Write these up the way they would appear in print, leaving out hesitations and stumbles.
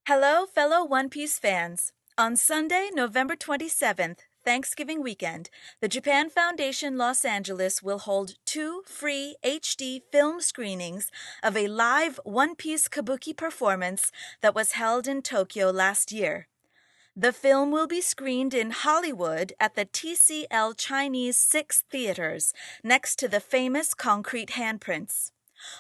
Hello, fellow One Piece fans. On Sunday, November 27th, Thanksgiving weekend, the Japan Foundation Los Angeles will hold 2 free HD film screenings of a live One Piece kabuki performance that was held in Tokyo last year. The film will be screened in Hollywood at the TCL Chinese 6 theaters, next to the famous concrete handprints.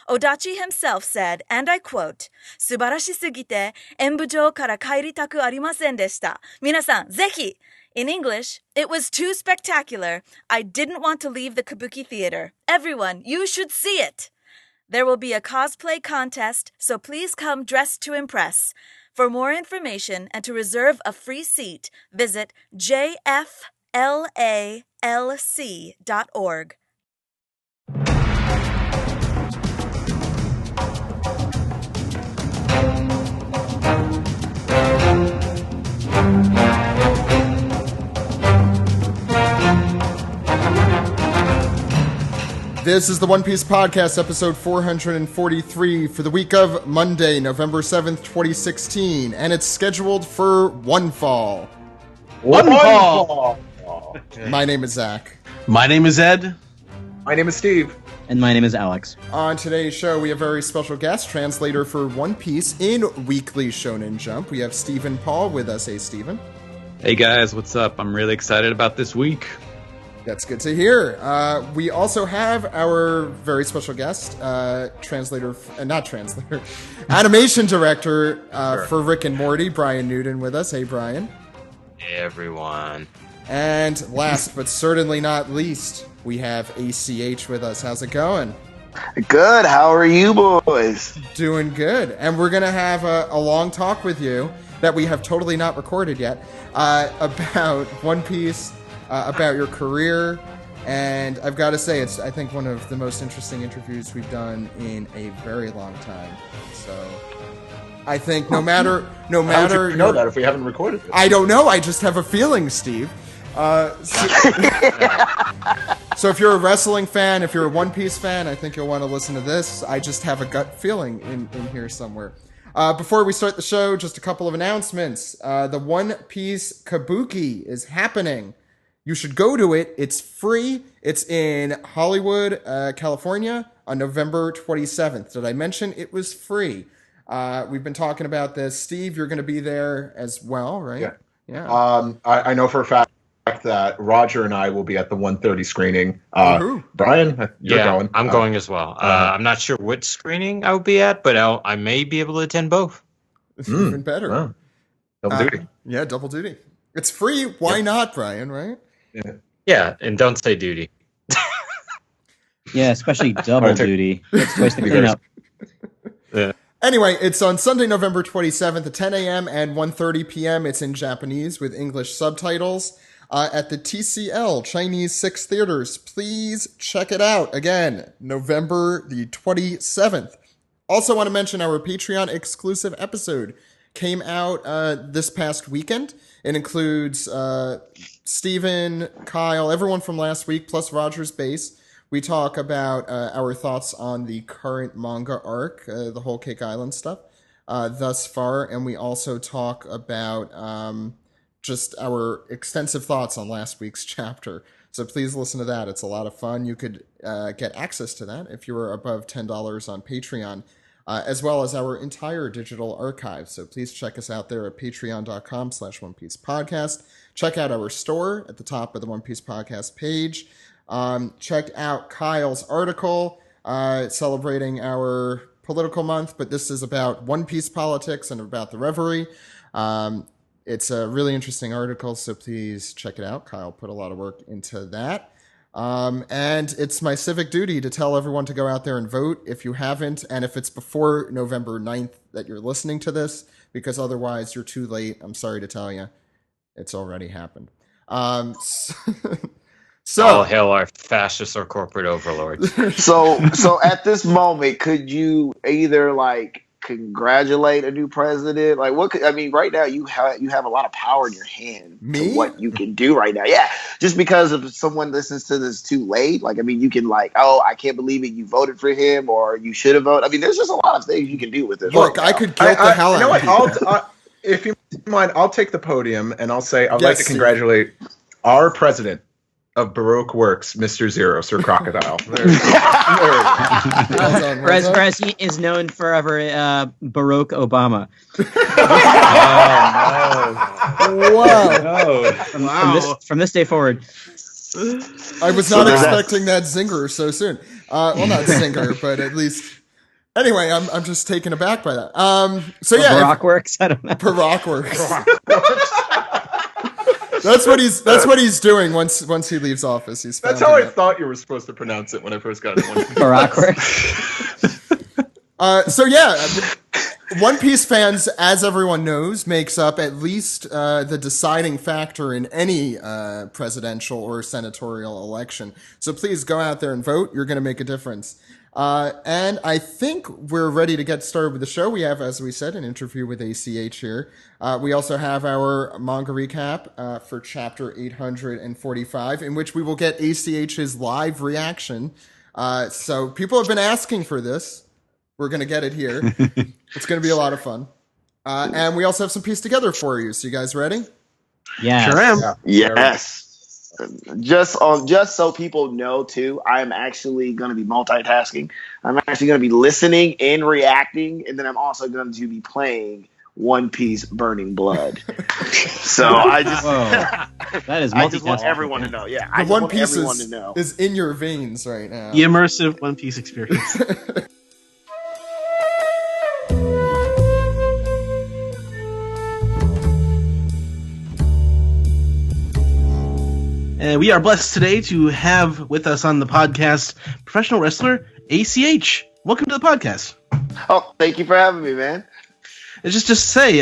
Odachi himself said, and I quote, 素晴らしすぎて演舞場から帰りたくありませんでした。皆さん、ぜひ! In English, it was too spectacular. I didn't want to leave the kabuki theater. Everyone, you should see it! There will be a cosplay contest, so please come dressed to impress. For more information and to reserve a free seat, visit jflalc.org. This is the One Piece Podcast, episode 443 for the week of Monday, November 7th, 2016, and it's scheduled for one fall. One fall! My name is Zach. My name is Ed. My name is Steve. And my name is Alex. On today's show, we have a very special guest, translator for One Piece in Weekly Shonen Jump. We have Stephen Paul with us. Hey, Stephen. Hey, guys. What's up? I'm really excited about this week. That's good to hear. We also have our very special guest, animation director for Rick and Morty, Brian Newton, with us. Hey, Brian. Hey, everyone. And last but certainly not least, we have A.C.H. with us. How's it going? Good. How are you boys? Doing good. And we're going to have a long talk with you that we have totally not recorded yet about One Piece, about your career, and I've got to say, it's, I think, one of the most interesting interviews we've done in a very long time. So, I think no matter How would you know that if we haven't recorded it? I don't know. I just have a feeling, Steve. So if you're a wrestling fan, if you're a One Piece fan, I think you'll want to listen to this. I just have a gut feeling in here somewhere. Before we start the show, just a couple of announcements. The One Piece Kabuki is happening. You should go to it. It's free. It's in Hollywood, California on November 27th. Did I mention it was free? We've been talking about this. Steve, you're going to be there as well, right? Yeah. I know for a fact that Roger and I will be at the 1:30 screening. Brian, you're going. I'm going as well. I'm not sure which screening I'll be at, but I may be able to attend both. Even better. Wow. Double duty. Yeah, double duty. It's free. Why not, Brian, right? Yeah, and don't say duty. Yeah, especially double duty. That's twice the cleanup. Yeah. Anyway, it's on Sunday, November 27th at 10 a.m. and 1:30 p.m. It's in Japanese with English subtitles at the TCL Chinese 6 theaters. Please check it out. Again, November the 27th. Also want to mention our Patreon exclusive episode came out this past weekend. It includes Steven, Kyle, everyone from last week, plus Roger's Base. We talk about our thoughts on the current manga arc, the Whole Cake Island stuff, thus far. And we also talk about just our extensive thoughts on last week's chapter. So please listen to that. It's a lot of fun. You could get access to that if you were above $10 on Patreon, as well as our entire digital archive. So please check us out there at patreon.com/One Piece Podcast. Check out our store at the top of the One Piece Podcast page. Check out Kyle's article celebrating our political month, but this is about One Piece politics and about the Reverie. It's a really interesting article, so please check it out. Kyle put a lot of work into that. And it's my civic duty to tell everyone to go out there and vote if you haven't, and if it's before November 9th that you're listening to this, because otherwise you're too late. I'm sorry to tell you. It's already happened. So all hail our fascist or corporate overlords. So at this moment, could you either congratulate a new president? Right now you have a lot of power in your hand. Me? To what you can do right now. Yeah. Just because if someone listens to this too late, you can I can't believe it, you voted for him, or you should have voted. There's just a lot of things you can do with this. Look, I could guilt the hell out of people. If you mind, I'll take the podium and I'll say I'd Yes, like to Steve. congratulate our president of Baroque Works, Mr. Zero, Sir Crocodile. There you go. Well done, well done. Whereas he is known forever, Barack Obama. Wow. From this day forward. I was not expecting that zinger so soon. Well, not zinger, but at least. Anyway, I'm just taken aback by that. So yeah, Barack works. I don't know. Barack works. That's what he's doing once he leaves office. That's how I thought you were supposed to pronounce it when I first got it. Barack works. So yeah, One Piece fans, as everyone knows, makes up at least the deciding factor in any presidential or senatorial election. So please go out there and vote. You're going to make a difference. And I think we're ready to get started with the show. We have, as we said, an interview with A.C.H. here. We also have our manga recap for chapter 845, in which we will get A.C.H.'s live reaction. So people have been asking for this. We're going to get it here. It's going to be a lot of fun. And we also have some piece together for you. So you guys ready? Yeah. Sure am. Yes. Just so people know too, I'm actually going to be multitasking. I'm actually going to be listening and reacting, and then I'm also going to be playing One Piece Burning Blood. So I just, that is I just want multitasking. everyone to know. Yeah, I The just One want Piece everyone to know. is in your veins right now. The immersive One Piece experience. And we are blessed today to have with us on the podcast professional wrestler A.C.H. Welcome to the podcast. Oh, thank you for having me, man. And just to say,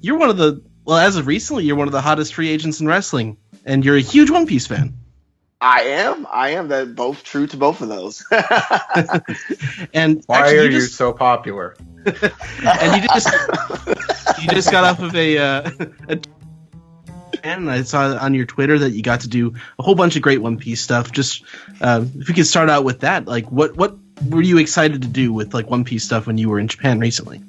you're one of the, well, as of recently, you're one of the hottest free agents in wrestling, and you're a huge One Piece fan. I am. That's both true to both of those. And Why actually, are you so popular? And you just got off of a and I saw on your Twitter that you got to do a whole bunch of great One Piece stuff. Just if we could start out with that, like what were you excited to do with like One Piece stuff when you were in Japan recently?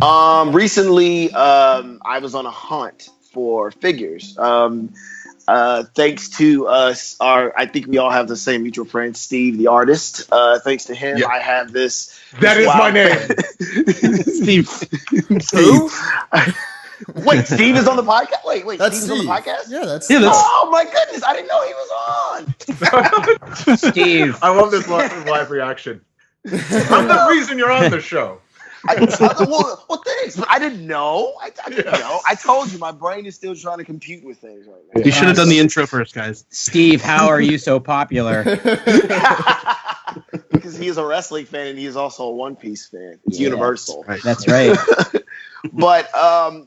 Recently, I was on a hunt for figures. Thanks to us, I think we all have the same mutual friend, Steve, the artist. Thanks to him, Yeah. I have this. That is my name. Steve. Who? Wait, Steve is on the podcast? Wait, That's Steve's on the Steve. podcast? Yeah, that's Oh my goodness, I didn't know he was on. Steve. I love this live reaction. I'm the reason you're on the show. Well, thanks, but I didn't know. I didn't know. I told you, my brain is still trying to compute with things right now. You should have done the intro first, guys. Steve, how are you so popular? Because he is a wrestling fan and he is also a One Piece fan. It's universal. Right. That's right. But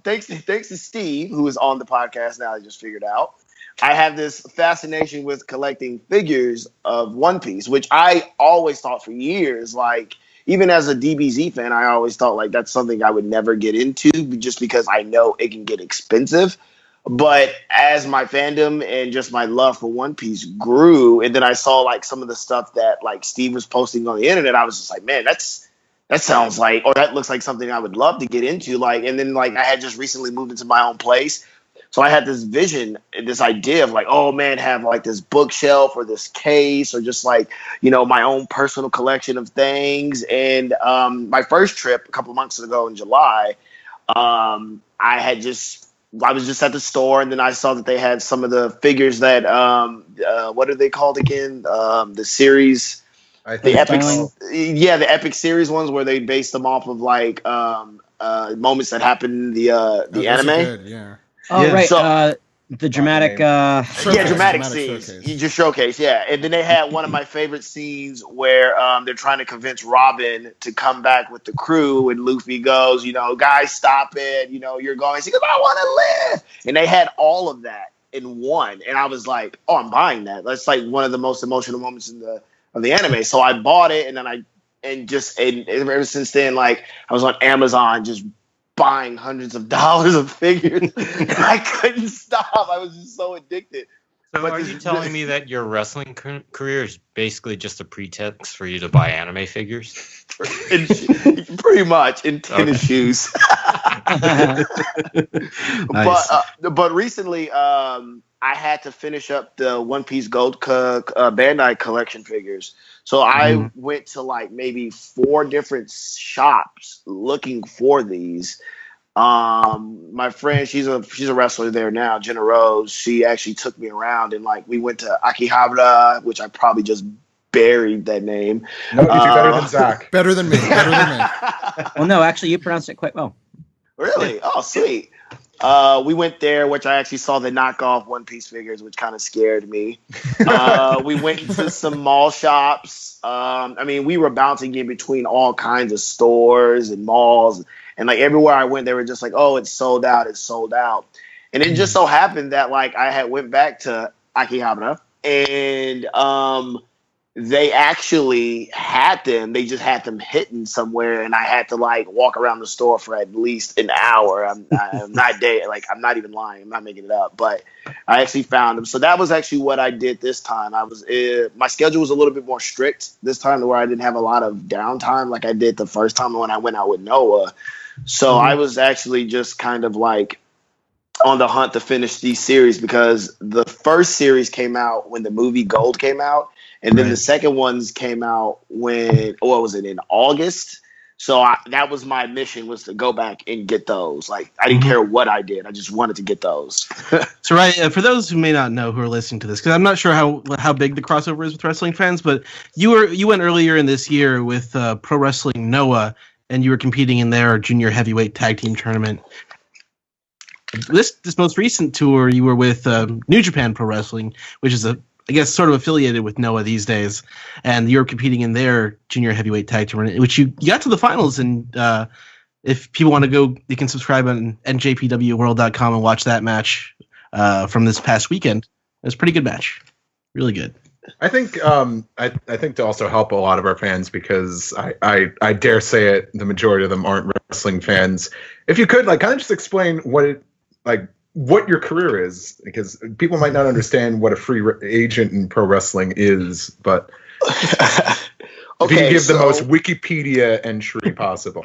thanks to Steve, who is on the podcast now, I just figured out, I have this fascination with collecting figures of One Piece, which I always thought for years, like, even as a DBZ fan, I always thought like that's something I would never get into just because I know it can get expensive. But as my fandom and just my love for One Piece grew, and then I saw like some of the stuff that like Steve was posting on the internet, I was just like, man, that sounds like, or that looks like something I would love to get into. Like, and then like I had just recently moved into my own place. So I had this vision, this idea of like, oh man, have like this bookshelf or this case or just like, you know, my own personal collection of things. And my first trip a couple of months ago in July, I was just at the store and then I saw that they had some of the figures that, what are they called again? The series, I think the Epic series ones where they based them off of like moments that happened in the anime. Good, yeah. Oh, Yeah. right. So- The dramatic. Dramatic Showcase. scenes. You just showcase, yeah. And then they had one of my favorite scenes where they're trying to convince Robin to come back with the crew, and Luffy goes, you know, guys, stop it. You know, you're going. She goes, I want to live. And they had all of that in one, and I was like, oh, I'm buying that. That's like one of the most emotional moments of the anime. So I bought it, and then ever since then, like I was on Amazon just buying hundreds of dollars of figures. And I couldn't stop. I was just so addicted. So But are this- you telling me that your wrestling career is basically just a pretext for you to buy anime figures? Pretty much in tennis shoes. Nice. But recently, I had to finish up the One Piece Gold Bandai collection figures. So I went to like maybe 4 different shops looking for these. My friend, she's a wrestler there now, Jenna Rose. She actually took me around and like we went to Akihabara, which I probably just buried that name. No, you do better than Zach. Better than me. Better than me. Well, no, actually, you pronounced it quite well. Really? Oh, sweet. We went there, which I actually saw the knockoff One Piece figures, which kind of scared me. We went to some mall shops. I mean, we were bouncing in between all kinds of stores and malls. And like everywhere I went, they were just like, oh, it's sold out. It's sold out. And it just so happened that like I had went back to Akihabara and they actually had them. They just had them hidden somewhere, and I had to like walk around the store for at least an hour. I'm not I'm not even lying. I'm not making it up. But I actually found them. So that was actually what I did this time. My schedule was a little bit more strict this time, where I didn't have a lot of downtime like I did the first time when I went out with Noah. So I was actually just kind of like on the hunt to finish these series, because the first series came out when the movie Gold came out. And then the second ones came out in August. So that was my mission, was to go back and get those. Like, I didn't care what I did. I just wanted to get those. So, right, for those who may not know who are listening to this, because I'm not sure how big the crossover is with wrestling fans, but you went earlier in this year with Pro Wrestling Noah, and you were competing in their junior heavyweight tag team tournament. This most recent tour, you were with New Japan Pro Wrestling, which is I guess sort of affiliated with Noah these days, and you're competing in their junior heavyweight tag tournament, which you got to the finals. And if people want to go, you can subscribe on njpwworld.com and watch that match from this past weekend. It was a pretty good match, really good. I think I think to also help a lot of our fans, because I dare say it, the majority of them aren't wrestling fans. If you could kind of just explain what your career is, because people might not understand what a free agent in pro wrestling is, but if you can give the most Wikipedia entry possible.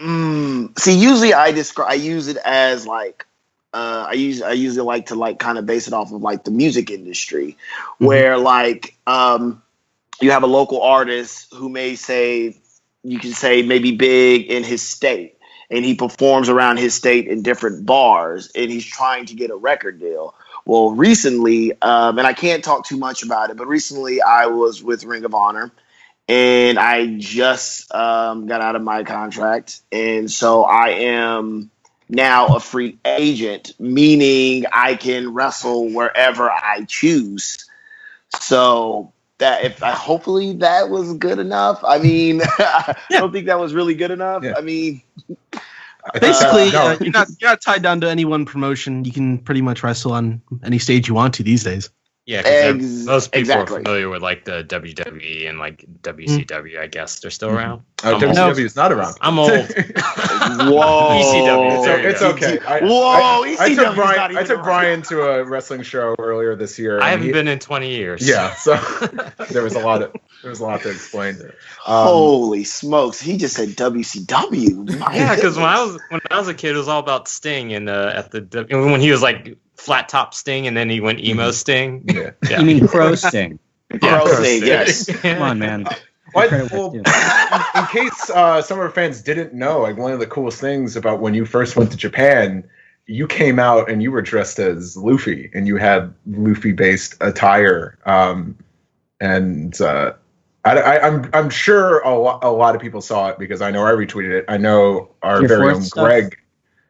See, usually I use it as like I usually like to kind of base it off of like the music industry, where you have a local artist who you can say maybe big in his state, and he performs around his state in different bars, and he's trying to get a record deal. Well, recently, and I can't talk too much about it, but recently I was with Ring of Honor, and I just got out of my contract. And so I am now a free agent, meaning I can wrestle wherever I choose. So hopefully that was good enough. I mean, I don't think that was really good enough. Yeah. I mean, basically, you're not tied down to any one promotion. You can pretty much wrestle on any stage you want to these days. Yeah, because most people are familiar with like the WWE and like WCW. I guess they're still around. WCW is not around. I'm old. Whoa, ECW. It's okay. I took Brian to a wrestling show earlier this year. I haven't been in 20 years. Yeah, so there was a lot to explain. Holy smokes! He just said WCW. Yeah, because when I was a kid, it was all about Sting, and when he was like flat top Sting, and then he went emo Sting. Yeah. You mean Crow Sting? Yeah, Crow Sting. Yes. Come on, man. In case some of our fans didn't know, like one of the coolest things about when you first went to Japan, you came out and you were dressed as Luffy, and you had Luffy-based attire. I'm sure a lot of people saw it, because I know I retweeted it. I know our very own Greg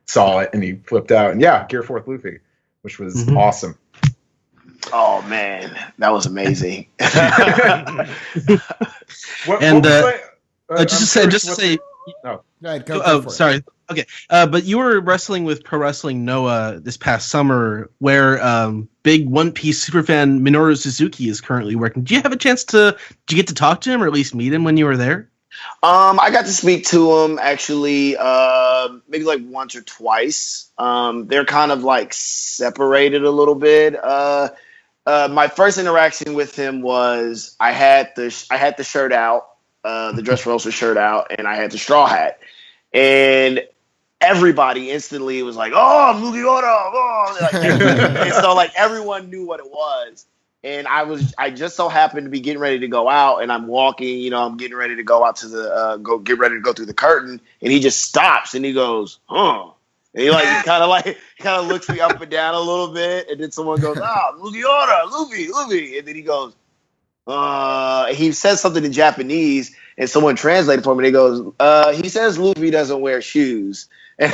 saw it and he flipped out. And yeah, Gear 4th Luffy, which was awesome. Oh man, that was amazing. Sorry. Okay, but you were wrestling with Pro Wrestling Noah this past summer, where big One Piece superfan Minoru Suzuki is currently working. Did you have a chance did you get to talk to him, or at least meet him when you were there? I got to speak to him actually, maybe like once or twice. They're kind of like separated a little bit. My first interaction with him was I had the shirt out, the Dress Rosa shirt out, and I had the straw hat. And everybody instantly was like, "Oh, Mugiwara!" Oh, like, and so like everyone knew what it was. And I just so happened to be getting ready to go out, and I'm walking, I'm getting ready to go out to the get ready to go through the curtain, and he just stops and he goes, "Huh." And he kind of looks me up and down a little bit, and then someone goes, Mugiwara, Luffy, and then he goes, he says something in Japanese, and someone translated for me. And he goes, he says Luffy doesn't wear shoes. And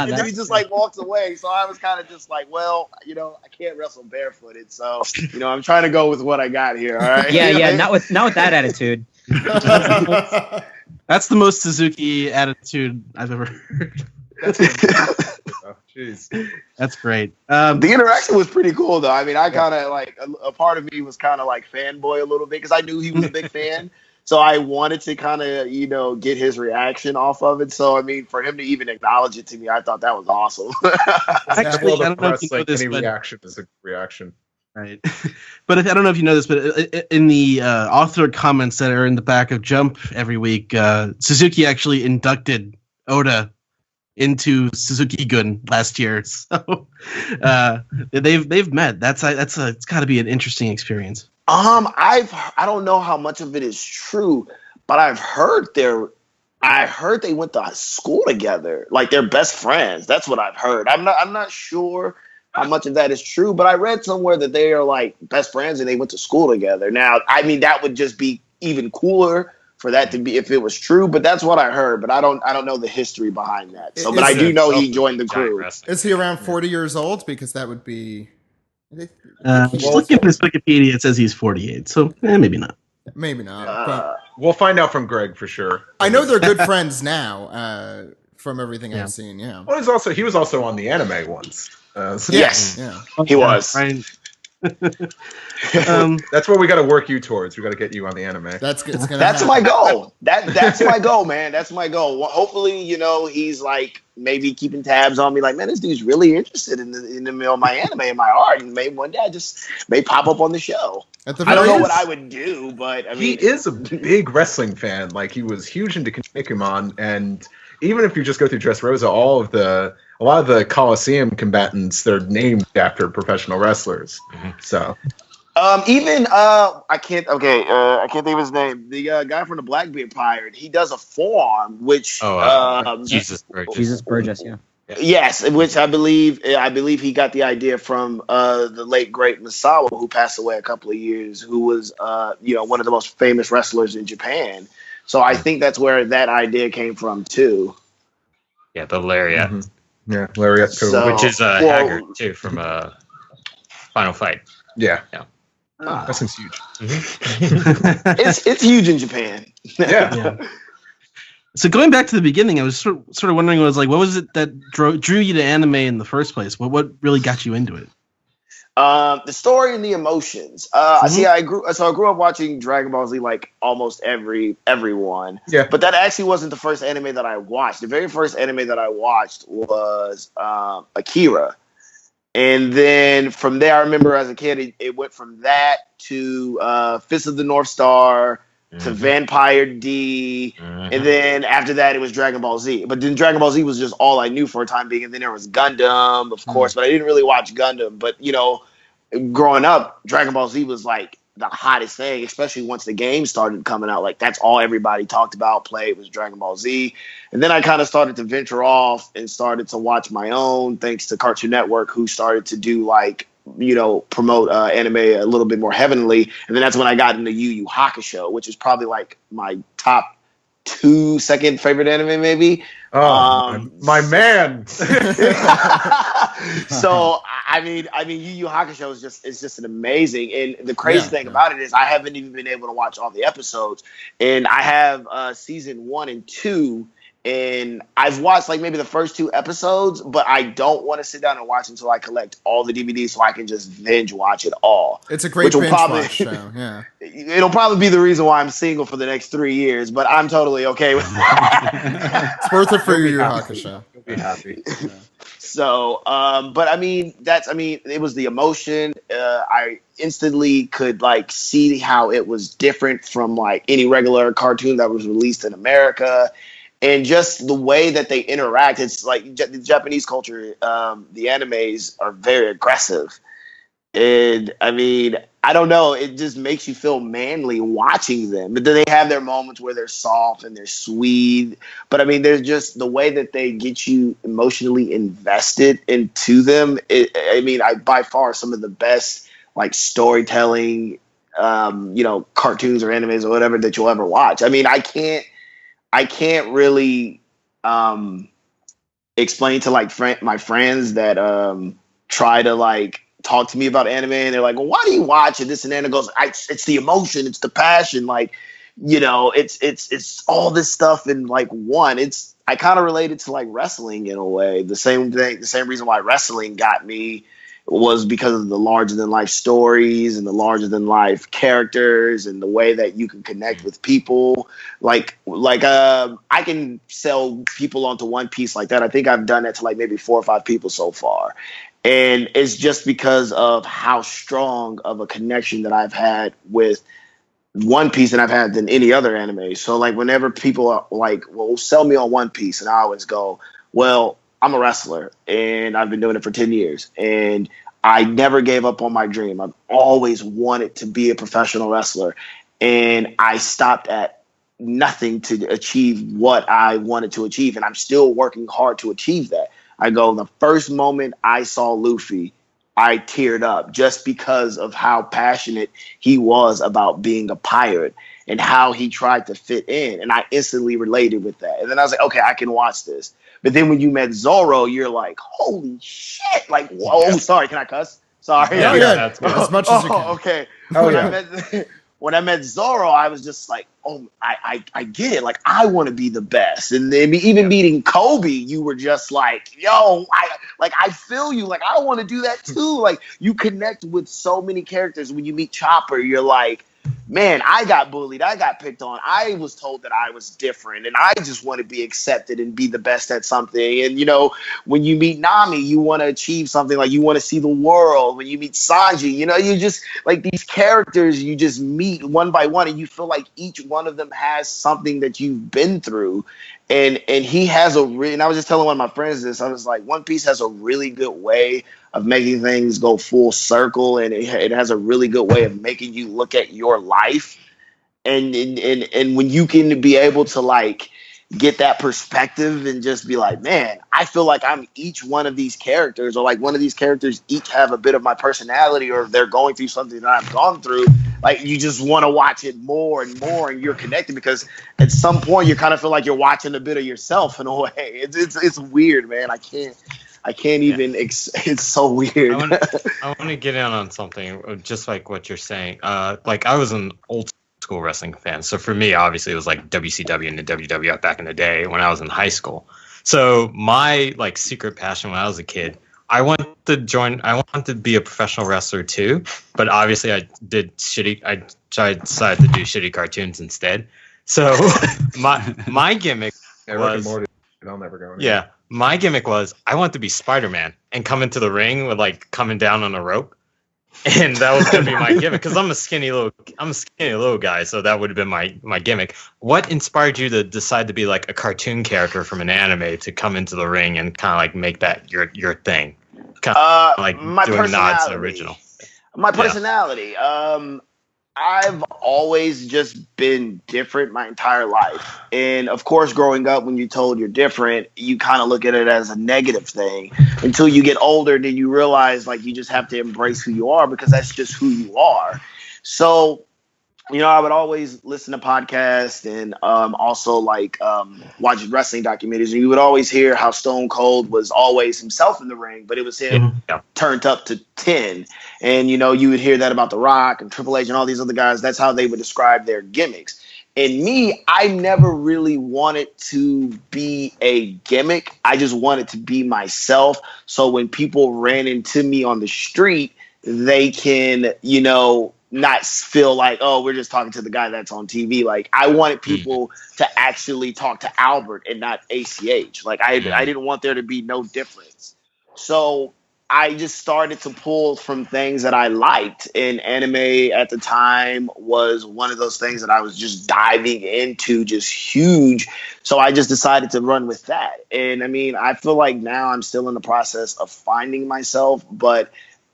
then he just like walks away. So I was kind of just like, well, I can't wrestle barefooted. So, I'm trying to go with what I got here. All right. Yeah. Not with that attitude. That's the most Suzuki attitude I've ever heard. Oh, jeez. That's great. The interaction was pretty cool, though. I mean, I kind of like a part of me was kind of like fanboy a little bit because I knew he was a big fan. So I wanted to kind of, get his reaction off of it. So, I mean, for him to even acknowledge it to me, I thought that was awesome. Actually, I don't know if you know this, any but reaction is a reaction. Right. But I don't know if you know this, but in the author comments that are in the back of Jump every week, Suzuki actually inducted Oda into Suzuki-gun last year. So they've met. It's got to be an interesting experience. I don't know how much of it is true, but I've heard they went to school together. Like they're best friends. That's what I've heard. I'm not sure how much of that is true, but I read somewhere that they are like best friends and they went to school together. Now, I mean, that would just be even cooler for that to be if it was true, but that's what I heard. But I don't know the history behind that. So, but I do know he joined the crew. Is he around 40 years old? Because that would be. Just looking at his Wikipedia, it says he's 48. So maybe not. Maybe not. But We'll find out from Greg for sure. I know they're good friends now. From everything I've seen, yeah. Well, he was also on the anime once. So Yes, yeah. He was. Right. That's what we got to work you towards. We got to get you on the anime. That's my goal. That's my goal, man. That's my goal. Well, hopefully, he's like maybe keeping tabs on me. Like, man, this dude's really interested in my anime and my art, and maybe one day I just may pop up on the show. I don't know what I would do, but I mean, he is a big wrestling fan. Like he was huge into Kinnikuman, and even if you just go through Dressrosa, a lot of the Coliseum combatants, they're named after professional wrestlers. Mm-hmm. So, I can't think of his name. The guy from the Blackbeard Pirate, he does a forearm, which Jesus Burgess. Jesus Burgess, yeah. Yes, which I believe he got the idea from the late great Misawa, who passed away a couple of years, who was one of the most famous wrestlers in Japan. So I think that's where that idea came from too. Yeah, the Lariat. Mm-hmm. Yeah, Lariat too. Which is Haggard too from Final Fight. Yeah. That seems huge. Mm-hmm. It's huge in Japan. Yeah. So going back to the beginning, I was sort of wondering, what was it that drew you to anime in the first place? What really got you into it? The story and the emotions. See, I grew up watching Dragon Ball Z like almost everyone. Yeah. But that actually wasn't the first anime that I watched. The very first anime that I watched was Akira. And then from there, I remember as a kid, it went from that to Fist of the North Star, to Vampire D, and then after that, it was Dragon Ball Z. But then Dragon Ball Z was just all I knew for a time being, and then there was Gundam, of course, but I didn't really watch Gundam. But, growing up, Dragon Ball Z was like the hottest thing, especially once the game started coming out. Like, that's all everybody talked about, played, was Dragon Ball Z. And then I kind of started to venture off and started to watch my own, thanks to Cartoon Network, who started to do, like, promote anime a little bit more heavily. And then that's when I got into Yu Yu Hakusho, which is probably like my top 2 second favorite anime, maybe. My man. So I mean Yu Yu Hakusho is just an amazing, and the crazy thing about it is I haven't even been able to watch all the episodes, and I have season 1 and 2. And I've watched like maybe the first 2 episodes, but I don't want to sit down and watch until I collect all the DVDs so I can just binge watch it all. It's a great binge watch show, yeah. It'll probably be the reason why I'm single for the next 3 years, but I'm totally okay with that. It's worth it for Yu Yu Hakusho. You'll be happy. Yeah. So, but it was the emotion. I instantly could like see how it was different from like any regular cartoon that was released in America. and just the way that they interact. It's like the Japanese culture. The animes are very aggressive, and I mean, I don't know. It just makes you feel manly watching them. But then they have their moments where they're soft and they're sweet. But I mean, there's just the way that they get you emotionally invested into them. I mean, by far some of the best like storytelling, cartoons or animes or whatever that you'll ever watch. I mean, I can't really explain to like my friends that try to like talk to me about anime, and they're like, well, why do you watch it, this and that? And it goes, it's the emotion, it's the passion, like, it's all this stuff in like one. I kind of related to like wrestling in a way. The same reason why wrestling got me was because of the larger than life stories and the larger than life characters and the way that you can connect with people. I can sell people onto One Piece like that. I think I've done that to like maybe 4 or 5 people so far. And it's just because of how strong of a connection that I've had with One Piece than I've had than any other anime. So like whenever people are like, well, sell me on One Piece, and I always go, well, I'm a wrestler and I've been doing it for 10 years and I never gave up on my dream. I've always wanted to be a professional wrestler, and I stopped at nothing to achieve what I wanted to achieve. And I'm still working hard to achieve that. I go, the first moment I saw Luffy, I teared up just because of how passionate he was about being a pirate and how he tried to fit in. And I instantly related with that. And then I was like, okay, I can watch this. But then when you met Zoro, you're like, holy shit. Like, whoa, sorry, can I cuss? Sorry. Yeah, that's good. as much as you can. Okay. Oh, When I met Zoro, I was just like, oh, I get it. Like, I want to be the best. And then even meeting Kobe, you were just like, yo, I feel you. Like, I want to do that too. Like, you connect with so many characters. When you meet Chopper, you're like, man, I got bullied. I got picked on. I was told that I was different, and I just want to be accepted and be the best at something. And, when you meet Nami, you want to achieve something. Like, you want to see the world. When you meet Sanji, you just, like, these characters you just meet one by one, and you feel like each one of them has something that you've been through. And he has and I was just telling one of my friends this. I was like, One Piece has a really good way of making things go full circle, and it has a really good way of making you look at your life, and when you can be able to like get that perspective and just be like, man, I feel like I'm each one of these characters, or like one of these characters each have a bit of my personality, or they're going through something that I've gone through. Like, you just want to watch it more and more, and you're connected because at some point you kind of feel like you're watching a bit of yourself in a way. It's weird, man. I can't even. It's so weird. I want to get in on something, just like what you're saying. Like, I was an old school wrestling fan, so for me, obviously, it was like WCW and the WWF back in the day when I was in high school. So my like secret passion when I was a kid, I wanted to be a professional wrestler too. But obviously, I decided to do shitty cartoons instead. So my gimmick Rick was and Morty, I'll never go. yeah. My gimmick was I want to be Spider-Man and come into the ring with like coming down on a rope, and that was gonna be my gimmick because I'm a skinny little guy, so that would have been my gimmick. What inspired you to decide to be like a cartoon character from an anime to come into the ring and kind of like make that your thing, kind of like my doing nods to personality. original? My personality. I've always just been different my entire life. And of course, growing up, when you're told you're different, you kind of look at it as a negative thing until you get older. Then you realize like you just have to embrace who you are because that's just who you are. So, I would always listen to podcasts and also like watch wrestling documentaries. And you would always hear how Stone Cold was always himself in the ring, but it was him turned up to 10. And, you would hear that about The Rock and Triple H and all these other guys. That's how they would describe their gimmicks. And me, I never really wanted to be a gimmick. I just wanted to be myself. So when people ran into me on the street, they can, not feel like, oh, we're just talking to the guy that's on TV. Like, I wanted people to actually talk to Albert and not A.C.H. Like, I didn't want there to be no difference. So I just started to pull from things that I liked, and anime at the time was one of those things that I was just diving into, just huge. So I just decided to run with that. And I mean, I feel like now I'm still in the process of finding myself, but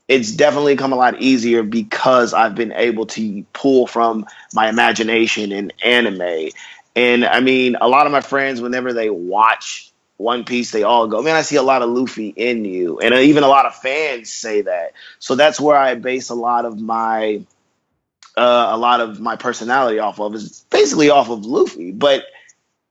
it's definitely come a lot easier because I've been able to pull from my imagination in anime. And I mean, a lot of my friends, whenever they watch One Piece, they all go, "Man, I see a lot of Luffy in you," and even a lot of fans say that. So that's where I base a lot of my personality off of, is basically off of Luffy. But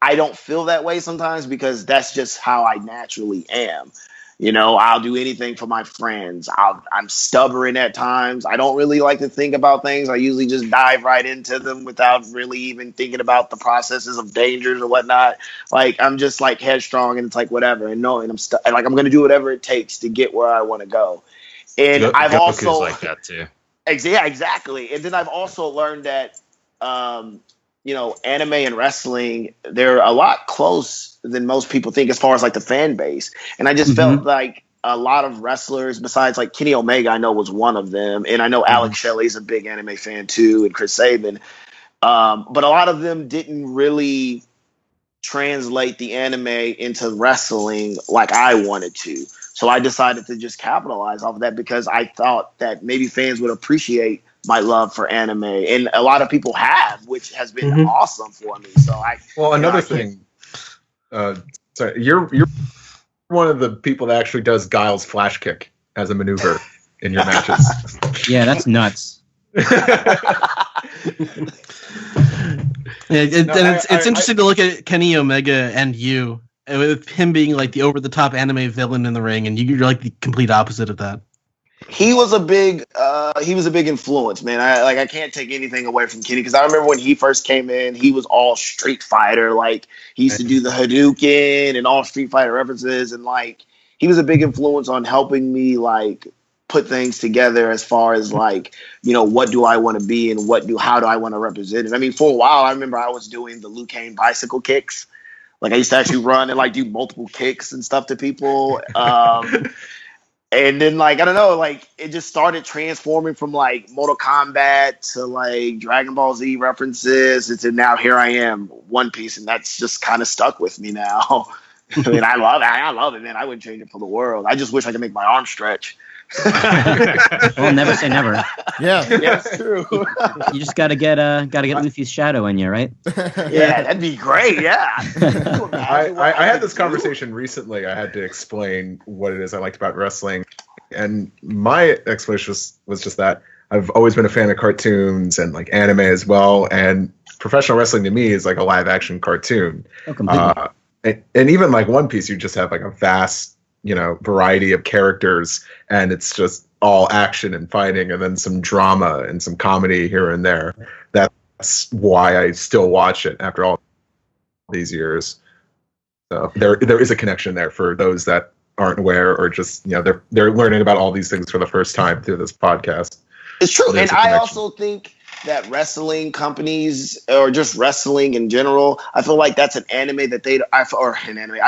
I don't feel that way sometimes because that's just how I naturally am. You know, I'll do anything for my friends. I'm stubborn at times. I don't really like to think about things. I usually just dive right into them without really even thinking about the processes of dangers or whatnot. Like, I'm just like headstrong, and it's like whatever. And knowing like I'm going to do whatever it takes to get where I want to go. And I've Goku's also like that too. yeah, exactly. And then I've also learned that, anime and wrestling, they're a lot close than most people think as far as like the fan base. And I just felt like a lot of wrestlers, besides like Kenny Omega, I know was one of them. And I know Alex Shelley's a big anime fan too, and Chris Sabin. But a lot of them didn't really translate the anime into wrestling like I wanted to. So I decided to just capitalize off of that because I thought that maybe fans would appreciate my love for anime, and a lot of people have, which has been awesome for me. So another thing, sorry, you're one of the people that actually does Guile's flash kick as a maneuver in your matches. Yeah, that's nuts. It's interesting to look at Kenny Omega and you, with him being like the over the top anime villain in the ring, and you're like the complete opposite of that. He was a big influence, man. I can't take anything away from Kenny, because I remember when he first came in, he was all Street Fighter. Like, he used to do the Hadouken and all Street Fighter references, and like he was a big influence on helping me like put things together as far as like, what do I want to be and how do I want to represent it. I mean, for a while I remember I was doing the Liu Kang bicycle kicks. Like, I used to actually run and like do multiple kicks and stuff to people. And then, like, I don't know, like, it just started transforming from, like, Mortal Kombat to, like, Dragon Ball Z references. And now here I am, One Piece, and that's just kind of stuck with me now. I mean, I love it, man. I wouldn't change it for the world. I just wish I could make my arm stretch. Well, never say never. Yeah, that's true. You just gotta get Luffy's shadow in you, right? Yeah, that'd be great. Yeah. I had this conversation recently. I had to explain what it is I liked about wrestling, and my explanation was just that I've always been a fan of cartoons and like anime as well. And professional wrestling to me is like a live action cartoon. Oh, completely. And even like One Piece, you just have like a vast variety of characters, and it's just all action and fighting, and then some drama and some comedy here and there. That's why I still watch it after all these years. So there is a connection there for those that aren't aware, or just they're learning about all these things for the first time through this podcast. It's true, and I also think that wrestling companies, or just wrestling in general, I feel like that's an anime that I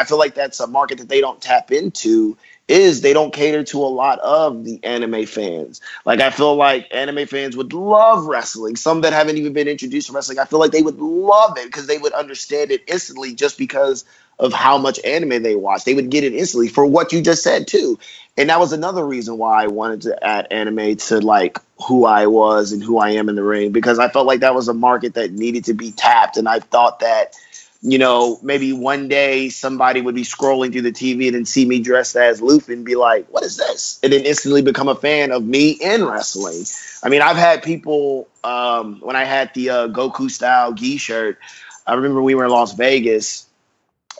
feel like that's a market that they don't tap into. Is they don't cater to a lot of the anime fans. Like, I feel like anime fans would love wrestling. Some that haven't even been introduced to wrestling, I feel like they would love it because they would understand it instantly just because of how much anime they watch. They would get it instantly for what you just said too. And that was another reason why I wanted to add anime to like who I was and who I am in the ring, because I felt like that was a market that needed to be tapped. And I thought that, maybe one day somebody would be scrolling through the TV and then see me dressed as Luffy and be like, what is this? And then instantly become a fan of me in wrestling. I mean, I've had people, when I had the Goku style gi shirt, I remember we were in Las Vegas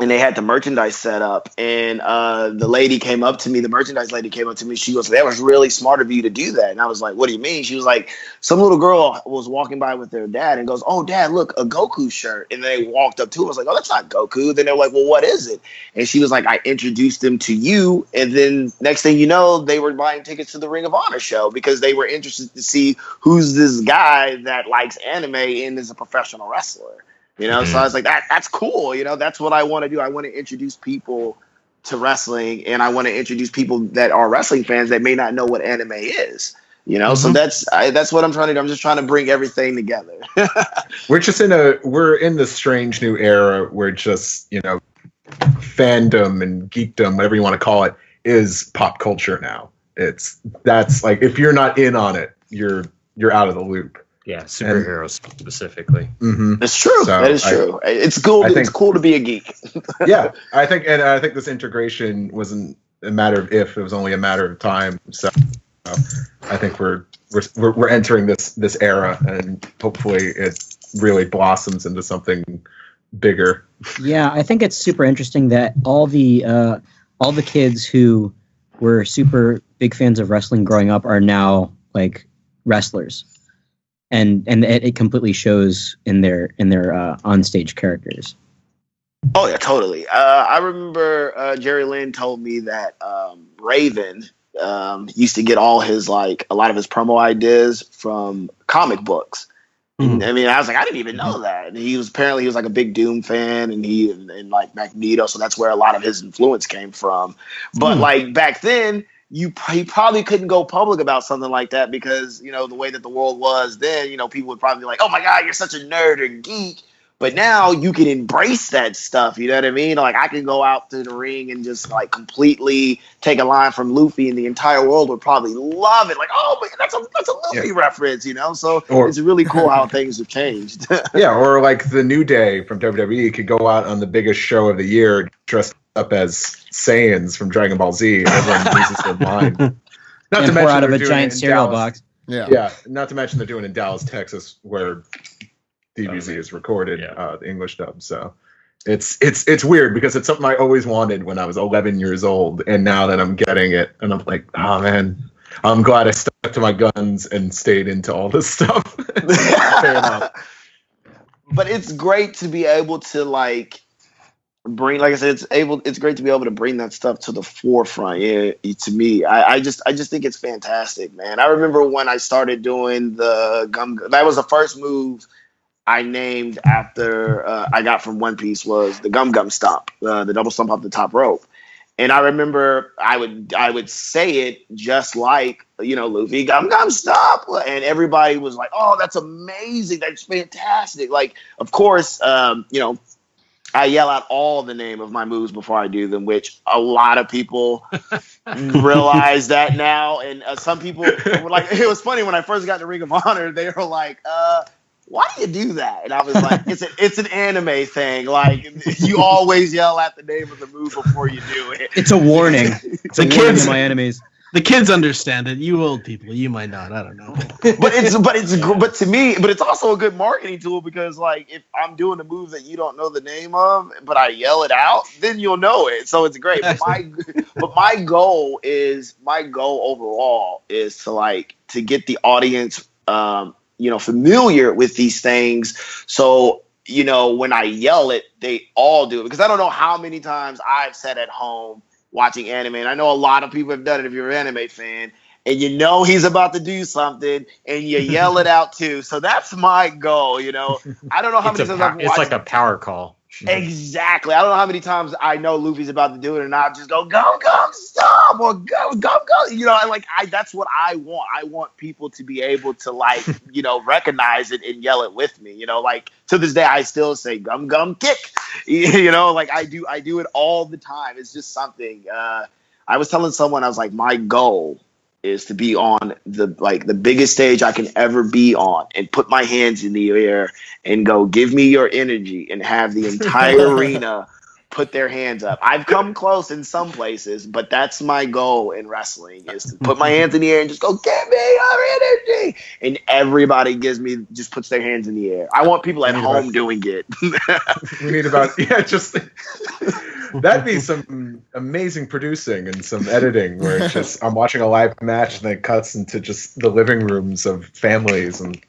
and they had the merchandise set up, and the merchandise lady came up to me. She goes, "That was really smart of you to do that." And I was like, "What do you mean?" She was like, "Some little girl was walking by with their dad and goes, 'Oh, Dad, look, a Goku shirt.'" And they walked up to him. I was like, "Oh, that's not Goku." Then they're like, "Well, what is it?" And she was like, "I introduced them to you." And then next thing you know, they were buying tickets to the Ring of Honor show because they were interested to see who's this guy that likes anime and is a professional wrestler. So I was like, that's cool. That's what I want to do. I want to introduce people to wrestling, and I want to introduce people that are wrestling fans that may not know what anime is. So that's what I'm trying to do. I'm just trying to bring everything together. We're in this strange new era where just, fandom and geekdom, whatever you want to call it, is pop culture now. That's like, if you're not in on it, you're out of the loop. Yeah, superheroes specifically. Mm-hmm. It's true. So that is true. It's cool. It's cool to be a geek. Yeah, I think this integration wasn't a matter of if; it was only a matter of time. So I think we're entering this era, and hopefully it really blossoms into something bigger. Yeah, I think it's super interesting that all the kids who were super big fans of wrestling growing up are now like wrestlers. And it completely shows in their onstage characters. Oh yeah, totally. I remember Jerry Lynn told me that Raven used to get all his a lot of his promo ideas from comic books. Mm. I mean, I was like, I didn't even know that. And he was like a big Doom fan, and like Magneto, so that's where a lot of his influence came from. But like back then, he probably couldn't go public about something like that because, the way that the world was then, people would probably be like, oh my God, you're such a nerd or geek. But now you can embrace that stuff. You know what I mean? Like I can go out to the ring and just like completely take a line from Luffy, and the entire world would probably love it. Like, oh, man, that's a Luffy reference, So it's really cool how things have changed. Yeah, or like the New Day from WWE could go out on the biggest show of the year dressed up as Saiyans from Dragon Ball Z, and everyone loses their mind. Not to mention out of a giant cereal box. Yeah. Not to mention they're doing it in Dallas, Texas, where DBZ is recorded, the English dub. So it's weird because it's something I always wanted when I was 11 years old, and now that I'm getting it, and I'm like, oh man, I'm glad I stuck to my guns and stayed into all this stuff. Fair enough. But it's great to be able to bring, like I said, it's great to be able to bring that stuff to the forefront. Yeah, to me, I just think it's fantastic, man. I remember when I started doing the gum. That was the first move I named after I got from One Piece was the gum stomp, the double stomp off the top rope. And I remember I would say it just like, Luffy, gum stomp. And everybody was like, oh, that's amazing. That's fantastic. Like, of course, I yell out all the name of my moves before I do them, which a lot of people realize that now. And some people were like, it was funny when I first got to Ring of Honor, they were like, why do you do that? And I was like, it's an anime thing. Like, you always yell at the name of the move before you do it. It's a warning. It's a warning to my enemies. The kids understand it. You old people, you might not. I don't know. But to me, it's also a good marketing tool because, like, if I'm doing a move that you don't know the name of, but I yell it out, then you'll know it. So it's great. But my goal overall is to get the audience, familiar with these things. So, when I yell it, they all do it because I don't know how many times I've sat at home watching anime, and I know a lot of people have done it if you're an anime fan, and he's about to do something, and you yell it out too. So that's my goal. I don't know how many times I've watched. It's like a power call. Exactly. I don't know how many times I know Luffy's about to do it, and I just go gum stop or gum. That's what I want. I want people to be able to recognize it and yell it with me. To this day, I still say gum kick. I do it all the time. It's just something. I was telling someone, I was like, my goal is to be on the biggest stage I can ever be on and put my hands in the air and go, give me your energy, and have the entire arena put their hands up. I've come close in some places, but that's my goal in wrestling, is to put my hands in the air and just go, give me your energy. And everybody just puts their hands in the air. I want people at home doing it. We need that'd be some amazing producing and some editing where it's just, I'm watching a live match and then it cuts into just the living rooms of families and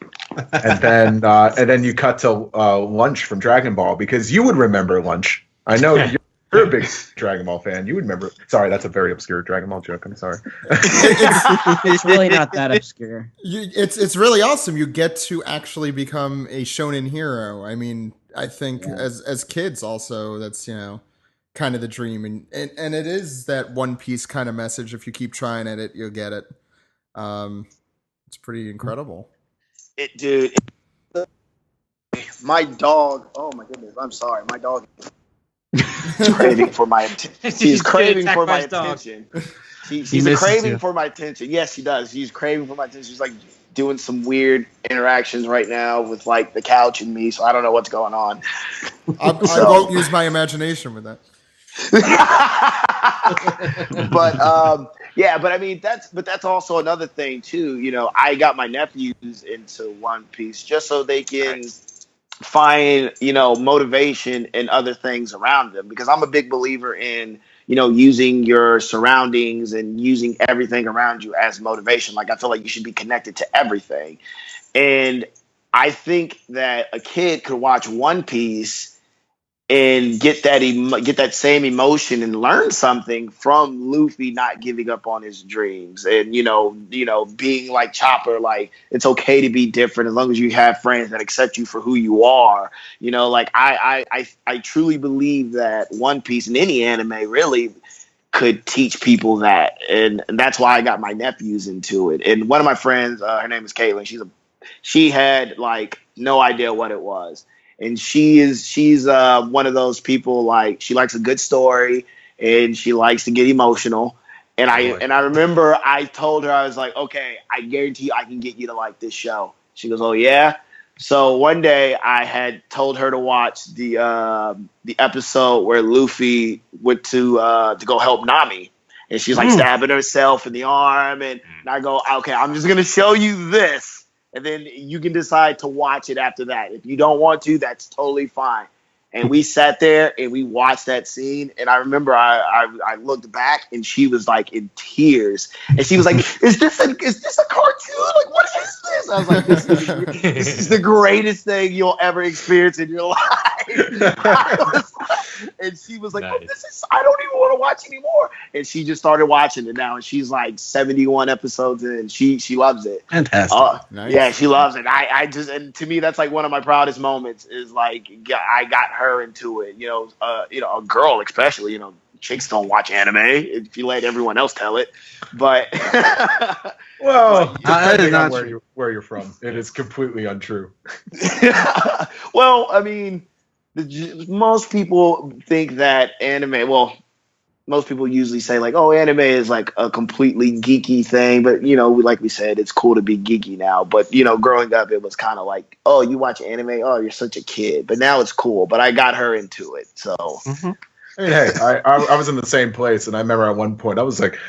then you cut to Lunch from Dragon Ball, because you would remember Lunch. I know you're a big Dragon Ball fan. You would remember. Sorry, that's a very obscure Dragon Ball joke. I'm sorry. It's really not that obscure. It's really awesome. You get to actually become a shonen hero. I mean, I think as kids also, that's kind of the dream, and it is that One Piece kind of message. If you keep trying at it, you'll get it. It's pretty incredible. Dude, my dog. Oh my goodness, I'm sorry. My dog is craving for my attention. She's craving for my attention. She's craving for my attention. Yes, she does. She's craving for my attention. She's like doing some weird interactions right now with like the couch and me. So I don't know what's going on. I won't use my imagination with that. But I mean that's also another thing too. You know, I got my nephews into One Piece just so they can find, you know, motivation in other things around them, because I'm a big believer in, you know, using your surroundings and using everything around you as motivation. Like I feel like you should be connected to everything. And I think that a kid could watch One Piece and get that same emotion and learn something from Luffy not giving up on his dreams, and you know being like Chopper, like it's okay to be different as long as you have friends that accept you for who you are. You know, like I truly believe that One Piece and any anime really could teach people that, and that's why I got my nephews into it. And one of my friends, her name is Caitlin. She had like no idea what it was, and she's one of those people, like she likes a good story and she likes to get emotional. And I remember I told her, I was like, okay, I guarantee you I can get you to like this show. She goes, oh yeah. So one day I had told her to watch the episode where Luffy went to go help Nami, and she's like stabbing herself in the arm, and I go, okay, I'm just gonna show you this, and then you can decide to watch it after that. If you don't want to, that's totally fine. And we sat there and we watched that scene. And I remember I looked back and she was like in tears. And she was like, is this a cartoon? Like, what is this? I was like, this is the greatest thing you'll ever experience in your life. And she was like, nice. I don't even want to watch anymore. And she just started watching it now. And she's like 71 episodes in, and she loves it. Fantastic. Nice. Yeah, she loves it. And to me, that's like one of my proudest moments, is like, I got her into it. You know, a girl especially. You know, chicks don't watch anime if you let everyone else tell it. But well, depending on where you're from, it is completely untrue. Well, I mean, most people think that anime. Well, most people usually say like, oh, anime is like a completely geeky thing. But, you know, like we said, it's cool to be geeky now. But, you know, growing up, it was kind of like, oh, you watch anime? Oh, you're such a kid. But now it's cool. But I got her into it. So. Mm-hmm. I mean, hey, I was in the same place. And I remember at one point I was like,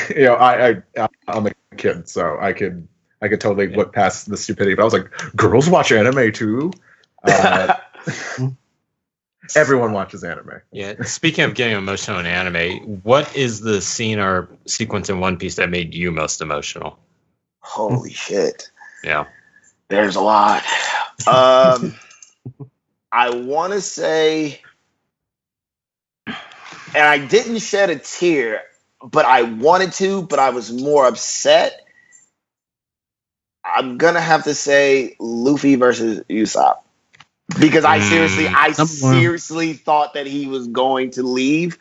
you know, I'm a kid, so I could totally look past the stupidity. But I was like, girls watch anime too? Everyone watches anime. Yeah. Speaking of getting emotional in anime, what is the scene or sequence in One Piece that made you most emotional? Holy shit. Yeah. There's a lot. I want to say, and I didn't shed a tear, but I wanted to, but I was more upset. I'm going to have to say Luffy versus Usopp. Because I seriously thought that he was going to leave,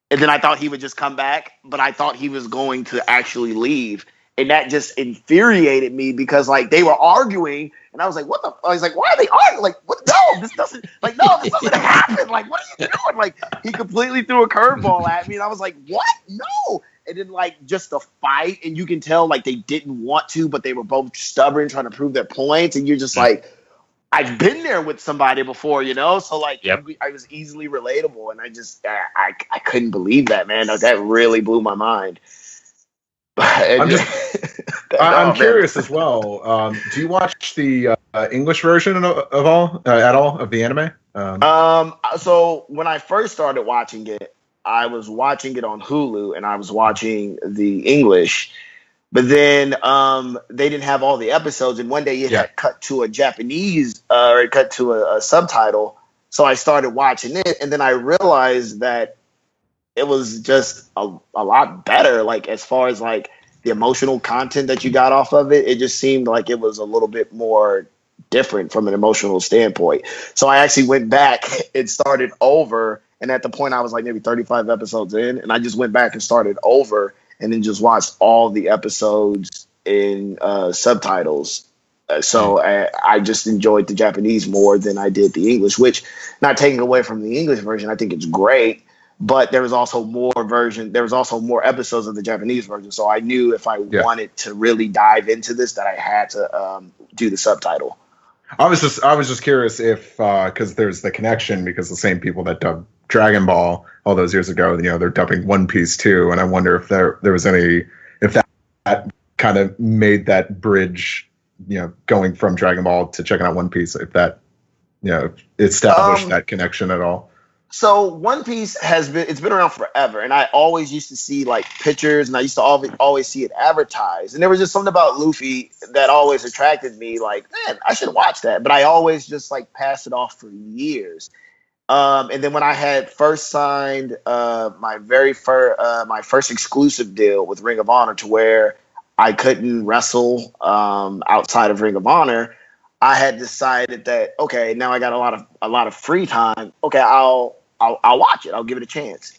and then I thought he would just come back, but I thought he was going to actually leave, and that just infuriated me, because like they were arguing, and I was like, "What the?" I was like, "Why are they arguing? Like, what? No, this doesn't happen. Like, what are you doing?" Like, he completely threw a curveball at me, and I was like, "What? No!" And then like just the fight, and you can tell like they didn't want to, but they were both stubborn, trying to prove their points, and you're just like. I've been there with somebody before, you know, so like I was easily relatable, and I just I couldn't believe that, man. That really blew my mind. I'm curious as well. Do you watch the English version of all of the anime? So when I first started watching it, I was watching it on Hulu, and I was watching the English. But then they didn't have all the episodes, and one day it had cut to a Japanese or it cut to a subtitle. So I started watching it, and then I realized that it was just a lot better. Like as far as like the emotional content that you got off of it, it just seemed like it was a little bit more different from an emotional standpoint. So I actually went back and started over. And at the point I was like maybe 35 episodes in, and I just went back and started over and then just watched all the episodes in subtitles. So I just enjoyed the Japanese more than I did the English, which, not taking away from the English version, I think it's great. But there was also more episodes of the Japanese version. So I knew if I wanted to really dive into this, that I had to do the subtitle. I was just curious if because there's the connection, because the same people that dubbed Dragon Ball all those years ago, they're dubbing One Piece too, and I wonder if there was any, if that kind of made that bridge, going from Dragon Ball to checking out One Piece, if that established that connection at all. So One Piece it's been around forever, and I always used to see like pictures, and I used to always see it advertised, and there was just something about Luffy that always attracted me. Like, man, I should watch that, but I always just like passed it off for years. And then when I had first signed my first exclusive deal with Ring of Honor, to where I couldn't wrestle outside of Ring of Honor, I had decided that, okay, now I got a lot of free time. Okay, I'll watch it. I'll give it a chance.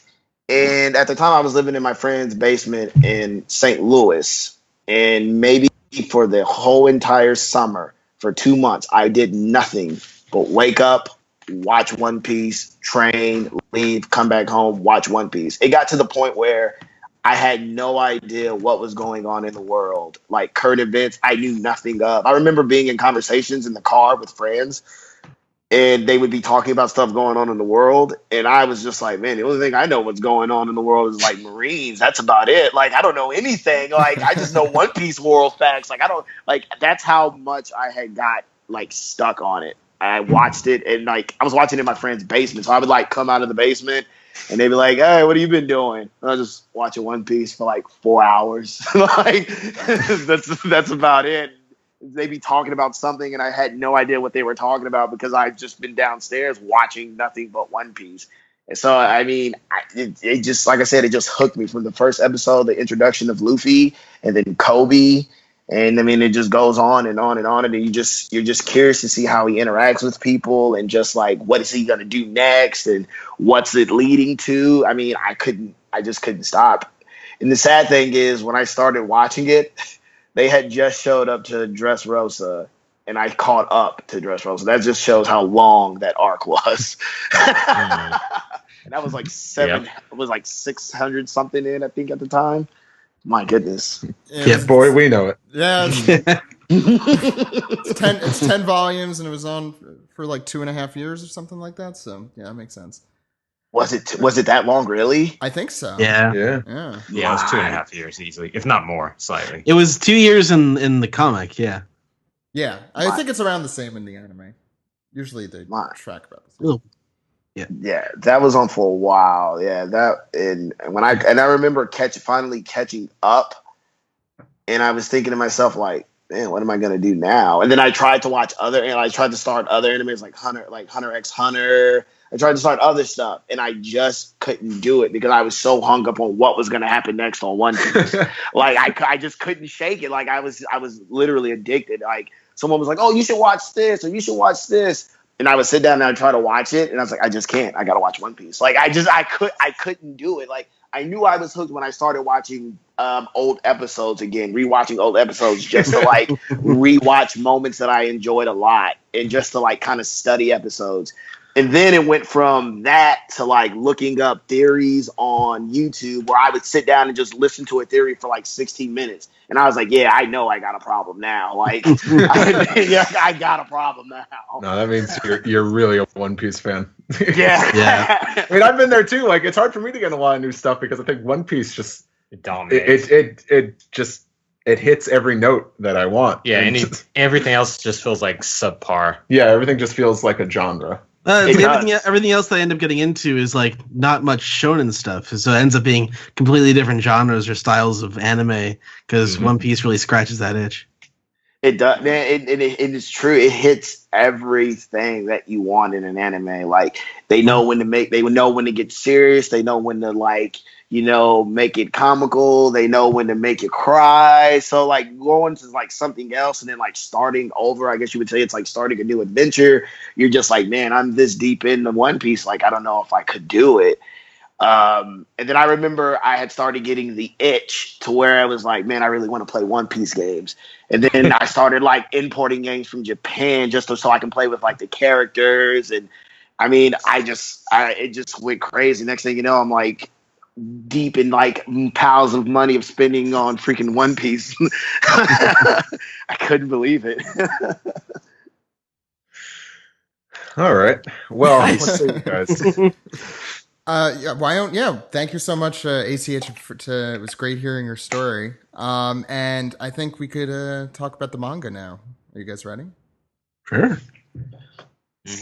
And at the time, I was living in my friend's basement in St. Louis, and maybe for the whole entire summer, for 2 months, I did nothing but wake up, watch One Piece, train, leave, come back home, watch One Piece. It got to the point where I had no idea what was going on in the world. Like current events, I knew nothing of. I remember being in conversations in the car with friends, and they would be talking about stuff going on in the world. And I was just like, man, the only thing I know what's going on in the world is like Marines. That's about it. Like, I don't know anything. Like, I just know One Piece world facts. Like, that's how much I had got like stuck on it. I watched it, and like I was watching it in my friend's basement. So I would like come out of the basement, and they'd be like, hey, what have you been doing? And I was just watching One Piece for like 4 hours. Like, that's about it. They'd be talking about something, and I had no idea what they were talking about because I'd just been downstairs watching nothing but One Piece. And so, I mean, it just, like I said, it just hooked me from the first episode, the introduction of Luffy, and then Kobe. And I mean, it just goes on and on and on. And you're just curious to see how he interacts with people, and just like, what is he going to do next, and what's it leading to? I mean, I just couldn't stop. And the sad thing is, when I started watching it, they had just showed up to Dressrosa, and I caught up to Dressrosa. That just shows how long that arc was. And that was like it was like 600 something in, I think, at the time. My goodness. Yeah, boy, we know it. Yeah. It's 10 volumes, and it was on for like 2.5 years or something like that. So yeah, that makes sense. Was it that long, really? I think so. Yeah. Yeah. Yeah, it was 2.5 years easily, if not more, slightly. It was 2 years in the comic, yeah. Yeah. I think it's around the same in the anime. Usually they track about the same. Yeah, that was on for a while. Yeah, I remember finally catching up, and I was thinking to myself, like, man, what am I gonna do now? And then I tried to watch I tried to start other animes like Hunter x Hunter. I tried to start other stuff, and I just couldn't do it because I was so hung up on what was gonna happen next on One Piece. Like I just couldn't shake it. Like I was literally addicted. Like someone was like, "Oh, you should watch this," or "You should watch this." And I would sit down and I'd try to watch it, and I was like, I just can't. I gotta watch One Piece. Like I couldn't do it. Like I knew I was hooked when I started watching old episodes again, rewatching old episodes just to like rewatch moments that I enjoyed a lot, and just to like kind of study episodes. And then it went from that to like looking up theories on YouTube, where I would sit down and just listen to a theory for like 16 minutes. And I was like, yeah, I know I got a problem now. Like, I got a problem now. No, that means you're really a One Piece fan. Yeah. I mean, I've been there too. Like, it's hard for me to get a lot of new stuff because I think One Piece just dominates. It hits every note that I want. Yeah, and everything else just feels like subpar. Yeah, everything just feels like a genre. Everything else that I end up getting into is like not much shonen stuff, so it ends up being completely different genres or styles of anime, because One Piece really scratches that itch. It does, man. It is true. It hits everything that you want in an anime. Like they know when to get serious. They know when to like make it comical. They know when to make you cry. So like going to like something else and then like starting over, I guess you would say it's like starting a new adventure. You're just like, man, I'm this deep into One Piece. Like, I don't know if I could do it. And then I remember I had started getting the itch to where I was like, man, I really want to play One Piece games. And then I started like importing games from Japan just so I can play with like the characters. And I mean, it just went crazy. Next thing you know, I'm like deep in like piles of money of spending on freaking One Piece. I couldn't believe it. All right. Well, Nice. let's see, guys. Thank you so much, A.C.H. It was great hearing your story. And I think we could talk about the manga now. Are you guys ready? Sure.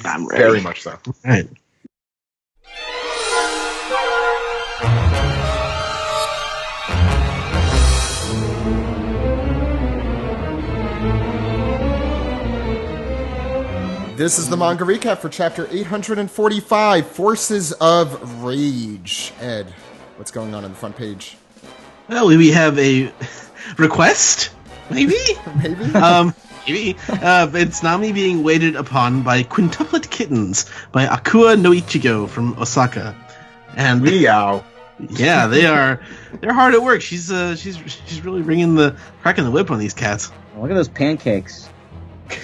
I'm ready. Very much so. All right. This is the manga recap for chapter 845, Forces of Rage. Ed, what's going on the front page? Well, we have a request, maybe? Maybe? Maybe. It's Nami being waited upon by quintuplet kittens by Akua no Ichigo from Osaka. And Meow. yeah, they're hard at work. She's really bringing cracking the whip on these cats. Look at those pancakes.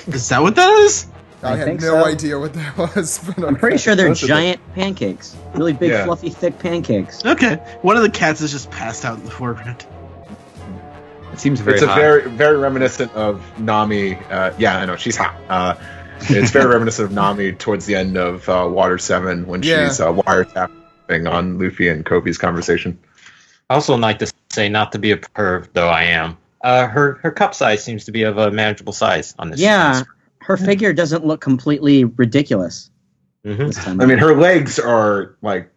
Is that what that is? I had think no so. idea what that was. But I'm pretty sure they're Those are giant pancakes. Really big, Yeah. fluffy, thick pancakes. Okay. One of the cats is just passed out in the foreground. It seems very It's a hot. very reminiscent of Nami. Yeah, I know she's hot. It's very reminiscent of Nami towards the end of Water 7 when she's wiretapping on Luffy and Kofi's conversation. I also like to say, not to be a perv, though I am. Her cup size seems to be of a manageable size on this. Yeah, her figure doesn't look completely ridiculous Mm-hmm. this time. I mean, her legs are like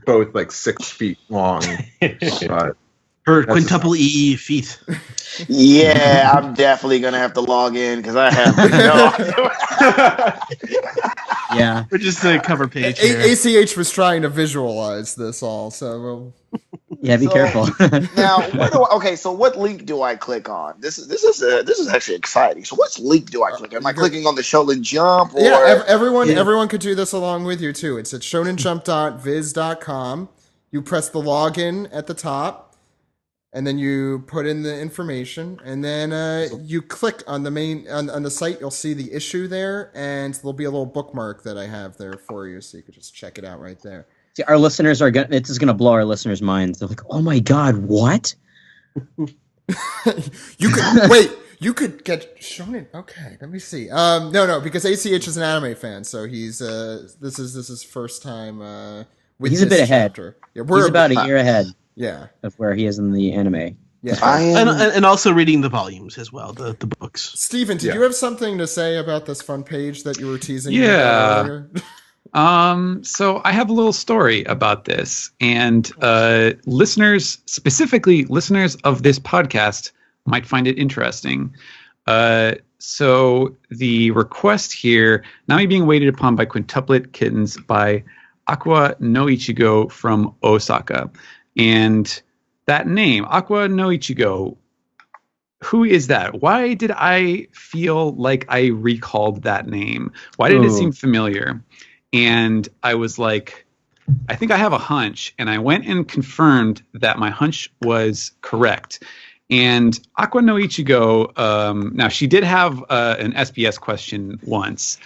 both like 6 feet long. But Her That's quintuple E feet. Yeah, I'm definitely gonna have to log in because I have no idea. Yeah. Or just the cover page here. ACH was trying to visualize this all, so Yeah, be So- careful. Now, so what link do I click on? This is actually exciting. So, what link do I click? Am I clicking on the Shonen Jump? Or everyone could do this along with you too. It's at shonenjump.viz.com. You press the login at the top, and then you put in the information, and then you click on the main on the site. You'll see the issue there, and there'll be a little bookmark that I have there for you, so you could just check it out right there. See, our listeners are this is gonna blow our listeners' minds. They're like, "Oh my god, what?" You could wait. You could get Shonen. Okay, let me see. No, because ACH is an anime fan, so he's this is his first time. With He's a this bit ahead. chapter. Yeah, He's about a year ahead Yeah, of where he is in the anime. yeah. I am. And also reading the volumes as well, the books. Steven, did Yeah. you have something to say about this front page that you were teasing? Yeah. about earlier? So I have a little story about this, and listeners, specifically listeners of this podcast, might find it interesting. So the request here, Nami being waited upon by quintuplet kittens by Aqua no Ichigo from Osaka. And that name, Aqua no Ichigo, who is that? Why did I feel like I recalled that name? Why did it Ooh. seem familiar? And I was like, I think I have a hunch. And I went and confirmed that my hunch was correct. And Aqua no Ichigo, now she did have an SBS question once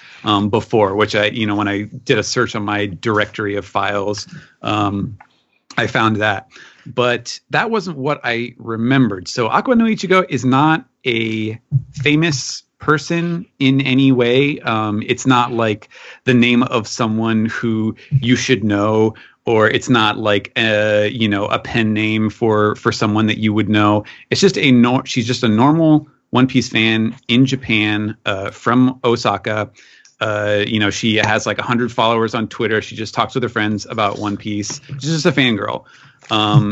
before, which when I did a search on my directory of files, I found that. But that wasn't what I remembered. So Aqua no Ichigo is not a famous person in any way. It's not like the name of someone who you should know, or it's not like a pen name for someone that you would know. It's just she's just a normal One Piece fan in Japan, from Osaka. She has like 100 followers on Twitter. She just talks with her friends about One Piece. She's just a fangirl.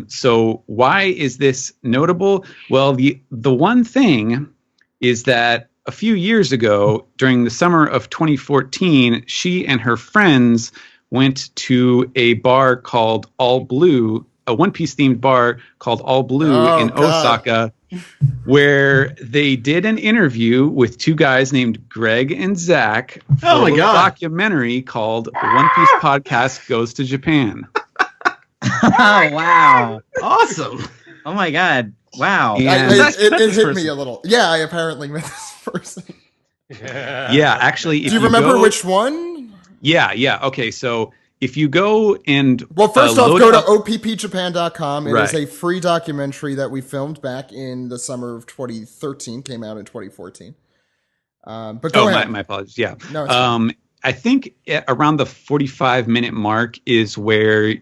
So why is this notable? Well, the one thing is that a few years ago, during the summer of 2014, she and her friends went to a bar called All Blue a One Piece themed bar called All Blue in Osaka, where they did an interview with two guys named Greg and Zach for Oh my a God. documentary called One Piece Podcast Goes to Japan. Oh, wow. Awesome. Oh my God. Wow. And- It hit me a little. Yeah, I apparently met this person. Yeah, actually, if Do you remember go- which one? Yeah. Okay, so if you go and Well, first off, load go to up- oppjapan.com. It is Right. a free documentary that we filmed back in the summer of 2013. Came out in 2014. But go ahead. My apologies. Yeah. No, it's fine. I think around the 45-minute mark is where, we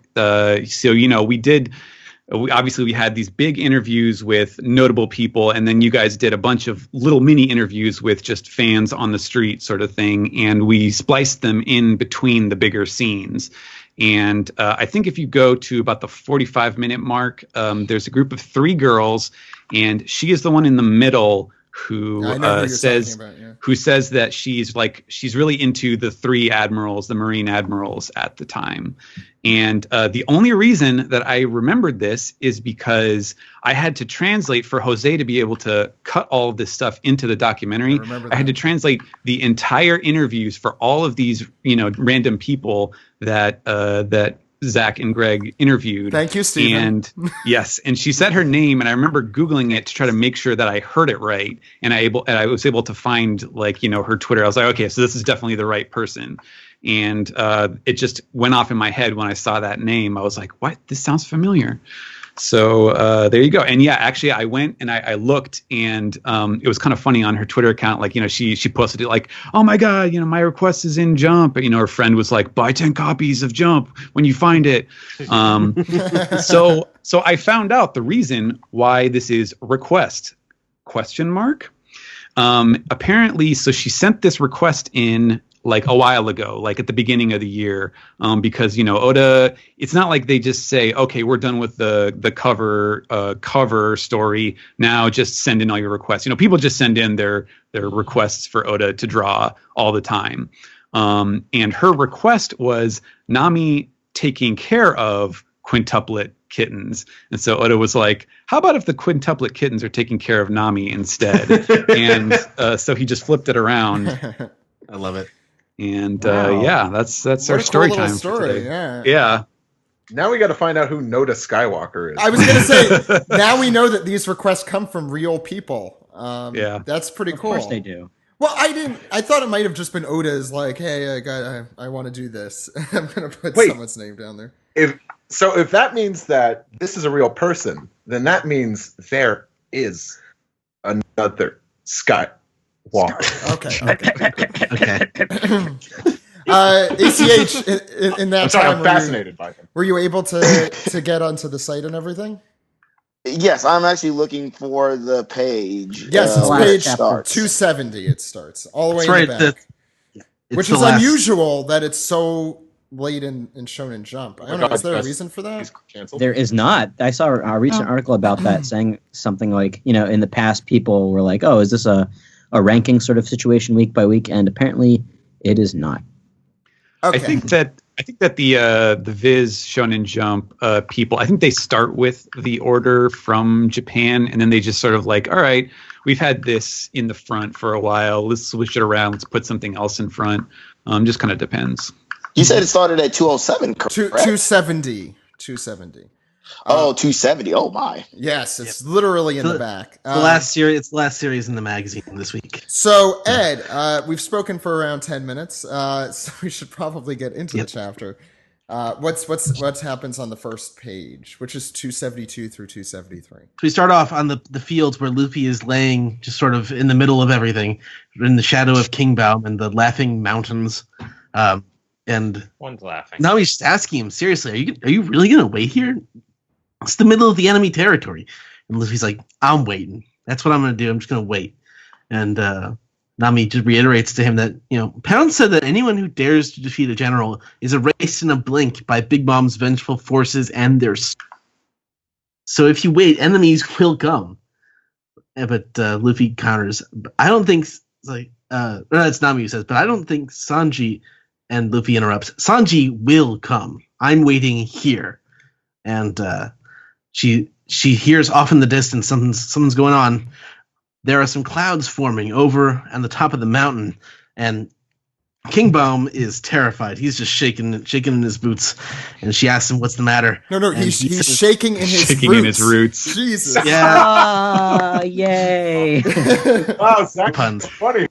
had these big interviews with notable people, and then you guys did a bunch of little mini interviews with just fans on the street sort of thing, and we spliced them in between the bigger scenes. And I think if you go to about the 45-minute mark, there's a group of 3 girls, and she is the one in the middle who I know who you're says talking about, yeah. who says that she's really into the 3 admirals, the Marine admirals at the time. And the only reason that I remembered this is because I had to translate for Jose to be able to cut all of this stuff into the documentary. I had to translate the entire interviews for all of these, random people that Zach and Greg interviewed. Thank you, Stephen. And yes, and she said her name, and I remember Googling it to try to make sure that I heard it right. And I was able to find her Twitter. I was like, okay, so this is definitely the right person. And it just went off in my head when I saw that name. I was like, what? This sounds familiar. So there you go. And yeah, actually, I went and I looked, and it was kind of funny on her Twitter account. She posted it like, oh my God, my request is in Jump. And, her friend was like, buy 10 copies of Jump when you find it. So I found out the reason why this is request ? Apparently, so she sent this request in a while ago, at the beginning of the year, because Oda, it's not like they just say, okay, we're done with the cover story, now just send in all your requests. People just send in their requests for Oda to draw all the time, and her request was Nami taking care of quintuplet kittens. And so Oda was like, how about if the quintuplet kittens are taking care of Nami instead? And so he just flipped it around. I love it. And Wow. that's What our a cool story little time story, for today. yeah. Yeah. Now we got to find out who Noda Skywalker is. I was going to say, now we know that these requests come from real people. Yeah. That's pretty cool. Of course they do. Well, I thought it might have just been Oda's like, hey, I want to do this. I'm going to put someone's name down there. If that means that this is a real person, then that means there is another Skywalker. Okay. A.C.H. in that I'm sorry, time, I'm fascinated by him. were you able to get onto the site and everything? Yes, I'm actually looking for the page. Yes, it's last page chapter. 270. It starts all the way That's in right. the back, It's which the is last- unusual that it's so late in Shonen Jump. I don't know. God, Is there a yes. reason for that? He's canceled. There is not. I saw a recent article about that saying something like, in the past people were like, oh, is this a ranking sort of situation week by week? And apparently it is not. Okay. I think that the Viz Shonen Jump people, I think they start with the order from Japan, and then they just sort of like, all right, we've had this in the front for a while, let's switch it around, let's put something else in front. Just kind of depends. You said it started at 207, correct? 270. 270. 270. Oh my. Yes, it's literally in So the back. It's the last series in the magazine this week. So, Ed, we've spoken for around 10 minutes, so we should probably get into the chapter. What happens on the first page, which is 272 through 273? So we start off on the fields where Luffy is laying just sort of in the middle of everything, in the shadow of Kingbaum and the laughing mountains. And One's laughing. now he's just asking him, seriously, are you really going to wait here? It's the middle of the enemy territory. And Luffy's like, I'm waiting. That's what I'm going to do. I'm just going to wait. And Nami just reiterates to him that, Pound said that anyone who dares to defeat a general is erased in a blink by Big Mom's vengeful forces and their... So if you wait, enemies will come. But Luffy counters, I don't think... it's Nami who says, but I don't think Sanji... And Luffy interrupts, Sanji will come. I'm waiting here. and she hears off in the distance something's going on. There are some clouds forming over on the top of the mountain, and King Baum is terrified. He's just shaking in his boots, and she asks him, "What's the matter?" No, And he's he says, shaking in his Shaking roots. in his roots. Jesus. Yeah, Ah, yay! Wow, Zach, puns. funny.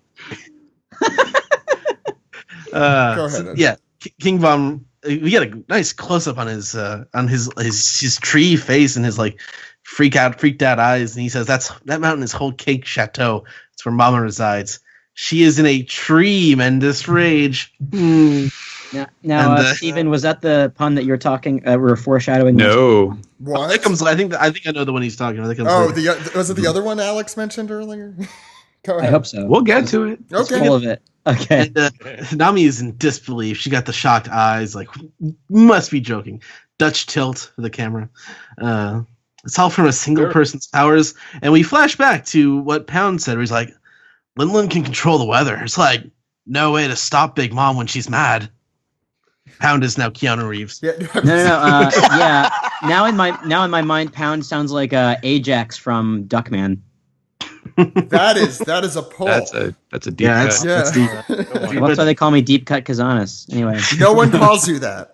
Go ahead. Yeah, King Baum. We get a nice close up on his tree face and his like freaked out eyes, and he says, "That mountain is Whole Cake Chateau. It's where Mama resides. She is in a tremendous rage." Now, Steven, was that the pun that you're talking? Were foreshadowing? No. What? That comes. I think I know the one he's talking about. That comes Oh, later. was it the other one Alex mentioned earlier? Go ahead. I hope so. We'll get to it. It's Okay. full of it. Okay. And Nami is in disbelief. She got the shocked eyes, like, must be joking. Dutch tilt for the camera. It's all from a single person's powers. And we flash back to what Pound said, where he's like, Lin can control the weather. It's like, no way to stop Big Mom when she's mad. Pound is now Keanu Reeves. Yeah. No. Yeah. Now in my mind, Pound sounds like Ajax from Duckman. That is a pull. That's a deep Yeah, cut. Yeah. that's deep. Well, that's why they call me Deep Cut Kazanis. Anyway. No one calls you that.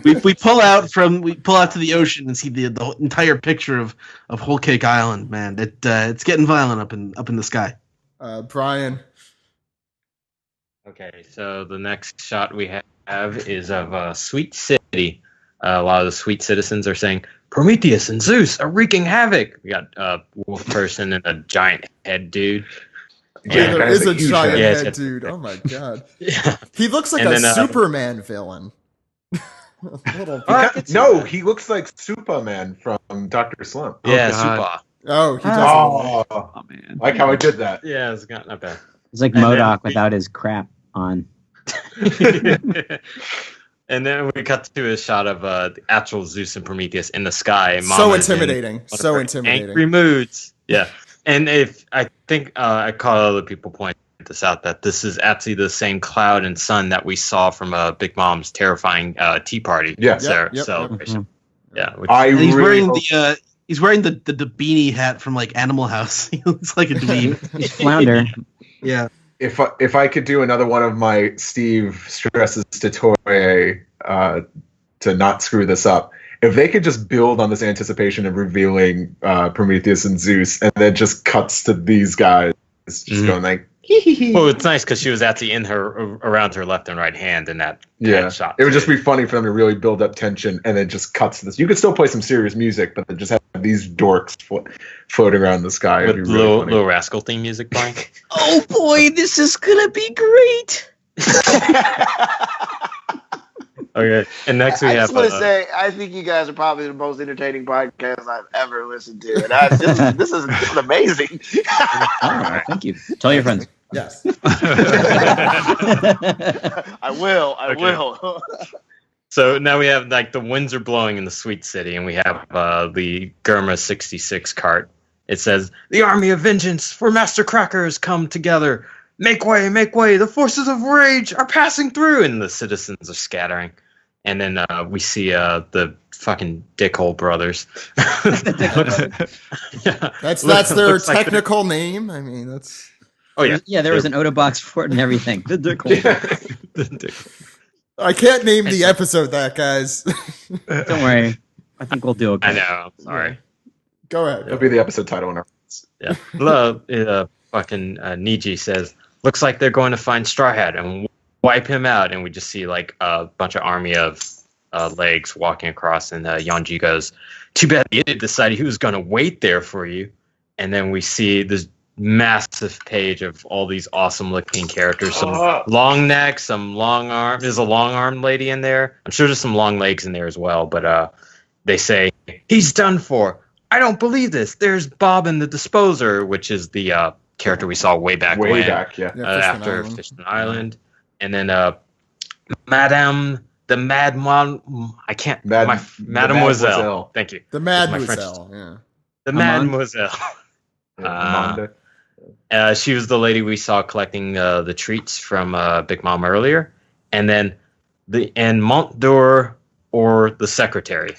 we pull out to the ocean and see the entire picture of Whole Cake Island. Man, it's getting violent up in the sky. Brian. Okay, so the next shot we have is of Sweet City. A lot of the sweet citizens are saying, "Prometheus and Zeus are wreaking havoc." We got a wolf person and a giant head dude. Yeah, there is a huge giant head. head dude. Oh my god. Yeah. He looks like And a then, Superman villain. Little- No, he looks like Superman from Dr. Slump. Yeah, God. super. Oh, he does. Oh, Oh man. like how I did that. Yeah, it's not bad. It's like And then MODOK we- without his crap on. And then we cut to a shot of the actual Zeus and Prometheus in the sky. And So Mama's in intimidating. one of So her intimidating. Angry moods. Yeah. And if I think I caught other people point this out, that this is actually the same cloud and sun that we saw from Big Mom's terrifying tea party Yes. Yep. celebration. Yeah. Which, And he's really wearing hope- the beanie hat from like Animal House. He looks like a dweeb. He's Flounder. Yeah. if I could do another one of my Steve stresses to Toei to not screw this up, if they could just build on this anticipation of revealing Prometheus and Zeus, and then just cuts to these guys just going like, well, it's nice because she was actually in her around her left and right hand in that shot. It would just be funny for them to really build up tension, and then just cuts to this. You could still play some serious music, but then just have these dorks floating around the sky. with It'd be really funny. Little Rascal theme music playing. Oh boy, this is gonna be great. Okay, and next we I have. just want to say, I think you guys are probably the most entertaining podcast I've ever listened to, and this is amazing. Oh, thank you. Tell your friends. Yes. I will. Okay. Will. So now we have like the winds are blowing in the Sweet City, and we have the Gurma 66 cart. It says, "The army of vengeance for Master Crackers come together. Make way, make way. The forces of rage are passing through," and the citizens are scattering. And then we see the fucking Dickhole brothers. Yeah. That's their Looks like technical name. I mean, that's. Oh yeah, Yeah, there was an Oda box for it and everything. The dick hole. I can't name the episode that, guys. Don't worry. I think we'll do okay. I know. Sorry. Go ahead. It'll be the episode title in our. Yeah. Fucking Niji says, "Looks like they're going to find Straw Hat and wipe him out." And we just see like a bunch of army of legs walking across, and Yonji goes, "Too bad the idiot decided he was going to wait there for you." And then we see this massive page of all these awesome looking characters. Some long neck, some long arm. There's a long armed lady in there. I'm sure there's some long legs in there as well. But they say, "He's done for. I don't believe this." There's Bobbin the Disposer, which is the character we saw way back Way when, back, yeah. Yeah, Fishman after Island. Fishman Island. And then Madame the I can't Mademoiselle. Thank you. The My French- Mademoiselle. Yeah. The Amand? Mademoiselle. Amanda. She was the lady we saw collecting the treats from Big Mom earlier, and then Mont d'Or or the secretary?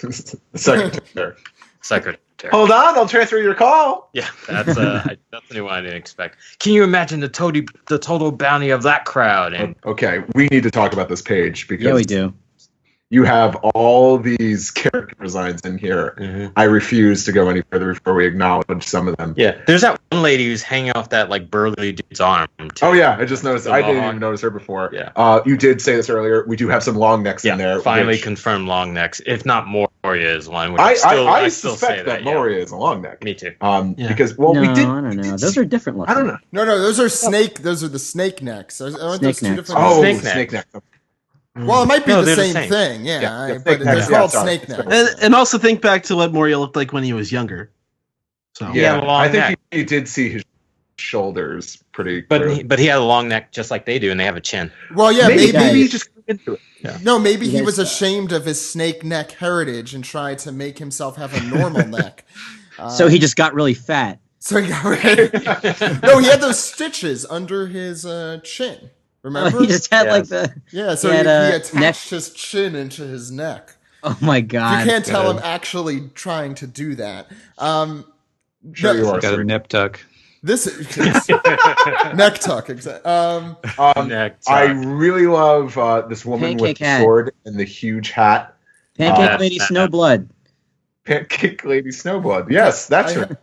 Secretary. Secretary. Hold on, I'll transfer your call. Yeah, that's that's a new one I didn't expect. Can you imagine the total bounty of that crowd? And Okay, we need to talk about this page because Yeah, we do. you have all these character designs in here. Mhm. I refuse to go any further before we acknowledge some of them. yeah, there's that one lady who's hanging off that like burly dude's arm. Too. Oh yeah, I just noticed. The I didn't mohawk. even notice her before. Yeah. You did say this earlier. We do have some long necks in there. finally which confirmed long necks. If not, Moria is one. Which I still suspect say that yeah. Moria is a long neck. Me too. Yeah. Because no, we did. I don't know. Those are different looking. I don't know. No, those are snake. Those are the snake necks. Aren't those Snake two necks. different? Oh, Snake snake neck. neck. Well, it might be No, the they're the same same. thing. Yeah, Yeah, but snake they're necks, called sorry. snake necks. And also think back to what Moria looked like when he was younger. So He had a long I think neck. you did see his shoulders pretty. But clearly. he had a long neck just like they do, and they have a chin. Well, yeah, maybe maybe he just grew into it. no, maybe he Yes. was ashamed of his snake neck heritage and tried to make himself have a normal neck. So he just got really fat. So he got no, he had those stitches under his chin. Remember? He just had Yes. like the. Yeah, so he he, had a attached neck- his chin into his neck. Oh my You god! can't tell him actually trying to do that. Sure you are. Got a sir. nip tuck. This neck tuck, exactly. Neck I tuck. really love this woman with Pancake the hat. sword and the huge hat. Pancake Lady Snowblood. Pancake Lady Snowblood. Yes, that's I- her.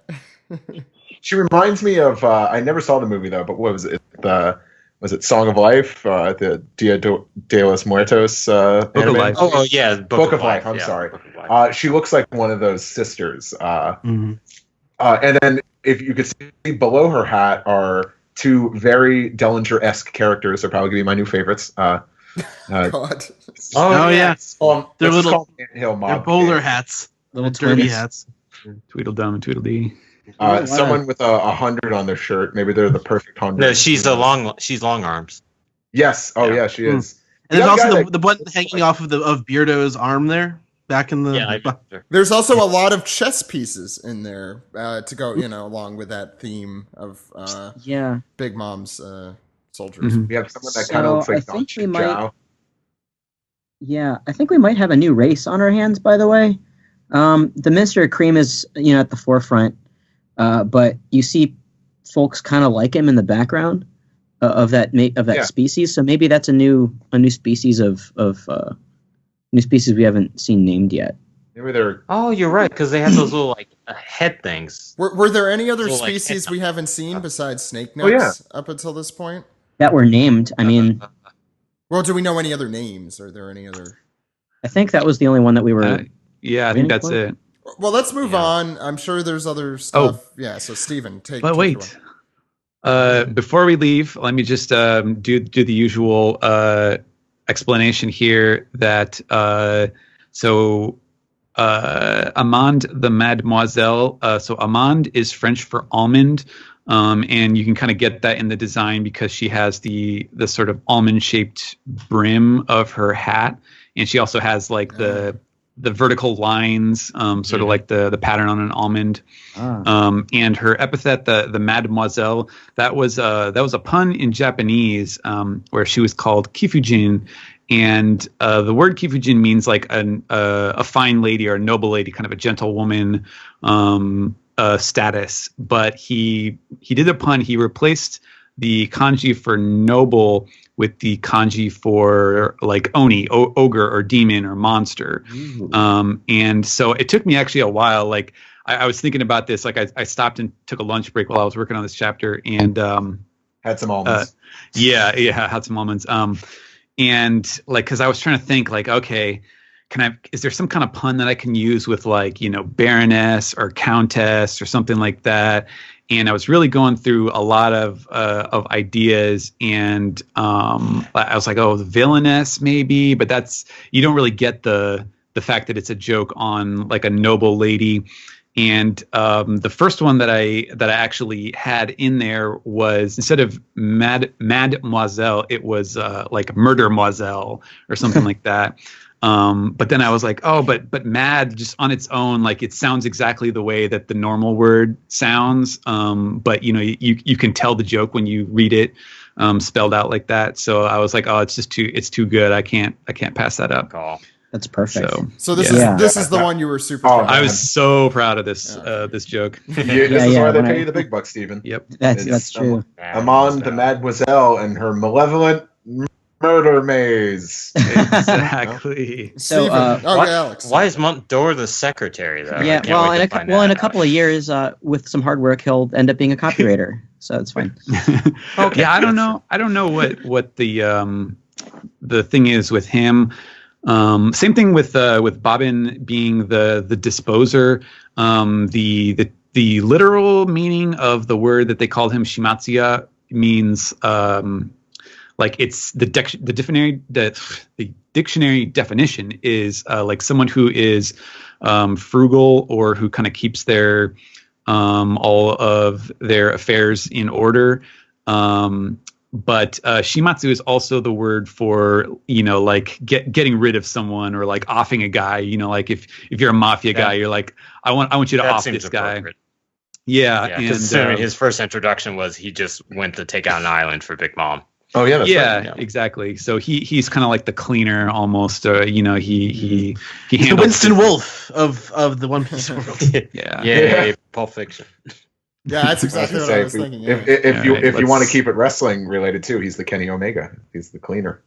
She reminds me of. I never saw the movie though, but what was it? Was it Song of Life? The Dia de los Muertos. Book of anime? Life. Oh yeah, Book of Life. I'm yeah, sorry. Book of Life. She looks like one of those sisters. Mhm. And then if you could see below her hat are two very Dellinger-esque characters. They're probably going to be my new favorites. God. Oh, yeah. They're Let's just little- call them Anthill They're Mob bowler Gang. hats. Little Derby twins. hats. Tweedledum and Tweedledee. Oh, wow. Someone with 100 on their shirt. Maybe they're the perfect 100. No, she's long arms. Yes. Oh, Yeah. yeah, she is. And there's The other also guy the button hanging off of Beardo's arm there, back in the. Yeah, I There's also a lot of chess pieces in there to go, along with that theme of Yeah. Big Mom's soldiers. Mhm. We have someone that So, kind of looks I like think Don we might- Chow. Yeah, I think we might have a new race on our hands. By the way, the Minister of Cream is at the forefront, but you see folks kind of like him in the background of that Yeah. species. So maybe that's a new species of new species we haven't seen named yet. Maybe they're. Oh, you're right, because they have those little like head things. Were there any other So, like, species we haven't seen besides snake necks Oh, yeah. up until this point? That were named. I mean, Well, do we know any other names? Are there any other? I think that was the only one that we were. Yeah, I think that's it. Well, let's move Yeah. on. I'm sure there's other stuff. Yeah. So, Steven, take. But take wait, it away. before we leave, let me just do the usual explanation here. That Amande the Mademoiselle. So Amande is French for almond, and you can kind of get that in the design because she has the sort of almond shaped brim of her hat, and she also has like the vertical lines, sort of like the pattern on an almond. And her epithet, the Mademoiselle, that was a pun in Japanese, where she was called Kifujin, and the word Kifujin means like a fine lady or a noble lady, kind of a gentlewoman status. But he did a pun. He replaced the kanji for noble with the kanji for like oni, ogre or demon or monster. And so it took me actually a while. Like I was thinking about this. Like I stopped and took a lunch break while I was working on this chapter, and Had some almonds. yeah, had some almonds. And like, cause I was trying to think like, okay, is there some kind of pun that I can use with like, baroness or countess or something like that? And I was really going through a lot of ideas, and I was like, oh, the villainess maybe, but you don't really get the fact that it's a joke on like a noble lady. And the first one that I actually had in there was, instead of Mademoiselle, it was like Murdermoiselle or something like that. But then I was like, oh, but mad just on its own, like it sounds exactly the way that the normal word sounds. But you can tell the joke when you read it spelled out like that. So I was like, oh, it's too good. I can't pass that up. Call. That's perfect. So this Yeah. is the one you were super Oh, proud I of. was so proud of this this joke. This is why they when pay I- you the big bucks, Stephen. Yep. That's true. Amon the Mademoiselle and her malevolent murder maze. Exactly. So, Steven. Alex. Why is Montdor the secretary, though? yeah, I can't wait to find that in a out. couple of years, with some hard work, he'll end up being a copywriter. So it's fine. Okay. Yeah, I don't know. I don't know what the thing is with him. Same thing with Bobbin being the disposer. The literal meaning of the word that they called him Shimatsuya means like it's the dictionary definition is like someone who is frugal or who kind of keeps their all of their affairs in order. But shimatsu is also the word for, like getting rid of someone or like offing a guy. Like if you're a mafia guy, you're like, I want you to off this guy. Yeah, and considering his first introduction was he just went to take out an island for Big Mom. Oh yeah, that's yeah, right. exactly. So he's kind of like the cleaner almost. He He's the handles Winston Wolf of the One Piece world. Yeah, Pulp Fiction. Yeah, that's exactly what I was thinking. Yeah. If you want to keep it wrestling related too, he's the Kenny Omega. He's the cleaner.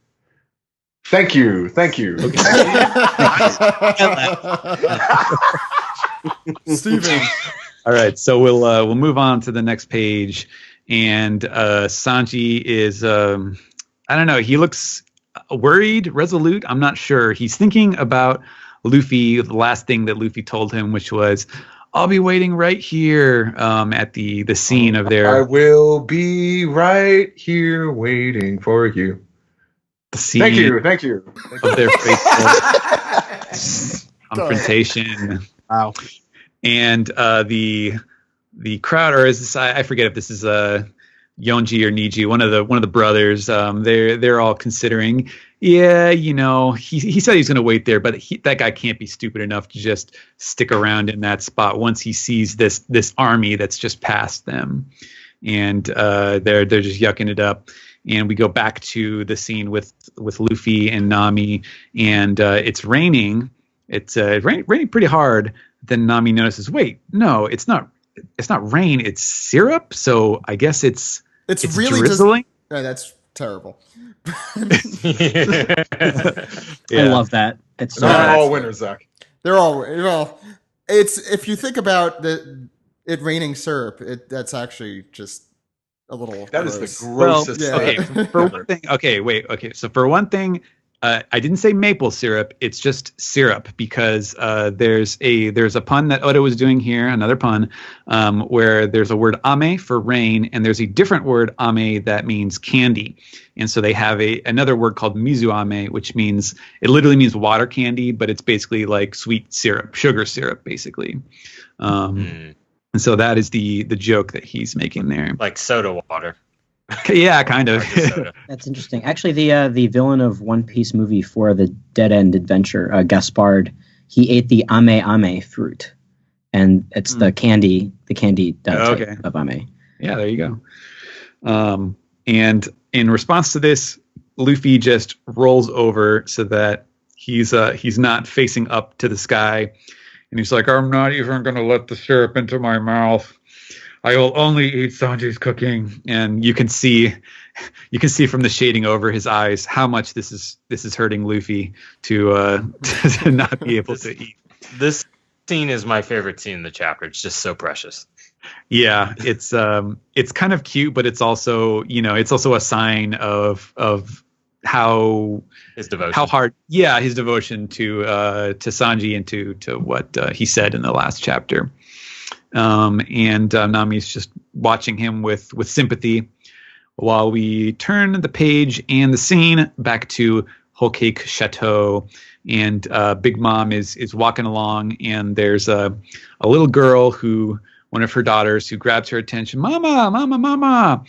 Thank you. Steven. All right, so we'll move on to the next page, and Sanji is I don't know. He looks worried, resolute. I'm not sure. He's thinking about Luffy. The last thing that Luffy told him, which was, "I'll be waiting right here." At the scene of their. I will be right here waiting for you. The scene. Thank you. Of their fateful confrontation. Wow. And the crowd, or is this, I forget if this is Yonji or Niji, one of the brothers. They're all considering, he said he's going to wait there, but that guy can't be stupid enough to just stick around in that spot once he sees this army that's just past them, and they're just yucking it up. And we go back to the scene with Luffy and Nami, and it's raining. It's raining pretty hard. Then Nami notices, wait, no, it's not rain, it's syrup. So I guess it's really drizzling. No, that's terrible. I love that. It's They're all winners, Zach. They're all well. It's if you think about it raining syrup, that's actually just a little. That is gross. the grossest Well, yeah. thing. For one thing, okay. So for one thing, I didn't say maple syrup. It's just syrup because there's a pun that Oda was doing here, another pun, where there's a word ame for rain, and there's a different word ame that means candy, and so they have another word called mizuame, which means it literally means water candy, but it's basically like sweet syrup, sugar syrup, basically. And so that is the joke that he's making there, like soda water. Yeah, kind of. That's interesting. Actually, the villain of One Piece movie for the Dead End Adventure, Gaspard, he ate the ame fruit, and it's the candy type of ame. Yeah, there you go. And in response to this, Luffy just rolls over so that he's not facing up to the sky, and he's like, "I'm not even going to let the syrup into my mouth. I will only eat Sanji's cooking." And you can see from the shading over his eyes how much this is hurting Luffy to not be able to eat. This scene is my favorite scene in the chapter. It's just so precious. Yeah, it's kind of cute, but it's also a sign of how His devotion. how hard his devotion to Sanji and to what he said in the last chapter. And Nami's just watching him with sympathy, while we turn the page and the scene back to Whole Cake Chateau, and Big Mom is walking along, and there's a little girl one of her daughters, who grabs her attention. Mama,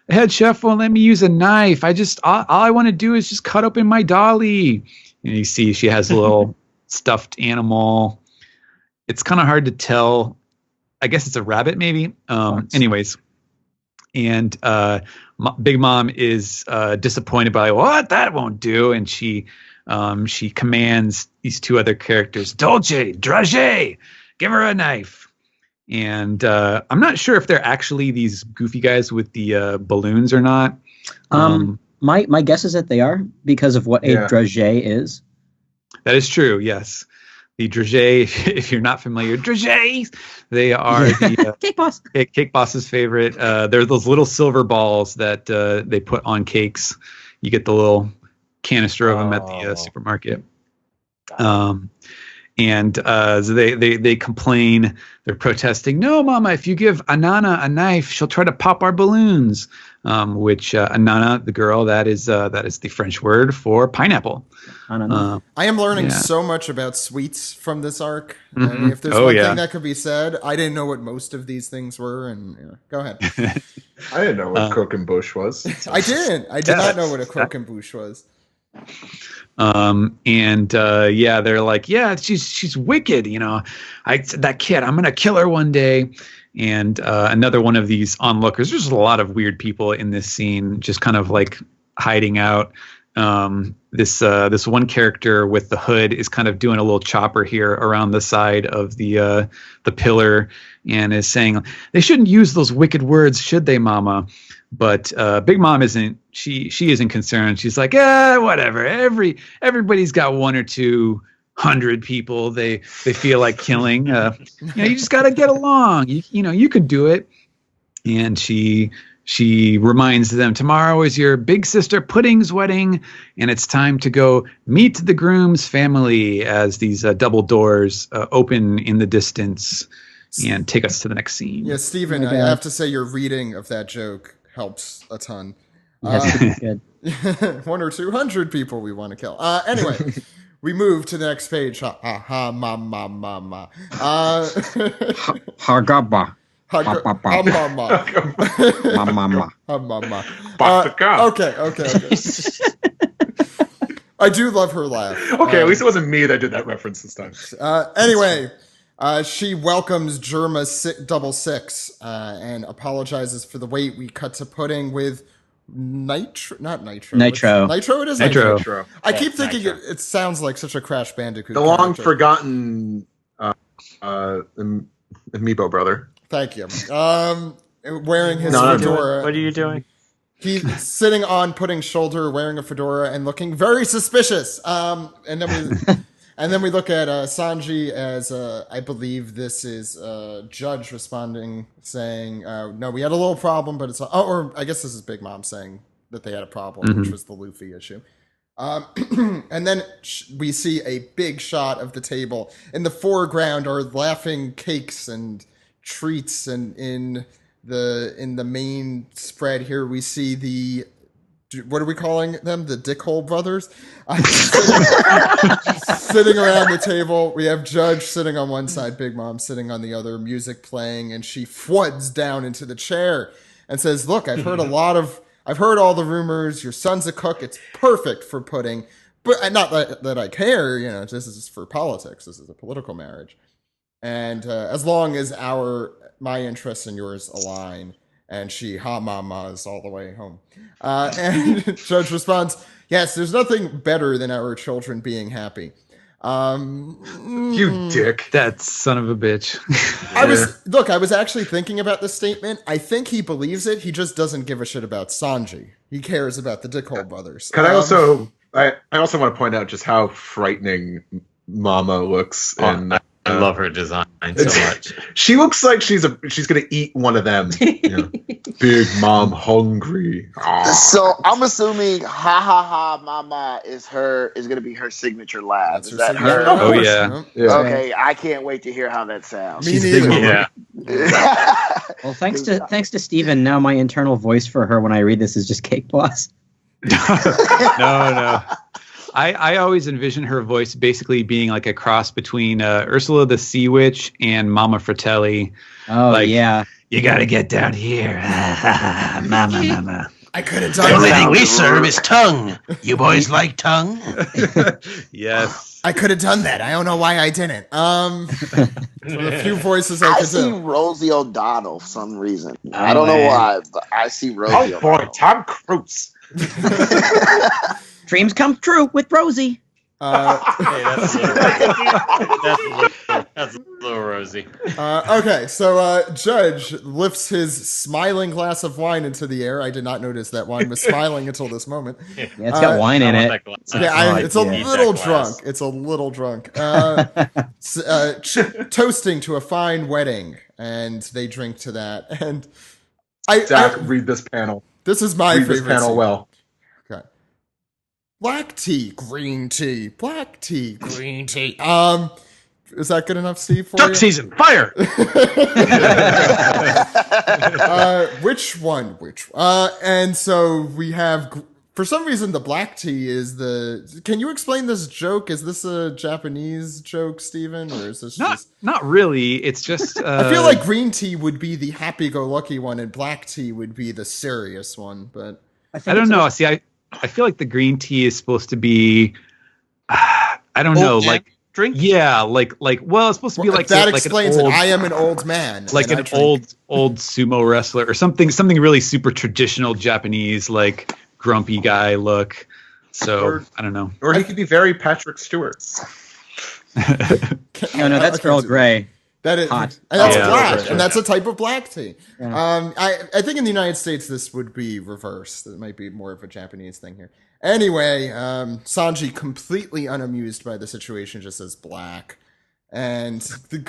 the head chef won't let me use a knife. All I want to do is just cut open my dolly. And you see she has a little stuffed animal. It's kind of hard to tell. I guess it's a rabbit, maybe. Anyways, and Big Mom is disappointed by, what? That won't do, and she commands these two other characters, Dolce, Dragé, give her a knife. And I'm not sure if they're actually these goofy guys with the balloons or not. My guess is that they are because of what a dragé is. That is true. Yes, the dragé. If you're not familiar, dragés. They are the cake boss. Cake boss's favorite. They're those little silver balls that they put on cakes. You get the little canister of them at the supermarket. And so they complain. They're protesting. No, Mama, if you give Anana a knife, she'll try to pop our balloons. Which Anana, the girl, that is the French word for pineapple. I am learning so much about sweets from this arc. I mean, if there's one thing that could be said, I didn't know what most of these things were. And go ahead. I didn't know what croquembouche was. I didn't. I did not know what a croquembouche was. They're like, she's wicked, that kid, I'm gonna kill her one day. And another one of these onlookers, there's a lot of weird people in this scene just kind of like hiding out. This one character with the hood is kind of doing a little chopper here around the side of the pillar and is saying, they shouldn't use those wicked words, should they, Mama? But Big Mom isn't. She isn't concerned. She's like, whatever. Everybody's got 1 or 200 people they feel like killing. You just got to get along. You could do it. And she reminds them, tomorrow is your big sister Pudding's wedding, and it's time to go meet the groom's family as these double doors open in the distance and take us to the next scene. Yeah, Stephen, I have to say your reading of that joke helps a ton. Yes, good. 1 or 200 people we want to kill. Anyway, we move to the next page. Hagaba. Okay. I do love her laugh. Okay, at least it wasn't me that did that reference this time. Anyway, she welcomes Germa 666 and apologizes for the wait. We cut to Pudding with Nitro. It is Nitro. I keep thinking it sounds like such a Crash Bandicoot. The long forgotten Amiibo brother. Thank you. Wearing his fedora. What are you doing? He's sitting on Pudding's shoulder, wearing a fedora and looking very suspicious. And then we look at Sanji as, I believe this is Judge responding, saying, no, we had a little problem, but or I guess this is Big Mom saying that they had a problem, which was the Luffy issue. And then we see a big shot of the table. In the foreground are laughing cakes and treats, and in the main spread here we see the, what are we calling them? The Dickhole brothers? Sitting around the table. We have Judge sitting on one side, Big Mom sitting on the other, music playing, and she floods down into the chair and says, look, I've heard all the rumors. Your son's a cook. It's perfect for Pudding. But not that I care, this is for politics. This is a political marriage. And as long as my interests and yours align. And she ha-ma-mas all the way home. And Judge responds, yes, there's nothing better than our children being happy. You dick. That son of a bitch. I was actually thinking about this statement. I think he believes it. He just doesn't give a shit about Sanji. He cares about the Dickhole brothers. I also want to point out just how frightening Mama looks in I love her design so much. She looks like she's gonna eat one of them. Big Mom hungry. So I'm assuming ha ha ha mama is gonna be her signature laugh. Is that her? Oh yeah. Okay, I can't wait to hear how that sounds. Me neither. Yeah. Well, thanks to Steven, now my internal voice for her when I read this is just Cake Boss. No. I always envision her voice basically being like a cross between Ursula the Sea Witch and Mama Fratelli. Oh, yeah. You got to get down here. Mama. I could have done the only thing we serve is tongue. You boys like tongue? Yes. I could have done that. I don't know why I didn't. A few voices I could see do. Rosie O'Donnell for some reason. I don't know why, but I see Rosie O'Donnell. Tom Cruise. Dreams come true with Rosie. Hey, that's a little rosy. Okay, so Judge lifts his smiling glass of wine into the air. I did not notice that wine was smiling until this moment. Yeah, it's got wine in it. Yeah, it's a yeah. little drunk. It's a little drunk. Toasting to a fine wedding, and they drink to that. And Zach, read this panel. This is my Read favorite this panel scene. well. Okay. Black tea, green tea, black tea, green tea. Is that good enough, Steve? For Duck you? season, fire! Which one? And so we have. For some reason, the black tea is the. Can you explain this joke? Is this a Japanese joke, Steven? Or is this Not really. It's just. I feel like green tea would be the happy-go-lucky one, and black tea would be the serious one. But I don't know. See, I feel like the green tea is supposed to be. I don't know, like drink. Yeah, like. Well, it's supposed to be like that like explains an old, it. I am an old man, like an old sumo wrestler or something really super traditional Japanese, like grumpy guy look. So I don't know. Or he could be very Patrick Stewart. No, that's Earl Grey. That is hot. And that's Yeah, black, that's and that's a type of black tea. Yeah. I think in the United States this would be reversed. It might be more of a Japanese thing here. Anyway, Sanji, completely unamused by the situation, just says black, and the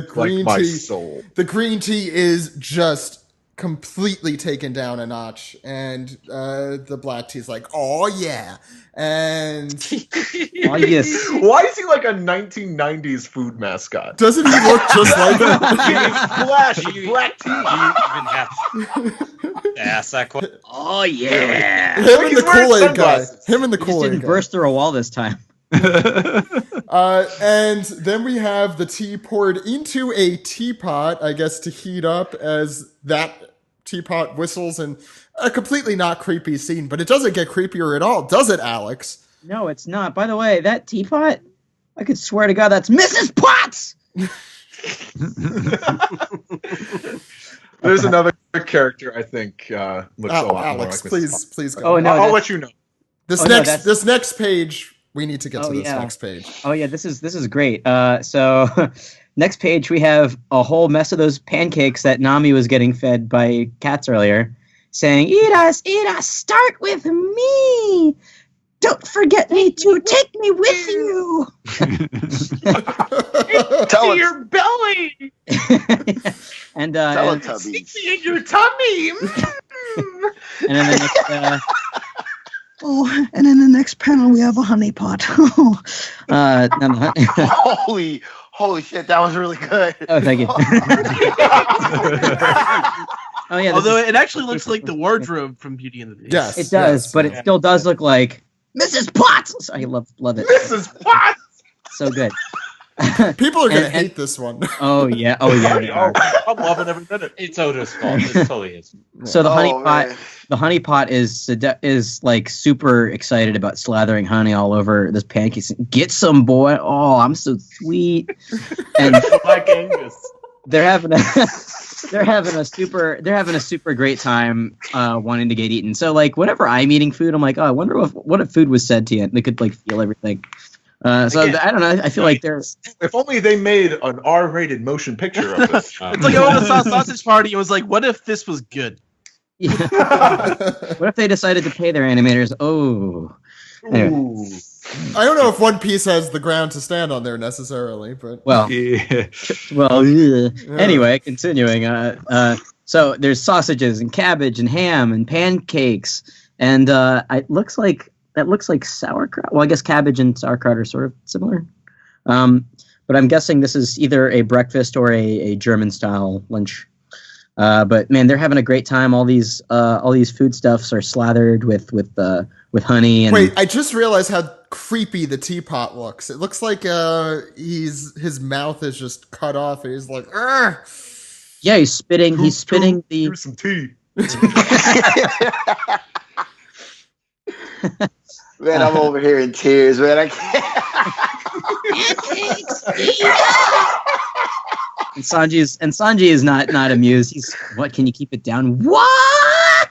green Like my tea. soul. The green tea is just completely taken down a notch, and the black tea's like, oh yeah, and Oh, yes. Why is he like a 1990s food mascot? doesn't he look just like him? Flash, black tea. Do you even have to ask that question? Oh, yeah. Him Like and he's the wearing Kool-Aid guy. sunglasses. Him and the He just Kool-Aid didn't guy. burst through a wall this time. And then we have the tea poured into a teapot, I guess, to heat up as that teapot whistles, and a completely not creepy scene, but it doesn't get creepier at all, does it, Alex? No, it's not. By the way, that teapot, I could swear to God that's Mrs. Potts! There's another character I think looks a lot more Alex, like please go. Oh, no, I'll that's- let you know. This next page, we need to get to this yeah. next page. Oh yeah, this is great. So next page we have a whole mess of those pancakes that Nami was getting fed by cats earlier, saying, eat us, start with me. Don't forget me to take me with you. Tell it. Your belly, And Teletubbies. in your tummy. and then the next Oh, and in the next panel we have a honeypot. Holy shit, that was really good. oh, thank you. Oh yeah, this Although is- it actually looks like the wardrobe from Beauty and the Beast. Yes. it does, but it yeah. still does look like Mrs. Potts. So I love it. Mrs. Potts! So good. People are going to And- hate this one. Oh yeah. They are. I'm loving every minute. It's Oda's fault. It's totally his. So the honey Oh, pot, man. the honey pot is like super excited about slathering honey all over this pancakes. Get some, boy! Oh, I'm so sweet. And Black Angus. they're having a super great time wanting to get eaten. So like whenever I'm eating food, I'm like, oh, I wonder what if food was said to you. They could like feel everything. I don't know. I feel like they're If only they made an R-rated motion picture of this. It's like I went to sausage party and was like, "What if this was good?" yeah. What if they decided to pay their animators? Oh. Anyway. Ooh. I don't know if One Piece has the ground to stand on there necessarily, but Well, Yeah. Anyway, continuing. So there's sausages and cabbage and ham and pancakes, and it looks like sauerkraut. Well, I guess cabbage and sauerkraut are sort of similar. But I'm guessing this is either a breakfast or a German style lunch. But man, they're having a great time. All these foodstuffs are slathered with honey and wait, I just realized how creepy the teapot looks. It looks like his mouth is just cut off, and he's like, "Urgh." yeah, he's spitting the Here's some tea. Man, I'm over here in tears, man. I can't. And Sanji is not amused. He's, what, can you keep it down? What?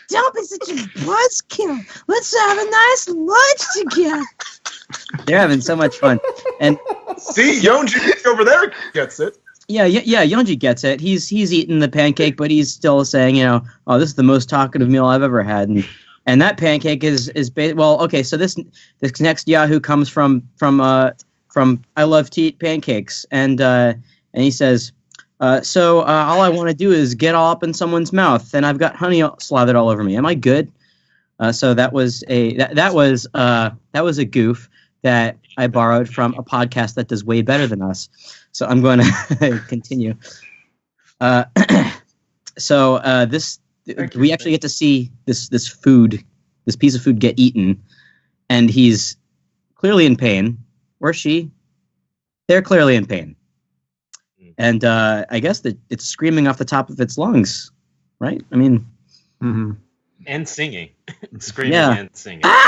Don't be such a buzzkill. Let's have a nice lunch together. They're having so much fun. And See, Yonji over there gets it. yeah, Yonji gets it. He's eating the pancake, but he's still saying, oh, this is the most talkative meal I've ever had. And that pancake is well, okay. So this next Yahoo comes from I love to eat pancakes, and he says, so all I want to do is get all up in someone's mouth, and I've got honey slathered all over me. Am I good? So that was a goof that I borrowed from a podcast that does way better than us. So I'm going to continue. We actually get to see this piece of food get eaten, and he's clearly in pain, or she. They're clearly in pain, and I guess that it's screaming off the top of its lungs, right? I mean, and singing, screaming and singing. Ah!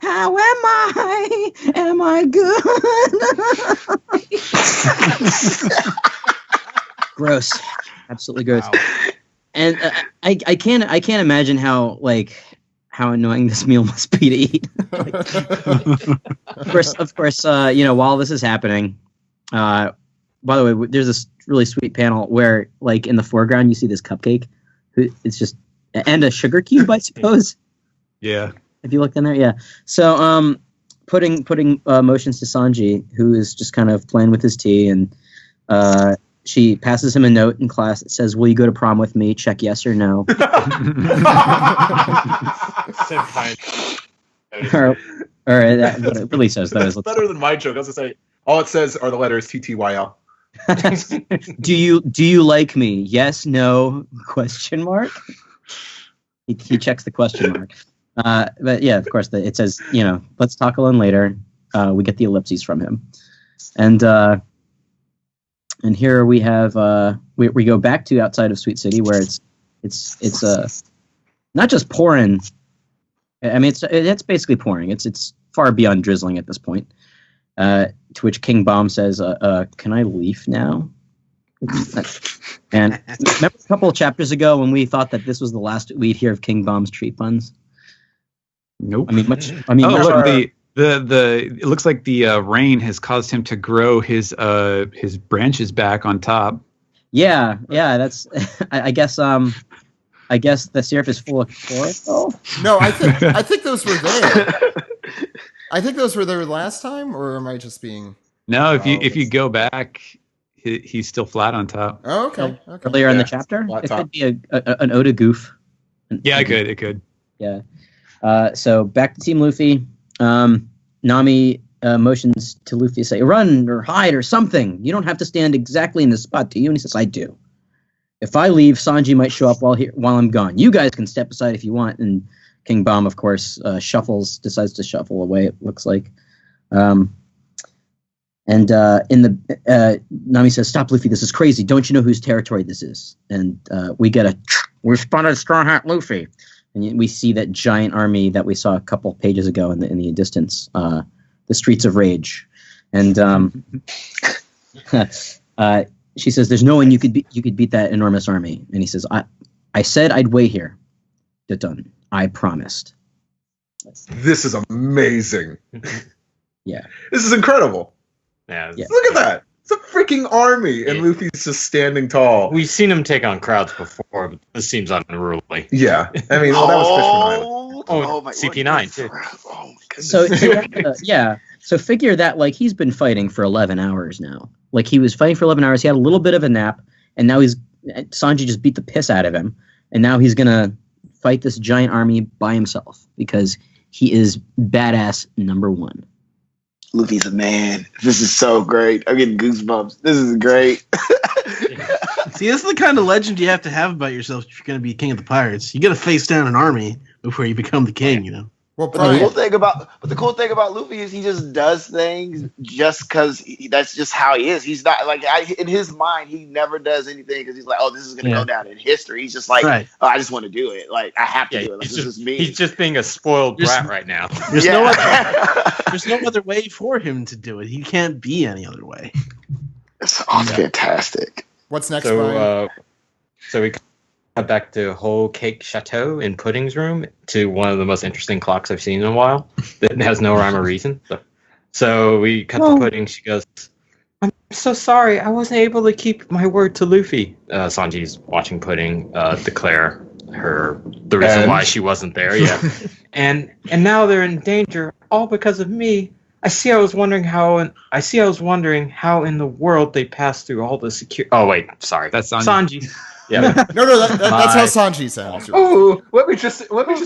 How am I? Am I good? Gross, absolutely gross. Wow. And I can't imagine how annoying this meal must be to eat. Of course, while this is happening, by the way, there's this really sweet panel where, like, in the foreground, you see this cupcake. It's just, and a sugar cube, I suppose. Yeah. If you look in there, yeah. So, putting motions to Sanji, who is just kind of playing with his tea, and she passes him a note in class that says, "Will you go to prom with me? Check yes or no." or what it really says though is, Better than my joke. I was gonna say all it says are the letters TTYL. do you like me? Yes, no, question mark. He checks the question mark. But yeah, of course, it says, let's talk alone later. We get the ellipses from him, and here we have we go back to outside of Sweet City, where it's not just pouring. I mean, it's basically pouring. It's far beyond drizzling at this point. To which King Bomb says, "Can I leave now?" And remember a couple of chapters ago when we thought that this was the last we'd hear of King Bomb's tree puns? Nope. I mean, look, it looks like the rain has caused him to grow his branches back on top. Yeah. That's. I guess the syrup is full of chlorophyll. No, I think those were there. I think those were there last time, or am I just being? No, if you go back, he's still flat on top. Oh, okay. Earlier in the chapter, it could be an Oda goof. It could. Yeah. So back to Team Luffy. Nami motions to Luffy to say, "Run or hide or something. You don't have to stand exactly in the spot, do you?" And he says, "I do. If I leave, Sanji might show up while I'm gone. You guys can step aside if you want." And King Bomb, of course, decides to shuffle away, it looks like. Nami says, "Stop, Luffy, this is crazy. Don't you know whose territory this is?" And we spotted Straw Hat Luffy. And we see that giant army that we saw a couple pages ago in the distance, the Streets of Rage. And she says, "There's no one you could beat that enormous army." And he says, I said I'd wait here. Done. I promised." This is amazing. Yeah. This is incredible. Yeah. Look at that. It's a freaking army, and Luffy's just standing tall. We've seen him take on crowds before, but this seems unruly. Yeah. I mean, that was Fishman Island. My CP9 too. Oh my goodness. So figure that, like, he's been fighting for 11 hours now. Like, he was fighting for 11 hours. He had a little bit of a nap, and now Sanji just beat the piss out of him, and now he's gonna fight this giant army by himself because he is badass number one. Luffy's a man. This is so great. I'm getting goosebumps. This is great. See, this is the kind of legend you have to have about yourself if you're going to be king of the pirates. You got to face down an army before you become the king, you know? Well, But the cool thing about Luffy is he just does things just because that's just how he is. He's not like in his mind he never does anything because he's like, oh, this is gonna go down in history. He's just like, oh, I just want to do it. Like I have to do it. Like, this is me. He's just being a spoiled brat right now. There's no other way for him to do it. He can't be any other way. It's fantastic. What's next, Brian? So we back to Whole Cake Chateau in Pudding's room to one of the most interesting clocks I've seen in a while that has no rhyme or reason. So we cut to Pudding. She goes, "I'm so sorry. I wasn't able to keep my word to Luffy." Sanji's watching Pudding declare the reason why she wasn't there. Yeah, and now they're in danger, all because of me. I was wondering how in the world they passed through all the security. Oh wait, sorry, That's Sanji. Yeah. No, that's how Sanji sounds. Oh, let me just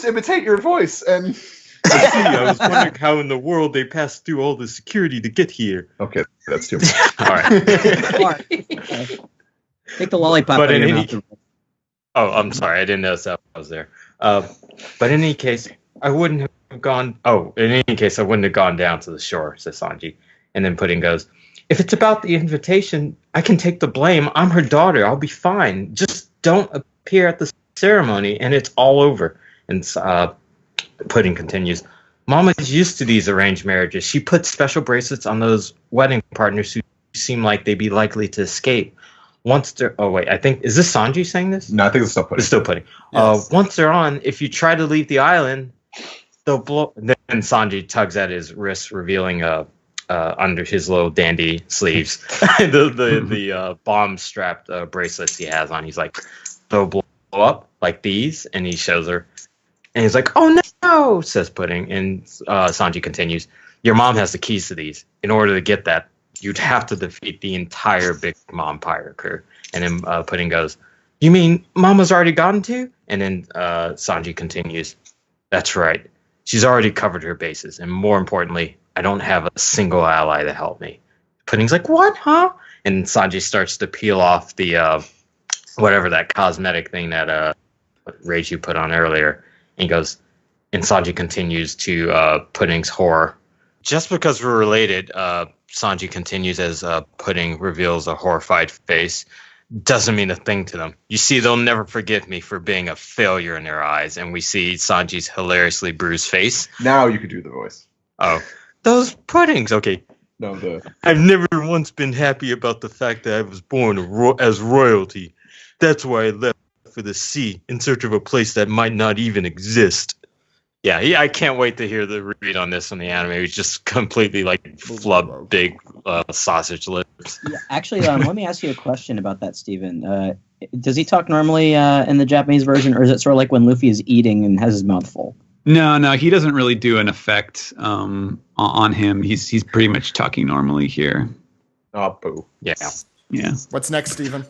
imitate your voice and. I was wondering how in the world they passed through all the security to get here. Okay, that's too much. All right. Take the lollipop out of your mouth. Oh, I'm sorry. I didn't notice that was there. But in any case, I wouldn't have gone. Oh, in any case, I wouldn't have gone down to the shore, says Sanji. And then Pudding goes, "If it's about the invitation, I can take the blame. I'm her daughter. I'll be fine. Just don't appear at the ceremony, and it's all over." And Pudding continues, "Mama's used to these arranged marriages. She puts special bracelets on those wedding partners who seem like they'd be likely to escape. Once they're... Oh, wait. I think... Is this Sanji saying this? No, I think it's still Pudding. It's still Pudding. Yes. Once they're on, if you try to leave the island, they'll blow..." Then Sanji tugs at his wrist, revealing under his little dandy sleeves the bomb-strapped bracelets he has on. He's like, "They'll blow up like these," and he shows her. And he's like, "Oh no," says Pudding. And Sanji continues, "Your mom has the keys to these. In order to get that, you'd have to defeat the entire Big Mom pirate crew." And then Pudding goes, "You mean Mama's already gotten to?" And then Sanji continues, "That's right. She's already covered her bases. And more importantly, I don't have a single ally to help me." Pudding's like, "What, huh?" And Sanji starts to peel off the whatever that cosmetic thing that Reiju put on earlier. And he goes, and Sanji continues to Pudding's horror. "Just because we're related," Sanji continues as Pudding reveals a horrified face, "doesn't mean a thing to them. You see, they'll never forgive me for being a failure in their eyes." And we see Sanji's hilariously bruised face. Now you could do the voice. Oh, those Puddings. Okay. No, "I've never once been happy about the fact that I was born as royalty. That's why I left for the sea in search of a place that might not even exist." Yeah, I can't wait to hear the read on this on the anime. It's just completely like flub big sausage lips. Yeah, actually, let me ask you a question about that, Steven. Does he talk normally in the Japanese version, or is it sort of like when Luffy is eating and has his mouth full? No, he doesn't really do an effect on him. He's pretty much talking normally here. Oh, boo. Yeah. What's next, Steven?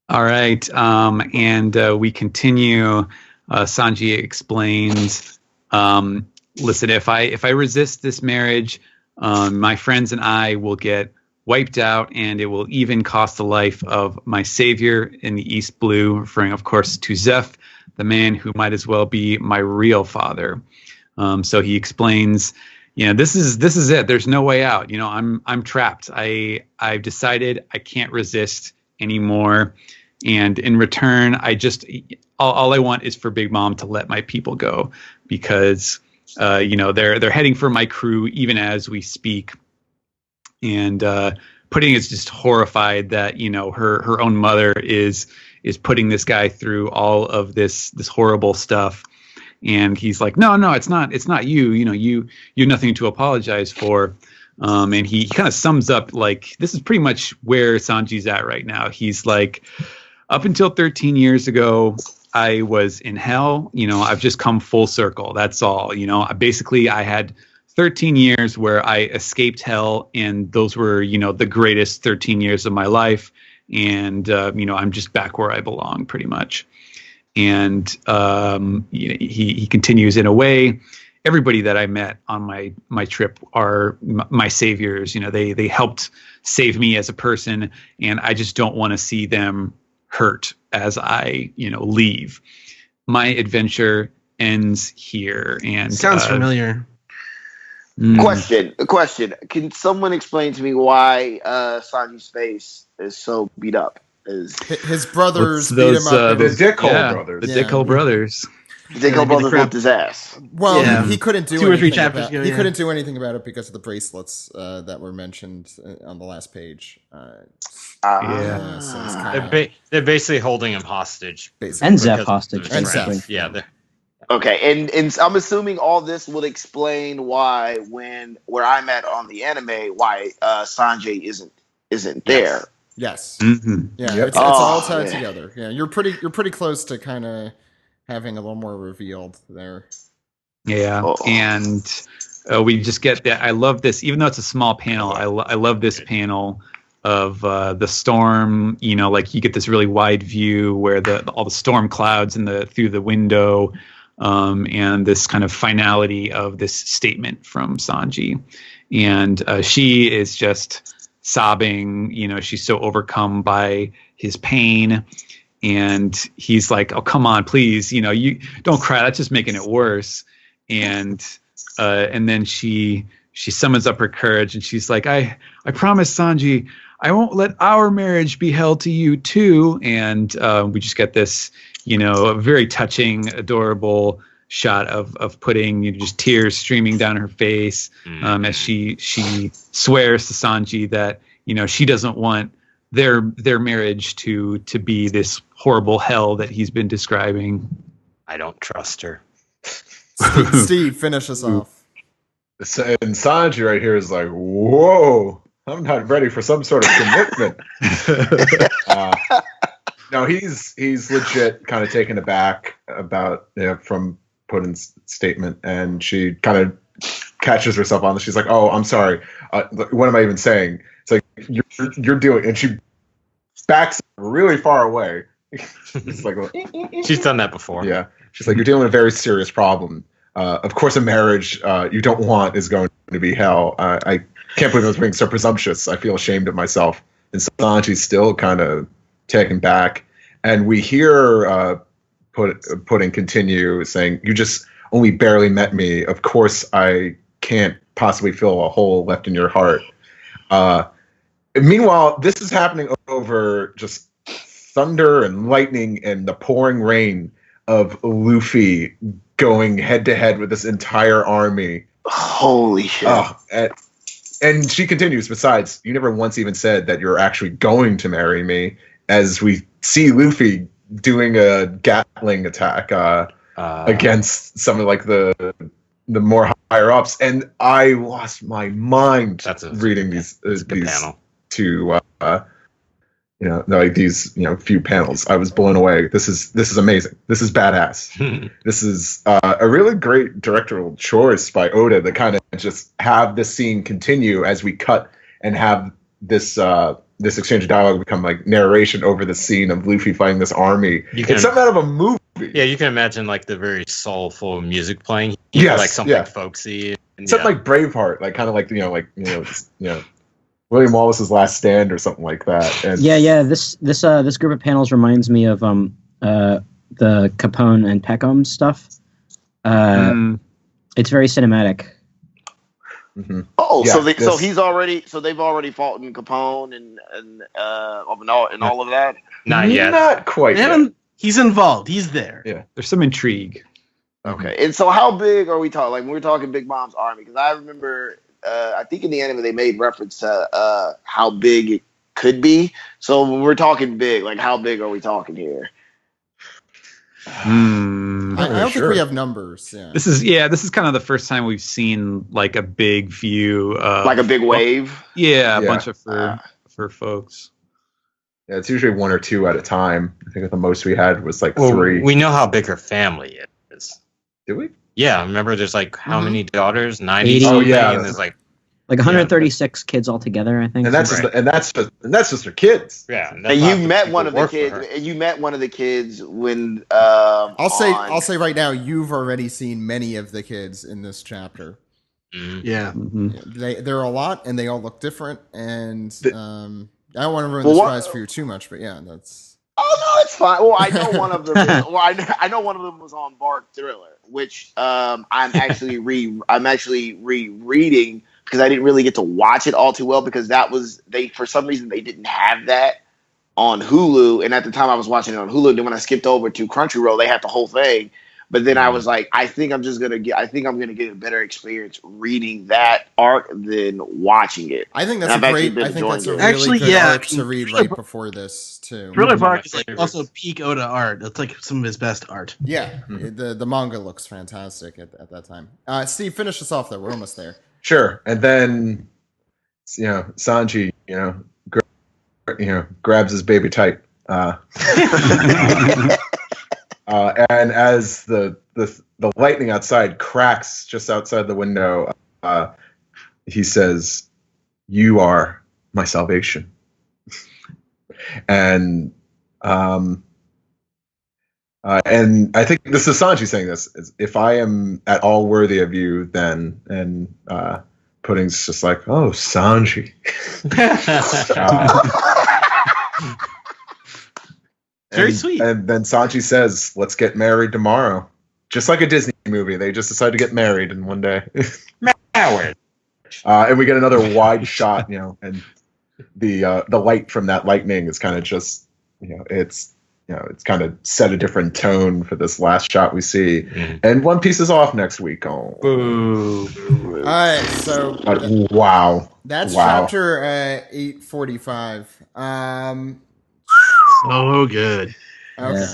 All right, and we continue. Sanji explains, "Listen, if I resist this marriage, my friends and I will get wiped out, and it will even cost the life of my savior in the East Blue," referring, of course, to Zeph, the man who might as well be my real father. So he explains, this is it. There's no way out. I'm trapped. I've decided I can't resist anymore. And in return, all I want is for Big Mom to let my people go, because they're heading for my crew even as we speak. And Pudding is just horrified that her own mother is putting this guy through all of this horrible stuff. And he's like, no, it's not you. You have nothing to apologize for. And he kind of sums up, like, this is pretty much where Sanji's at right now. He's like, up until 13 years ago, I was in hell. I've just come full circle. That's all. I had 13 years where I escaped hell, and those were, the greatest 13 years of my life. And, I'm just back where I belong, pretty much. And he continues, in a way, everybody that I met on my trip are my saviors. They helped save me as a person, and I just don't want to see them hurt as I leave. My adventure ends here. And sounds familiar. Question. Can someone explain to me why Sanji's face is so beat up? His brothers beat him up. The Dickhole brothers. The Dickhole brothers. Deko Brothers whooped his ass. Well, Yeah. he couldn't do 2 or 3 anything chapters about, ago, he yeah. couldn't do anything about it because of the bracelets that were mentioned on the last page. So it's They're basically holding him hostage. basically. And because Zeph of hostage, his And basically. Zeph. Yeah. they're- Okay, and I'm assuming all this would explain why where I'm at on the anime, why Sanjay isn't there. Yes. Mm-hmm. Yeah, Yep. it's all Oh, tied yeah. together. Yeah, you're pretty close to kind of having a little more revealed there. Yeah, Oh. and we just get that. I love this, even though it's a small panel. I love this panel of the storm. You know, like you get this really wide view where all the storm clouds through the window, and this kind of finality of this statement from Sanji, and she is just sobbing. You know, she's so overcome by his pain. And he's like, "Oh, come on, please! You know, you don't cry. That's just making it worse." And then she summons up her courage, and she's like, "I promise, Sanji, I won't let our marriage be held to you too." And we just get this, you know, a very touching, adorable shot of putting just tears streaming down her face as she swears to Sanji that, you know, she doesn't want their marriage to be this horrible hell that he's been describing. I don't trust her. Steve, finish us off. And Sanji right here is like, whoa, I'm not ready for some sort of commitment. No, he's legit kind of taken aback about from Puddin's statement, and she kind of catches herself on this. She's like, "Oh, I'm sorry. What am I even saying?" It's like you're doing, and she backs really far away. It's like, She's done that before. yeah. She's like, "You're dealing with a very serious problem. Of course, a marriage you don't want is going to be hell. I can't believe I was being so presumptuous. I feel ashamed of myself." And Sanji's still kind of taken back, and we hear Pudding continue saying, "You just only barely met me. Of course, I can't possibly fill a hole left in your heart." Meanwhile, this is happening over just thunder and lightning and the pouring rain of Luffy going head to head with this entire army. Holy shit. Oh, and she continues, "Besides, you never once even said that you're actually going to marry me," as we see Luffy doing a Gatling attack against some of like the more higher ups, and I lost my mind reading these panel. two these few panels. I was blown away. This is amazing. This is badass. This is a really great directorial choice by Oda to kind of just have this scene continue as we cut and have this exchange of dialogue become like narration over the scene of Luffy fighting this army. It's something out of a movie. Yeah, you can imagine like the very soulful music playing. Yes, like something folksy. And, something like Braveheart, like kind of like William Wallace's Last Stand or something like that. And This group of panels reminds me of the Capone and Peckham stuff. It's very cinematic. Mm-hmm. Oh, Yeah, so they've already fought in Capone and all of that. Not yet. Not quite yet. He's involved. He's there. Yeah. There's some intrigue. Okay, and so how big are we talking? Like when we're talking Big Mom's army, because I remember, I think in the anime they made reference to how big it could be. So when we're talking big, like how big are we talking here? I don't think we have numbers. Yeah. This is kind of the first time we've seen like a big view, like a big wave. A bunch of fur folks. Yeah, it's usually one or two at a time. I think the most we had was like 3. We know how big her family is. Do we? Yeah, remember there's like how many daughters? 90 80. something. Oh, yeah. And there's like 136 kids altogether, I think. And that's just her kids. Yeah. And you met one of the kids. And you met one of the kids when I'll say right now, you've already seen many of the kids in this chapter. Mm-hmm. Yeah. Mm-hmm. They're a lot, and they all look different. And I don't want to ruin the surprise for you too much, but yeah, that's. Oh no, it's fine. Well, I know one of them. I know one of them was on Bark Thriller, which I'm actually rereading because I didn't really get to watch it all too well because for some reason they didn't have that on Hulu, and at the time I was watching it on Hulu. Then when I skipped over to Crunchyroll, they had the whole thing. But then I was like, I think I'm gonna get a better experience reading that arc than watching it. I think And that's I've a actually great. been I think that's a enjoying it. really Actually, good yeah, arc to read right before this too. Thriller Bark is my like favorites. also peak Oda art. That's like some of his best art. Yeah, the manga looks fantastic at that time. Steve, finish us off though. We're almost there. Sure. And then, Sanji, grabs his baby tight. And as the lightning outside cracks just outside the window, he says, "You are my salvation." And I think this is Sanji saying this: is, "If I am at all worthy of you, then," and Pudding's just like, "Oh, Sanji." Very sweet. And then Sanji says, "Let's get married tomorrow." Just like a Disney movie, they just decide to get married in one day. Married. And we get another wide shot, and the light from that lightning is kind of just, it's kind of set a different tone for this last shot we see. And One Piece is off next week. Oh, Boo. All right, so wow, that's wow. chapter 845. So good. Okay.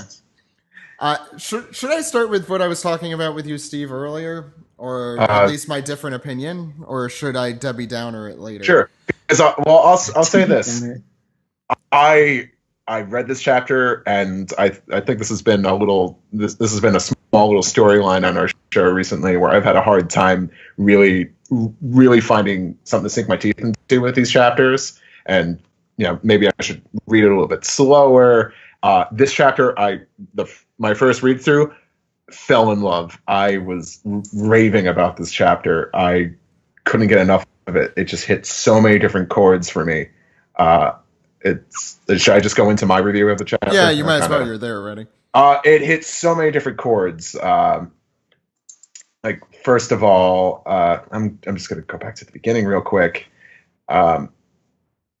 Yeah. Should I start with what I was talking about with you, Steve, earlier, or at least my different opinion, or should I Debbie Downer it later? Sure. I'll say this. I read this chapter, and I think this has been this has been a small little storyline on our show recently where I've had a hard time really finding something to sink my teeth into with these chapters, and maybe I should read it a little bit slower. This chapter, my first read through, fell in love. I was raving about this chapter. I couldn't get enough of it. It just hit so many different chords for me. Should I just go into my review of the chapter? Yeah, you might as well. You're there already. It hit so many different chords. Like, first of all, I'm just going to go back to the beginning real quick.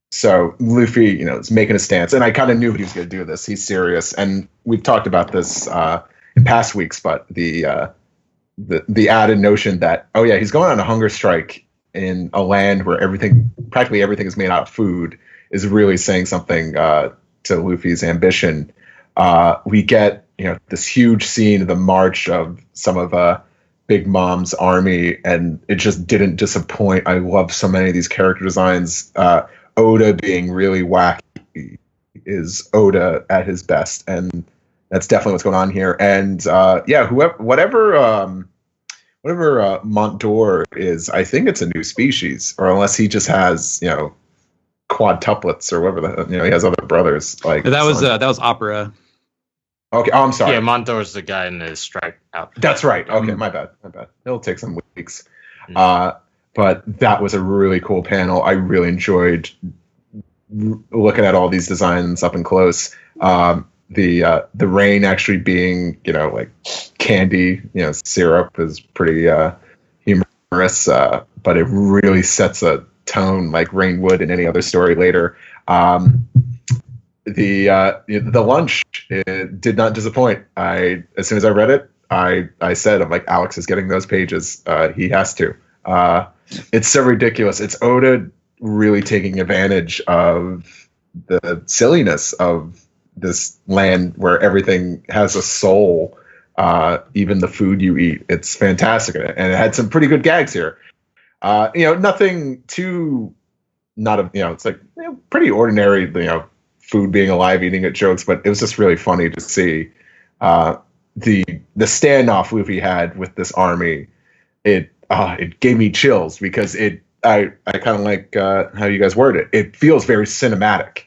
So Luffy, is making a stance, and I kind of knew he was going to do this. He's serious, and we've talked about this in past weeks. But the added notion that he's going on a hunger strike in a land where practically everything is made out of food is really saying something to Luffy's ambition. We get this huge scene of the march of some of Big Mom's army, and it just didn't disappoint. I love so many of these character designs. Oda being really wacky is Oda at his best, and that's definitely what's going on here. And whatever Montdor is, I think it's a new species, or unless he just has quadtuplets or whatever he has other brothers like that was Opera. Okay, I'm sorry. Yeah, Montour's the guy in the striped outfit. That's right. Okay, my bad. It'll take some weeks. But that was a really cool panel. I really enjoyed looking at all these designs up and close. The rain actually being, like candy, syrup is pretty humorous, but it really sets a tone like rain would in any other story later. The lunch, it did not disappoint. As soon as I read it, I said, I'm like, Alex is getting those pages. He has to. It's so ridiculous. It's Oda really taking advantage of the silliness of this land where everything has a soul, even the food you eat. It's fantastic. And it had some pretty good gags here. Nothing too, it's like pretty ordinary, food being alive, eating it jokes, but it was just really funny to see the standoff Luffy had with this army. It gave me chills because I kind of like how you guys word it. It feels very cinematic.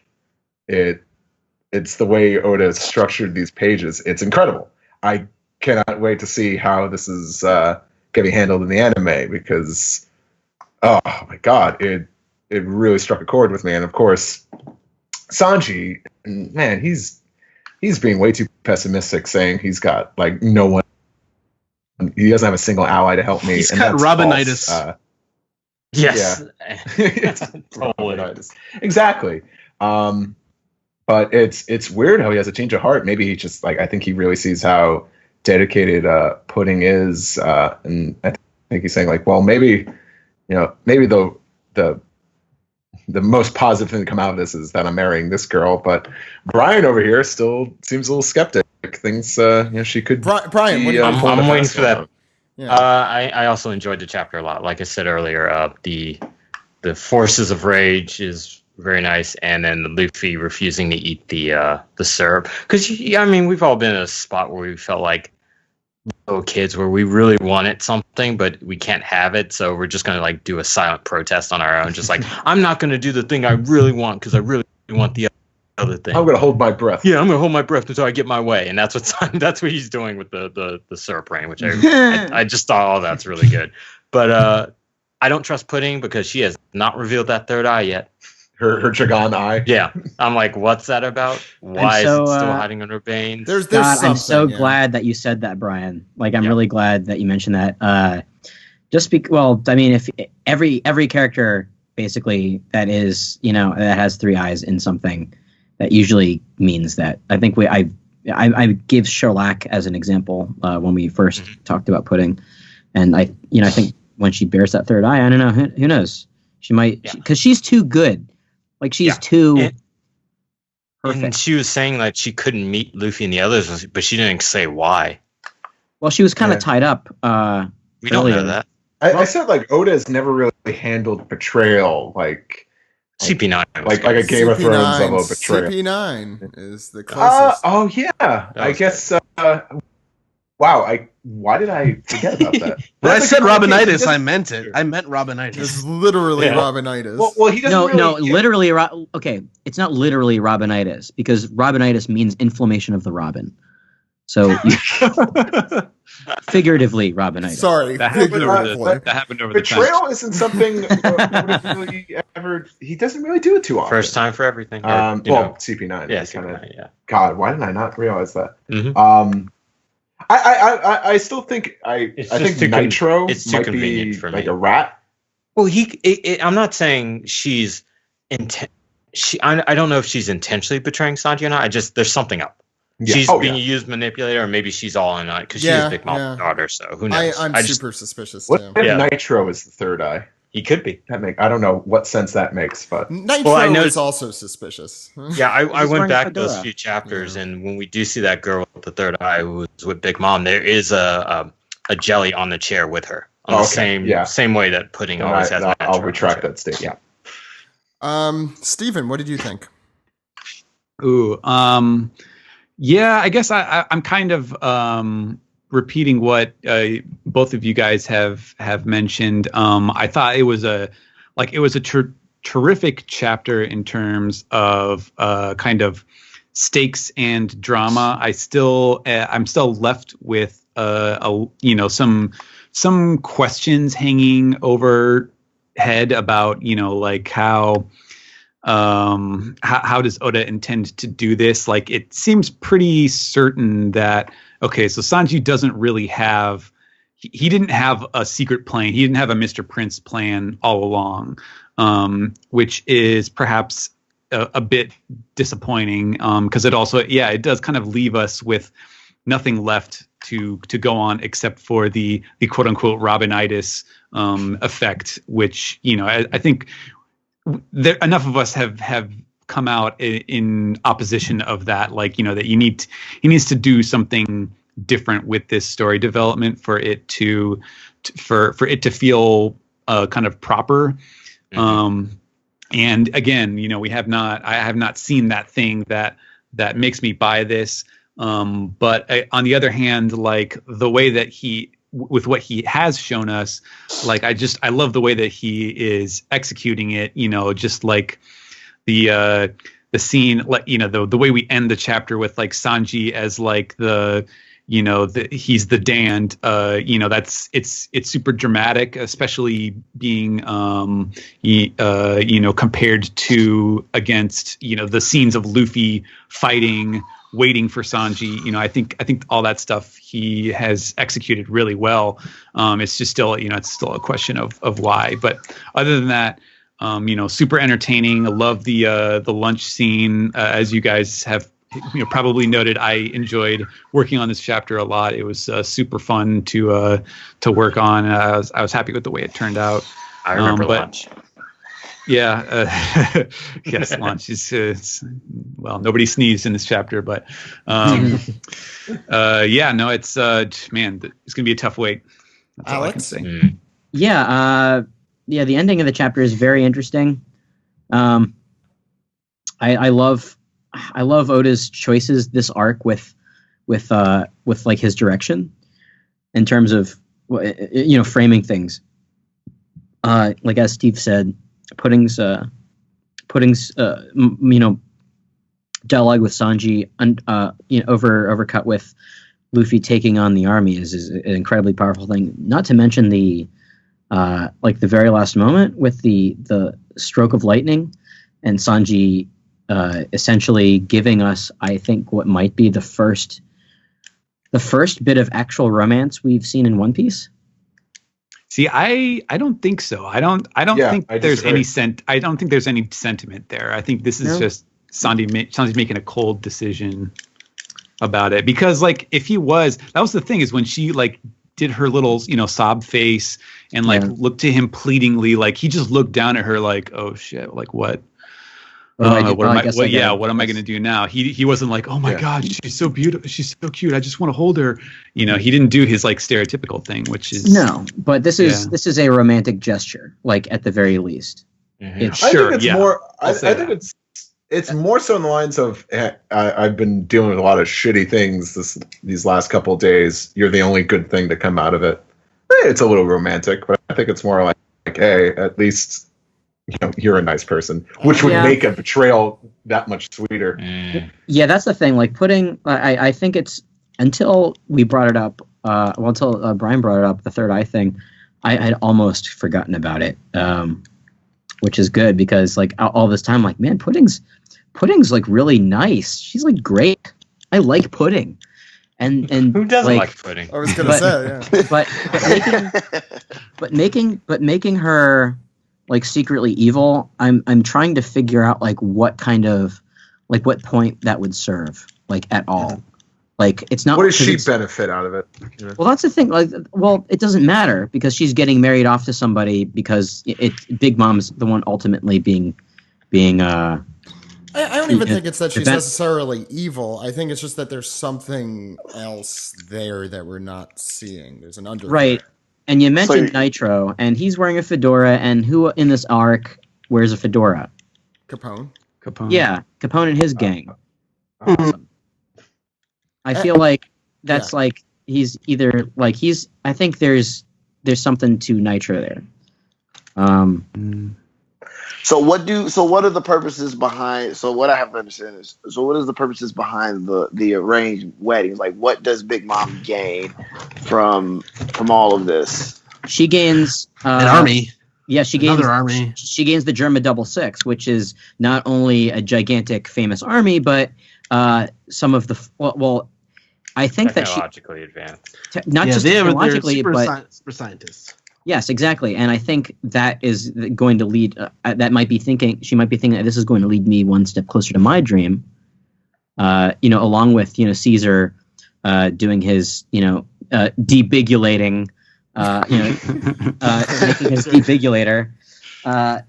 It's the way Oda structured these pages. It's incredible. I cannot wait to see how this is going to be handled in the anime because, oh my god, it really struck a chord with me. And of course, Sanji, man, he's being way too pessimistic, saying he's got like no one. He doesn't have a single ally to help me. He's got Robinitis. Yes. Yeah. Totally. Robinitis. Exactly. But it's weird how he has a change of heart. Maybe he just I think he really sees how dedicated Pudding is, and I think he's saying like, well, maybe the most positive thing to come out of this is that I'm marrying this girl, but Brian over here still seems a little skeptic. Thinks she could. Brian, what do you think? I'm waiting for that. Yeah. I also enjoyed the chapter a lot. Like I said earlier, the forces of rage is very nice, and then Luffy refusing to eat the syrup. Because I mean, we've all been in a spot where we felt like little kids where we really wanted something, but we can't have it, so we're just gonna like do a silent protest on our own. Just like I'm not gonna do the thing I really want because I really want the other thing. I'm gonna hold my breath. Yeah, I'm gonna hold my breath until I get my way, and that's what he's doing with the syrup rain, which I just thought, oh, that's really good. But I don't trust Pudding because she has not revealed that third eye yet. Her Jagan eye. Yeah, I'm like, what's that about? Why is it still hiding under veins? There's God, I'm so glad that you said that, Brian. Like, I'm really glad that you mentioned that. I mean, if every character basically that is, that has three eyes in something, that usually means that. I think I gave Sherlock as an example when we first talked about Pudding, and I think when she bears that third eye, I don't know, who knows? She might, because she's too good. Like, she's too perfect. And she was saying that she couldn't meet Luffy and the others, but she didn't say why. Well, she was kind of tied up. We don't know that. I said like Oda has never really handled betrayal like CP9, like a Game of Thrones level betrayal. CP9 is the closest. Oh yeah, I guess. Why did I forget about that? When I said Robinitis, I meant it. I meant Robinitis. It's literally Robinitis. Well, he doesn't literally. Okay, it's not literally Robinitis because Robinitis means inflammation of the robin. So figuratively, Robinitis. Sorry, that happened over the betrayal isn't something he doesn't really do it too often. First time for everything. CP9. Yeah, CP9. Yeah. God, why did I not realize that? Mm-hmm. I still think I think Nitro it's too might convenient be for like me. a rat. Well, I'm not saying she's I don't know if she's intentionally betraying Sanji or not. There's something up. Yeah. She's being used manipulator, or maybe she's all in on it because she's Big Mom's daughter. So who knows? I'm super suspicious too. What if Nitro is the third eye? He could be. I don't know what sense that makes, but Nitro is also suspicious. Yeah, I went back those few chapters, and when we do see that girl with the third eye who's with Big Mom, there is a jelly on the chair with her on the same way that Pudding always has. I'll retract that statement. Yeah. Steven, what did you think? Ooh, yeah, I guess I'm kind of repeating what both of you guys have mentioned. I thought it was a terrific chapter in terms of kind of stakes and drama. I'm still left with some questions hanging overhead about like how does Oda intend to do this? Like, it seems pretty certain that, okay, so Sanji doesn't really have, he didn't have a secret plan. He didn't have a Mr. Prince plan all along, which is perhaps a bit disappointing because it also, it does kind of leave us with nothing left to go on except for the quote unquote Robinitis effect, which, I think enough of us have come out in opposition of that, like, that he needs to do something different with this story development for it to feel kind of proper. Mm-hmm. And again, I have not seen that thing that makes me buy this. But on the other hand, like the way that with what he has shown us, like I love the way that he is executing it, just like the scene, like, the way we end the chapter with like Sanji as like he's the damned, it's super dramatic, especially being compared to against the scenes of Luffy fighting, waiting for Sanji. I think all that stuff he has executed really well. It's just still, it's still a question of why. But other than that, super entertaining. I love the lunch scene, as you guys have probably noted, I enjoyed working on this chapter a lot. It was super fun to work on. I was happy with the way it turned out. I remember lunch. Yeah, yes, launch is well, nobody sneezed in this chapter, but yeah, no, it's man, it's gonna be a tough wait. That's all I can say. Yeah, the ending of the chapter is very interesting. I love Oda's choices this arc with like his direction in terms of framing things. Like as Steve said, Pudding's dialogue with Sanji overcut with Luffy taking on the army is an incredibly powerful thing. Not to mention the very last moment with the stroke of lightning and Sanji essentially giving us, I think, what might be the first bit of actual romance we've seen in One Piece. See, I don't think so. I don't think there's any I don't think there's any sentiment there. I think this is just Sanji's making a cold decision about it, because like if he was, that was the thing, is when she like did her little sob face and like looked to him pleadingly, like he just looked down at her like, oh shit, like what? What am I going to do now? He wasn't like, oh my God, she's so beautiful, she's so cute, I just want to hold her. He didn't do his like stereotypical thing, which is no. But this is a romantic gesture, like at the very least. Mm-hmm. I think it's more so in the lines of I've been dealing with a lot of shitty things these last couple of days. You're the only good thing to come out of it. It's a little romantic, but I think it's more like hey, at least you're a nice person, which would make a betrayal that much sweeter. Yeah, that's the thing. Like I think it's until we brought it up, until Brian brought it up, the third eye thing, I had almost forgotten about it, which is good because like all this time, like man, Pudding's like really nice. She's like great. I like Pudding. And who doesn't like Pudding? I was gonna say, yeah. But making her like secretly evil, I'm trying to figure out like what kind of like what point that would serve like at all. Like it's not. What does she benefit out of it? Well, that's the thing. Like, well, it doesn't matter because she's getting married off to somebody because Big Mom's the one ultimately being. I don't even think it's that she's necessarily evil. I think it's just that there's something else there that we're not seeing. There's an undercurrent. Right. And you mentioned Nitro, and he's wearing a fedora, and who in this arc wears a fedora? Capone. Yeah, Capone and his gang. Awesome. I feel like that's like he's either like I think there's something to Nitro there. So what are the purposes behind? So what I have to understand is, what is the purposes behind the arranged weddings? Like, what does Big Mom gain from all of this? She gains an army. Yeah, she gains another army. She gains the Germa 66, which is not only a gigantic, famous army, but some of the I think that technologically advanced. Not just technologically, but super scientists. Yes, exactly, and I think that is going to lead. She might be thinking that this is going to lead me one step closer to my dream. Along with Caesar doing his debigulating, making his debigulator.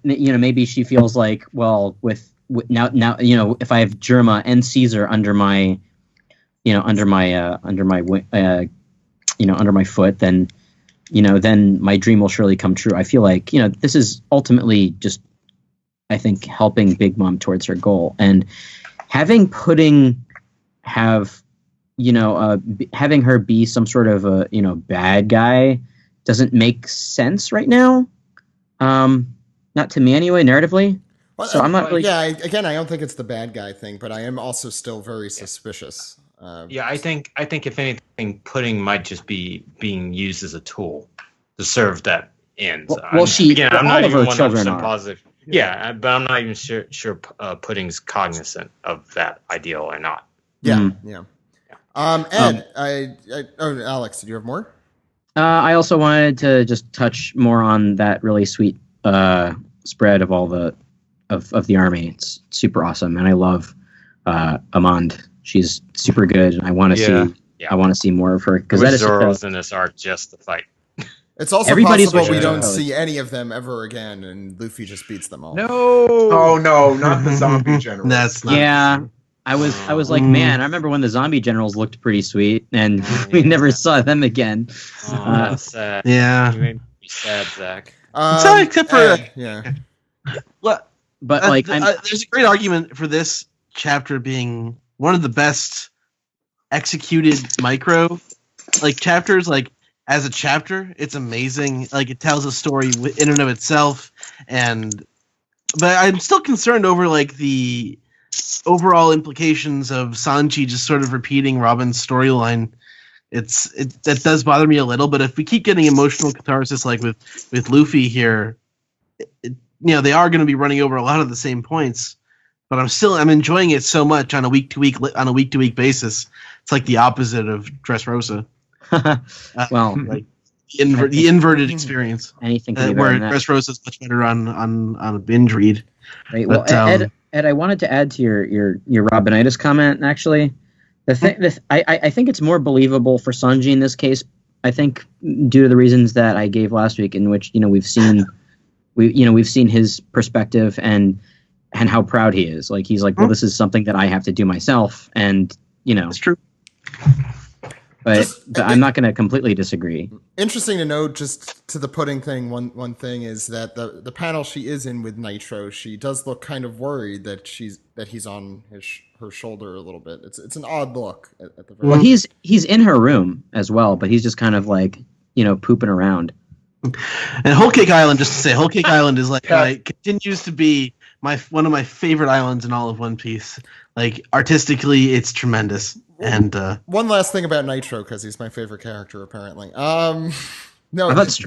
Maybe she feels like, well, with now if I have Germa and Caesar under my foot, then. Then my dream will surely come true. I feel like, this is ultimately just, I think, helping Big Mom towards her goal. And having Pudding having her be some sort of a, bad guy doesn't make sense right now. Not to me anyway, narratively. Well, so I'm not really... Yeah, again, I don't think it's the bad guy thing, but I am also still very suspicious. I think if anything, Pudding might just be being used as a tool to serve that end. I'm not even 100% positive. Yeah, but I'm not even sure Pudding's cognizant of that ideal or not. Yeah, yeah. Ed, Alex, did you have more? I also wanted to just touch more on that really sweet spread of all the of the army. It's super awesome, and I love Amand she's super good, and I want to Yeah. see I want to see more of her because Wish that is Zoro was in this arc just to fight. It's also Everybody's possible we wishing don't so. see any of them ever again, and Luffy just beats them all. No. Oh no, not the zombie general. That's not. Yeah. I was like, man, I remember when the zombie generals looked pretty sweet, and we never saw them again. Oh, that's sad. Yeah. You made me sad, Zach. Except for yeah. What? But like, there's a great argument for this chapter being one of the best executed micro chapters. Like as a chapter, it's amazing. Like it tells a story in and of itself, but I'm still concerned over like the overall implications of Sanji just sort of repeating Robin's storyline. That does bother me a little, but if we keep getting emotional catharsis like with Luffy here, they are going to be running over a lot of the same points. But I'm enjoying it so much on a week to week basis. It's like the opposite of Dressrosa. well, like the inverted experience. Anything can be where better than that. Dressrosa is much better on a binge read. Right. Well, But, Ed, I wanted to add to your Robinitis comment. Actually, I think it's more believable for Sanji in this case. I think due to the reasons that I gave last week, in which we've seen his perspective and how proud he is. Like he's like, well, this is something that I have to do myself, and it's true. But I'm not going to completely disagree. Interesting to note, just to the pudding thing, one thing is that the panel she is in with Nitro, she does look kind of worried that he's on her shoulder a little bit. It's an odd look at the very Well, he's in her room as well, but he's just kind of like pooping around. And Whole Cake Island, just to say, Whole Cake Island is continues to be one of my favorite islands in all of One Piece. Like artistically, it's tremendous. And one last thing about Nitro, because he's my favorite character apparently. No, I thought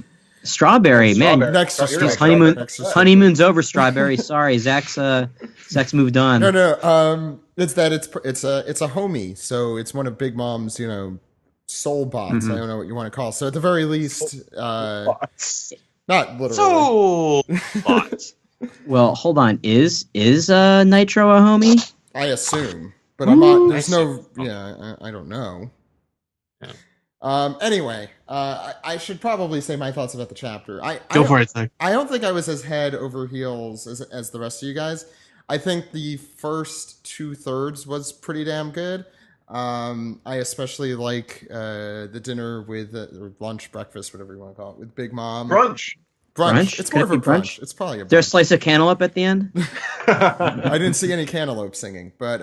Strawberry, man. Next to Strawberry. Honeymoon's over, Strawberry. Sorry, Zach's moved on. No. It's a homie, so it's one of Big Mom's soul bots. I don't know what you want to call it. So at the very least, not literally. Soul bots. Well, hold on. Is Nitro a homie? I assume, but I'm not. There's no. Yeah, I don't know. Yeah. Anyway, I should probably say my thoughts about the chapter. Go for it, Zach. I don't think I was as head over heels as the rest of you guys. I think the first 2/3 was pretty damn good. I especially like the dinner with or lunch, breakfast, whatever you want to call it, with Big Mom. Brunch. It's more of a brunch. It's probably a brunch. There's a slice of cantaloupe at the end. I didn't see any cantaloupe singing, but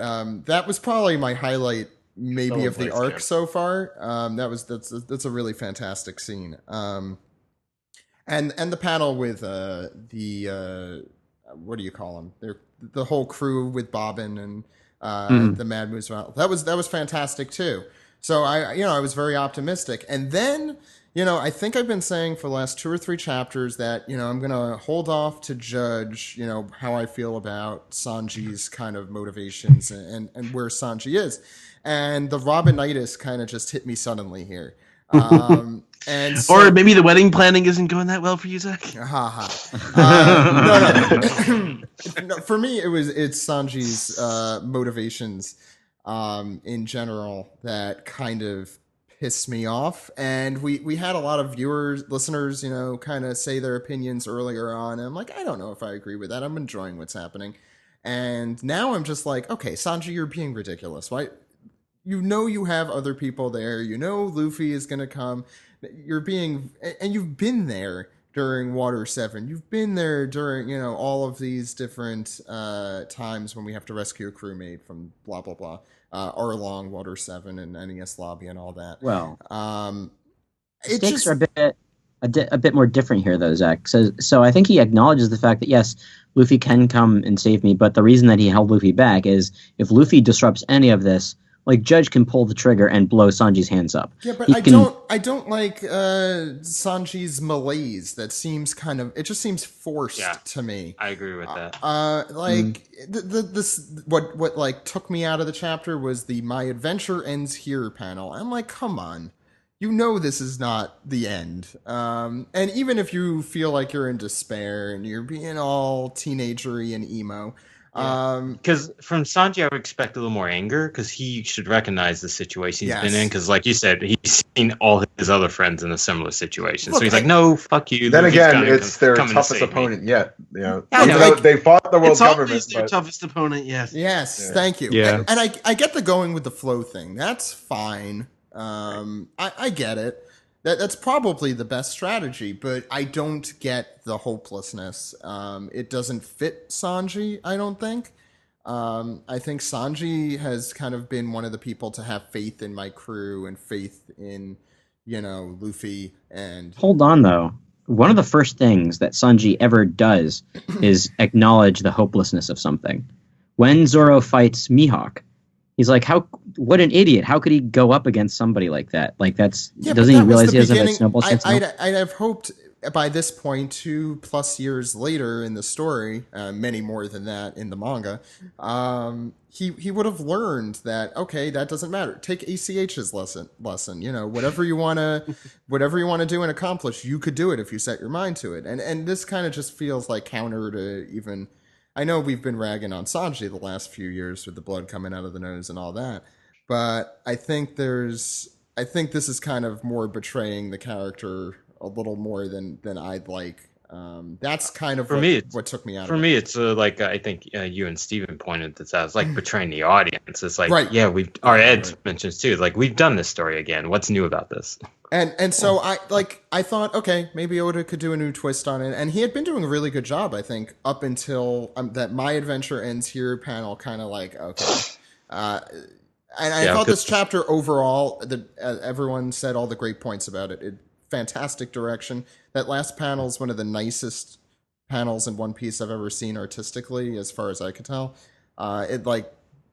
that was probably my highlight, maybe of the arc so far. That's a really fantastic scene. And the panel with the what do you call them? The whole crew with Bobbin and the Mad Moose. That was fantastic too. So I was very optimistic, and then. I think I've been saying for the last 2 or 3 chapters that, I'm going to hold off to judge, how I feel about Sanji's kind of motivations and where Sanji is. And the Robinitis kind of just hit me suddenly here. And so, or maybe the wedding planning isn't going that well for you, Zach. No. For me, it's Sanji's motivations in general that kind of pissed me off, and we had a lot of listeners, kind of say their opinions earlier on, and I'm like, I don't know if I agree with that. I'm enjoying what's happening, and now I'm just like, okay, Sanji, you're being ridiculous. Why? You have other people there. Luffy is gonna come. You've been there during Water 7. You've been there during all of these different times when we have to rescue a crewmate from blah blah blah. Arlong, Water 7, and NES Lobby, and all that. Well, stakes are a bit more different here, though, Zach. So I think he acknowledges the fact that yes, Luffy can come and save me, but the reason that he held Luffy back is if Luffy disrupts any of this, like Judge can pull the trigger and blow Sanji's hands up. Yeah, but I don't like Sanji's malaise. That seems it just seems forced to me. I agree with that. What took me out of the chapter was the "My adventure ends here" panel. I'm like, come on, this is not the end. And even if you feel like you're in despair and you're being all teenagery and emo. Because from Sanji, I would expect a little more anger because he should recognize the situation he's been in. Because, like you said, he's seen all his other friends in a similar situation. So he's like, "No, fuck you." Then Luffy's again, gonna it's their come in to toughest save me. opponent yet. You know, Yeah, even like, though they fought the world It's government. always their But toughest opponent. Yes. Yes, Yeah. thank you. Yeah. And I get the going with the flow thing. That's fine. I get it. That's probably the best strategy, but I don't get the hopelessness. It doesn't fit Sanji, I don't think. I think Sanji has kind of been one of the people to have faith in my crew and faith in, Luffy and... Hold on, though. One of the first things that Sanji ever does is acknowledge the hopelessness of something. When Zoro fights Mihawk, he's like, what an idiot. How could he go up against somebody like that? Like, doesn't he realize he doesn't have a snowball chance? I'd have hoped by this point, 2+ years later in the story, many more than that in the manga, he would have learned that, okay, that doesn't matter. Take A.C.H's lesson. Whatever you want to do and accomplish, you could do it if you set your mind to it. And this kind of just feels like counter to even... I know we've been ragging on Sanji the last few years with the blood coming out of the nose and all that, but I think this is kind of more betraying the character a little more than I'd like. That's kind of what took me out. For me, it's like I think you and Steven pointed this out. It's like betraying the audience. It's like, Ed mentions too. Like, we've done this story again. What's new about this? And so I thought, okay, maybe Oda could do a new twist on it, and he had been doing a really good job, I think, up until that My Adventure Ends Here panel. Kind of like, okay. And I thought this chapter overall, everyone said all the great points about it. Fantastic direction. That last panel is one of the nicest panels in One Piece I've ever seen artistically, as far as I could tell. The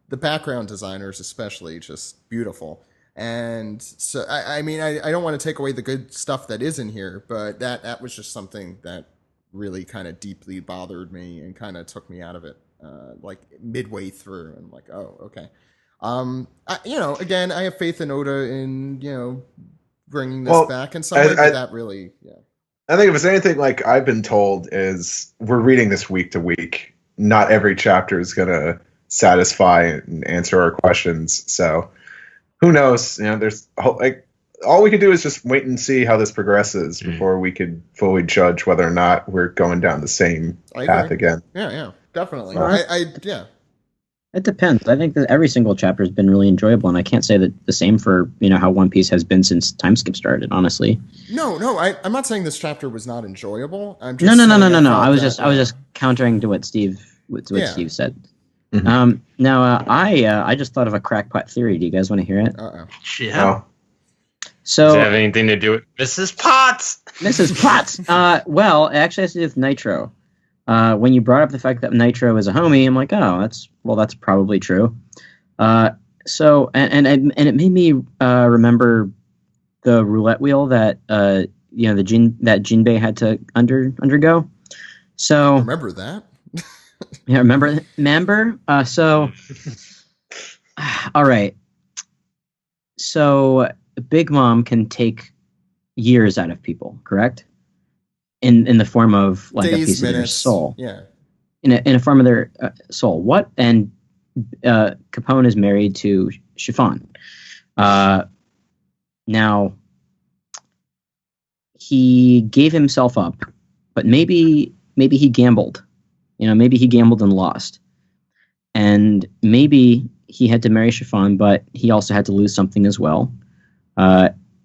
background designers especially, just beautiful. And so, I mean, I don't want to take away the good stuff that is in here, but that was just something that really kind of deeply bothered me and kind of took me out of it, like midway through. I'm like, oh, okay. Again, I have faith in Oda in, bringing this back in some way, but that really, I think if it's anything like I've been told is we're reading this week to week. Not every chapter is going to satisfy and answer our questions. So who knows? There's all we can do is just wait and see how this progresses before we could fully judge whether or not we're going down the same path again. Yeah, definitely. It depends. I think that every single chapter has been really enjoyable, and I can't say that the same for how One Piece has been since time skip started. Honestly, no. I'm not saying this chapter was not enjoyable. I'm just no. I was just countering to what Steve said. Mm-hmm. Now, I just thought of a crackpot theory. Do you guys want to hear it? Yeah. So, does it have anything to do with Mrs. Potts? Mrs. Potts. Well, it actually has to do with Nitro. When you brought up the fact that Nitro is a homie, I'm like, oh, that's probably true. So it made me remember the roulette wheel that that Jinbei had to undergo. So remember that? Yeah, remember. So all right. So Big Mom can take years out of people, correct? In the form of like days, a piece minutes, of their soul. Yeah. In a form of their soul. What? And Capone is married to Chiffon. Now, he gave himself up, but maybe he gambled. Maybe he gambled and lost. And maybe he had to marry Chiffon, but he also had to lose something as well.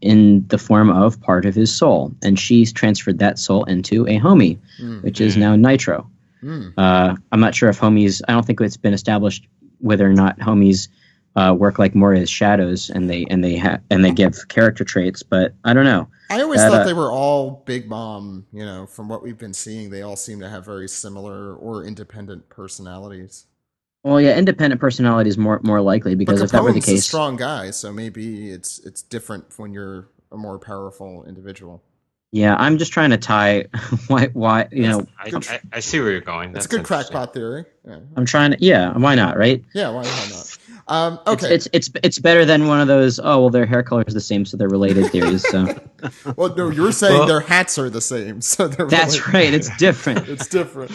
In the form of part of his soul. And she's transferred that soul into a homie, which is now Nitro. I'm not sure if homies, I don't think it's been established whether or not homies work like more as shadows and they give character traits, but I don't know. I always thought they were all Big Mom, from what we've been seeing, they all seem to have very similar or independent personalities. Well, yeah, independent personality is more likely because if that were the case, a strong guy, so maybe it's different when you're a more powerful individual. Yeah, I'm just trying to tie why I see where you're going. That's a good crackpot theory. Yeah. I'm trying to. Yeah, why not? Right? Yeah, why not? Okay, it's better than one of those. Oh well, their hair color is the same, so they're related theories. So. Well, no, you're saying their hats are the same, so they're. That's related. Right. It's different. It's different.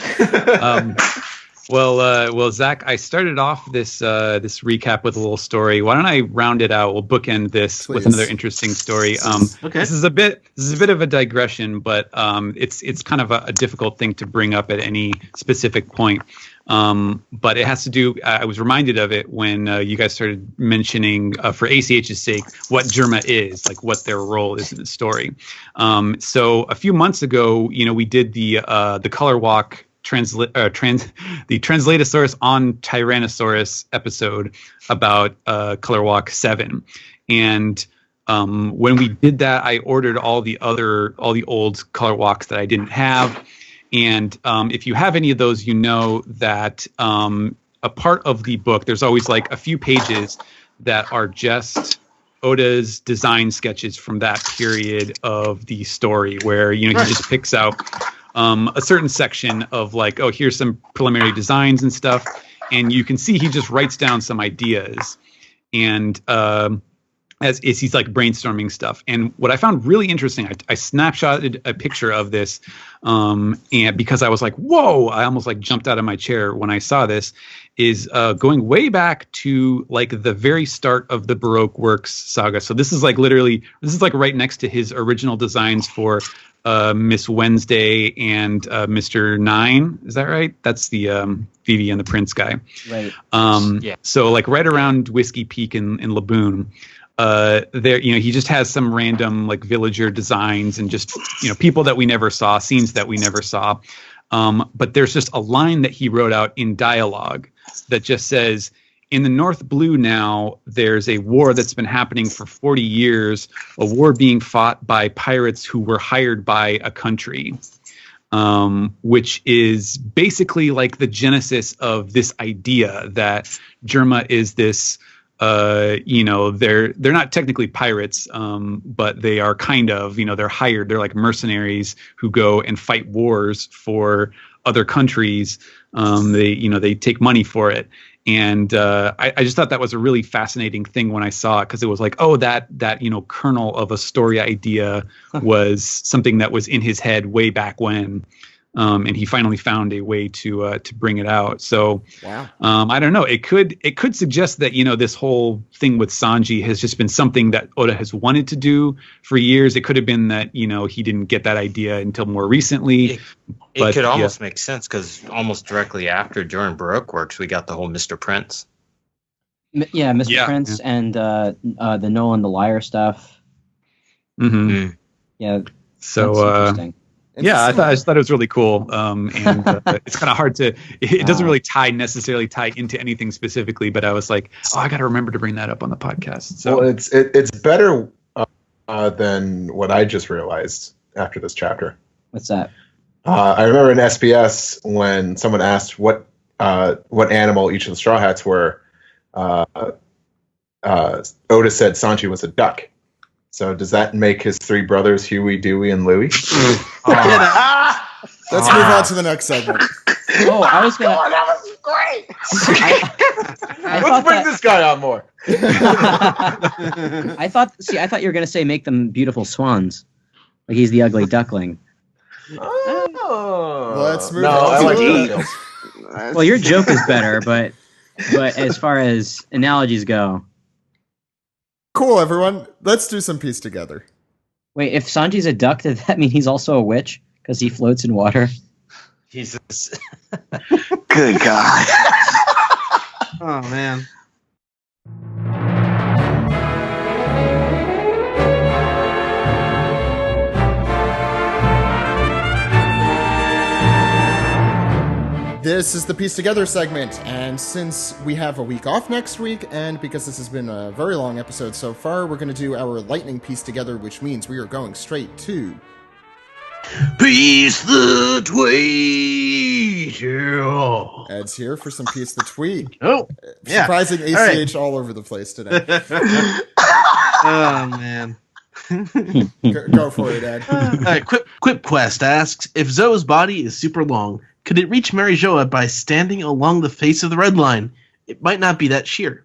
Well, Zach, I started off this recap with a little story. Why don't I round it out? We'll bookend this with another interesting story. Okay. This is a bit of a digression, but it's kind of a difficult thing to bring up at any specific point. But it has to do. I was reminded of it when you guys started mentioning, for A.C.H's sake, what Germa is, like what their role is in the story. So a few months ago, we did the color walk. The Translatosaurus on Tyrannosaurus episode about Color Walk 7, and when we did that, I ordered all the old Color Walks that I didn't have, and if you have any of those, you know that a part of the book, there's always like a few pages that are just Oda's design sketches from that period of the story, where he just picks out a certain section of like, oh, here's some preliminary designs and stuff, and you can see he just writes down some ideas, and as he's like brainstorming stuff. And what I found really interesting, I snapshotted a picture of this, and because I was like, whoa, I almost like jumped out of my chair when I saw this, is going way back to like the very start of the Baroque Works saga. So this is like right next to his original designs for Miss Wednesday and Mr. Nine. Is that right? That's the Vivi and the Prince guy. Right. Yeah. So like right around Whiskey Peak in Laboon, there, he just has some random like villager designs and just, people that we never saw, scenes that we never saw. But there's just a line that he wrote out in dialogue that just says, in the North Blue now, there's a war that's been happening for 40 years, a war being fought by pirates who were hired by a country, which is basically like the genesis of this idea that Germa is this, they're not technically pirates, but they are kind of, they're hired. They're like mercenaries who go and fight wars for other countries. They take money for it. And I just thought that was a really fascinating thing when I saw it, because it was like, oh, that kernel of a story idea was something that was in his head way back when, and he finally found a way to bring it out. So wow. I don't know. It could suggest that this whole thing with Sanji has just been something that Oda has wanted to do for years. It could have been that he didn't get that idea until more recently. It could almost make sense, because almost directly after, during Baroque Works, we got the whole Mr. Prince. Mr. Prince and the Nolan the Liar stuff. Mm-hmm. Yeah. So interesting. I just thought it was really cool, and it's kind of hard to. It doesn't really necessarily tie into anything specifically, but I was like, oh, I got to remember to bring that up on the podcast. So well, it's better than what I just realized after this chapter. What's that? I remember in SBS when someone asked what animal each of the Straw Hats were. Oda said Sanji was a duck. So does that make his three brothers Huey, Dewey, and Louie? Let's move on to the next segment. Oh, I was gonna. Oh, that was great. Let's bring this guy on more. I thought you were gonna say make them beautiful swans, like he's the ugly duckling. Oh, let's move no, on. I like to that. Well, your joke is better, but as far as analogies go, cool. Everyone, let's do some piece together. wait, if Sanji's a duck, does that mean he's also a witch because he floats in water? Jesus. Good God. Oh man. This is the Piece Together segment, and since we have a week off next week, and because this has been a very long episode so far, we're going to do our lightning piece together, which means we are going straight to... Piece the tweet! Yeah. Ed's here for some Piece the Tweet. Oh, yeah. Surprising A.C.H. all over the place today. Oh man. Go for it, Ed. All right, Quip Quest asks, if Zoe's body is super long, could it reach Mary Joa by standing along the face of the red line? It might not be that sheer.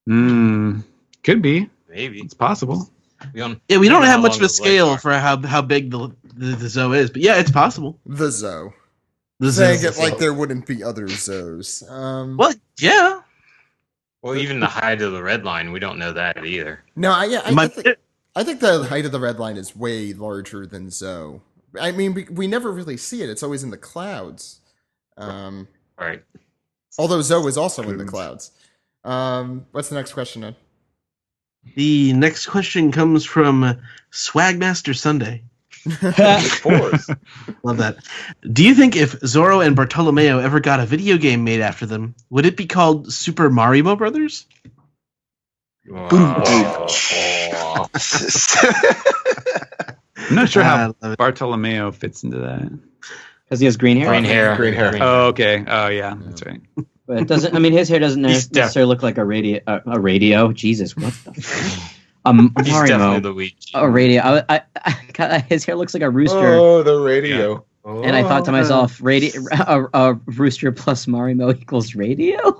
Could be. Maybe. It's possible. We don't have much of a scale for how big the Zoe is, but yeah, it's possible. The Zoe. Saying it like there wouldn't be other Zoes. Well, yeah. Well, even the height of the red line, we don't know that either. No, I think the height of the red line is way larger than Zoe. I mean, we never really see it. It's always in the clouds. Right. Although Zoe is also in the clouds. What's the next question, Ed? The next question comes from Swagmaster Sunday. Love that. Do you think if Zorro and Bartolomeo ever got a video game made after them, would it be called Super Mario Brothers? I'm not sure how Bartolomeo fits into that. Because he has green hair? Green hair. Oh, okay. Oh, yeah, that's right. But it doesn't. I mean, his hair doesn't necessarily look like a radio. A radio. Jesus, what the? He's Mario. definitely Luigi. A radio. His hair looks like a rooster. Oh, the radio. Yeah. Oh. And I thought to myself, a rooster plus Mario equals radio.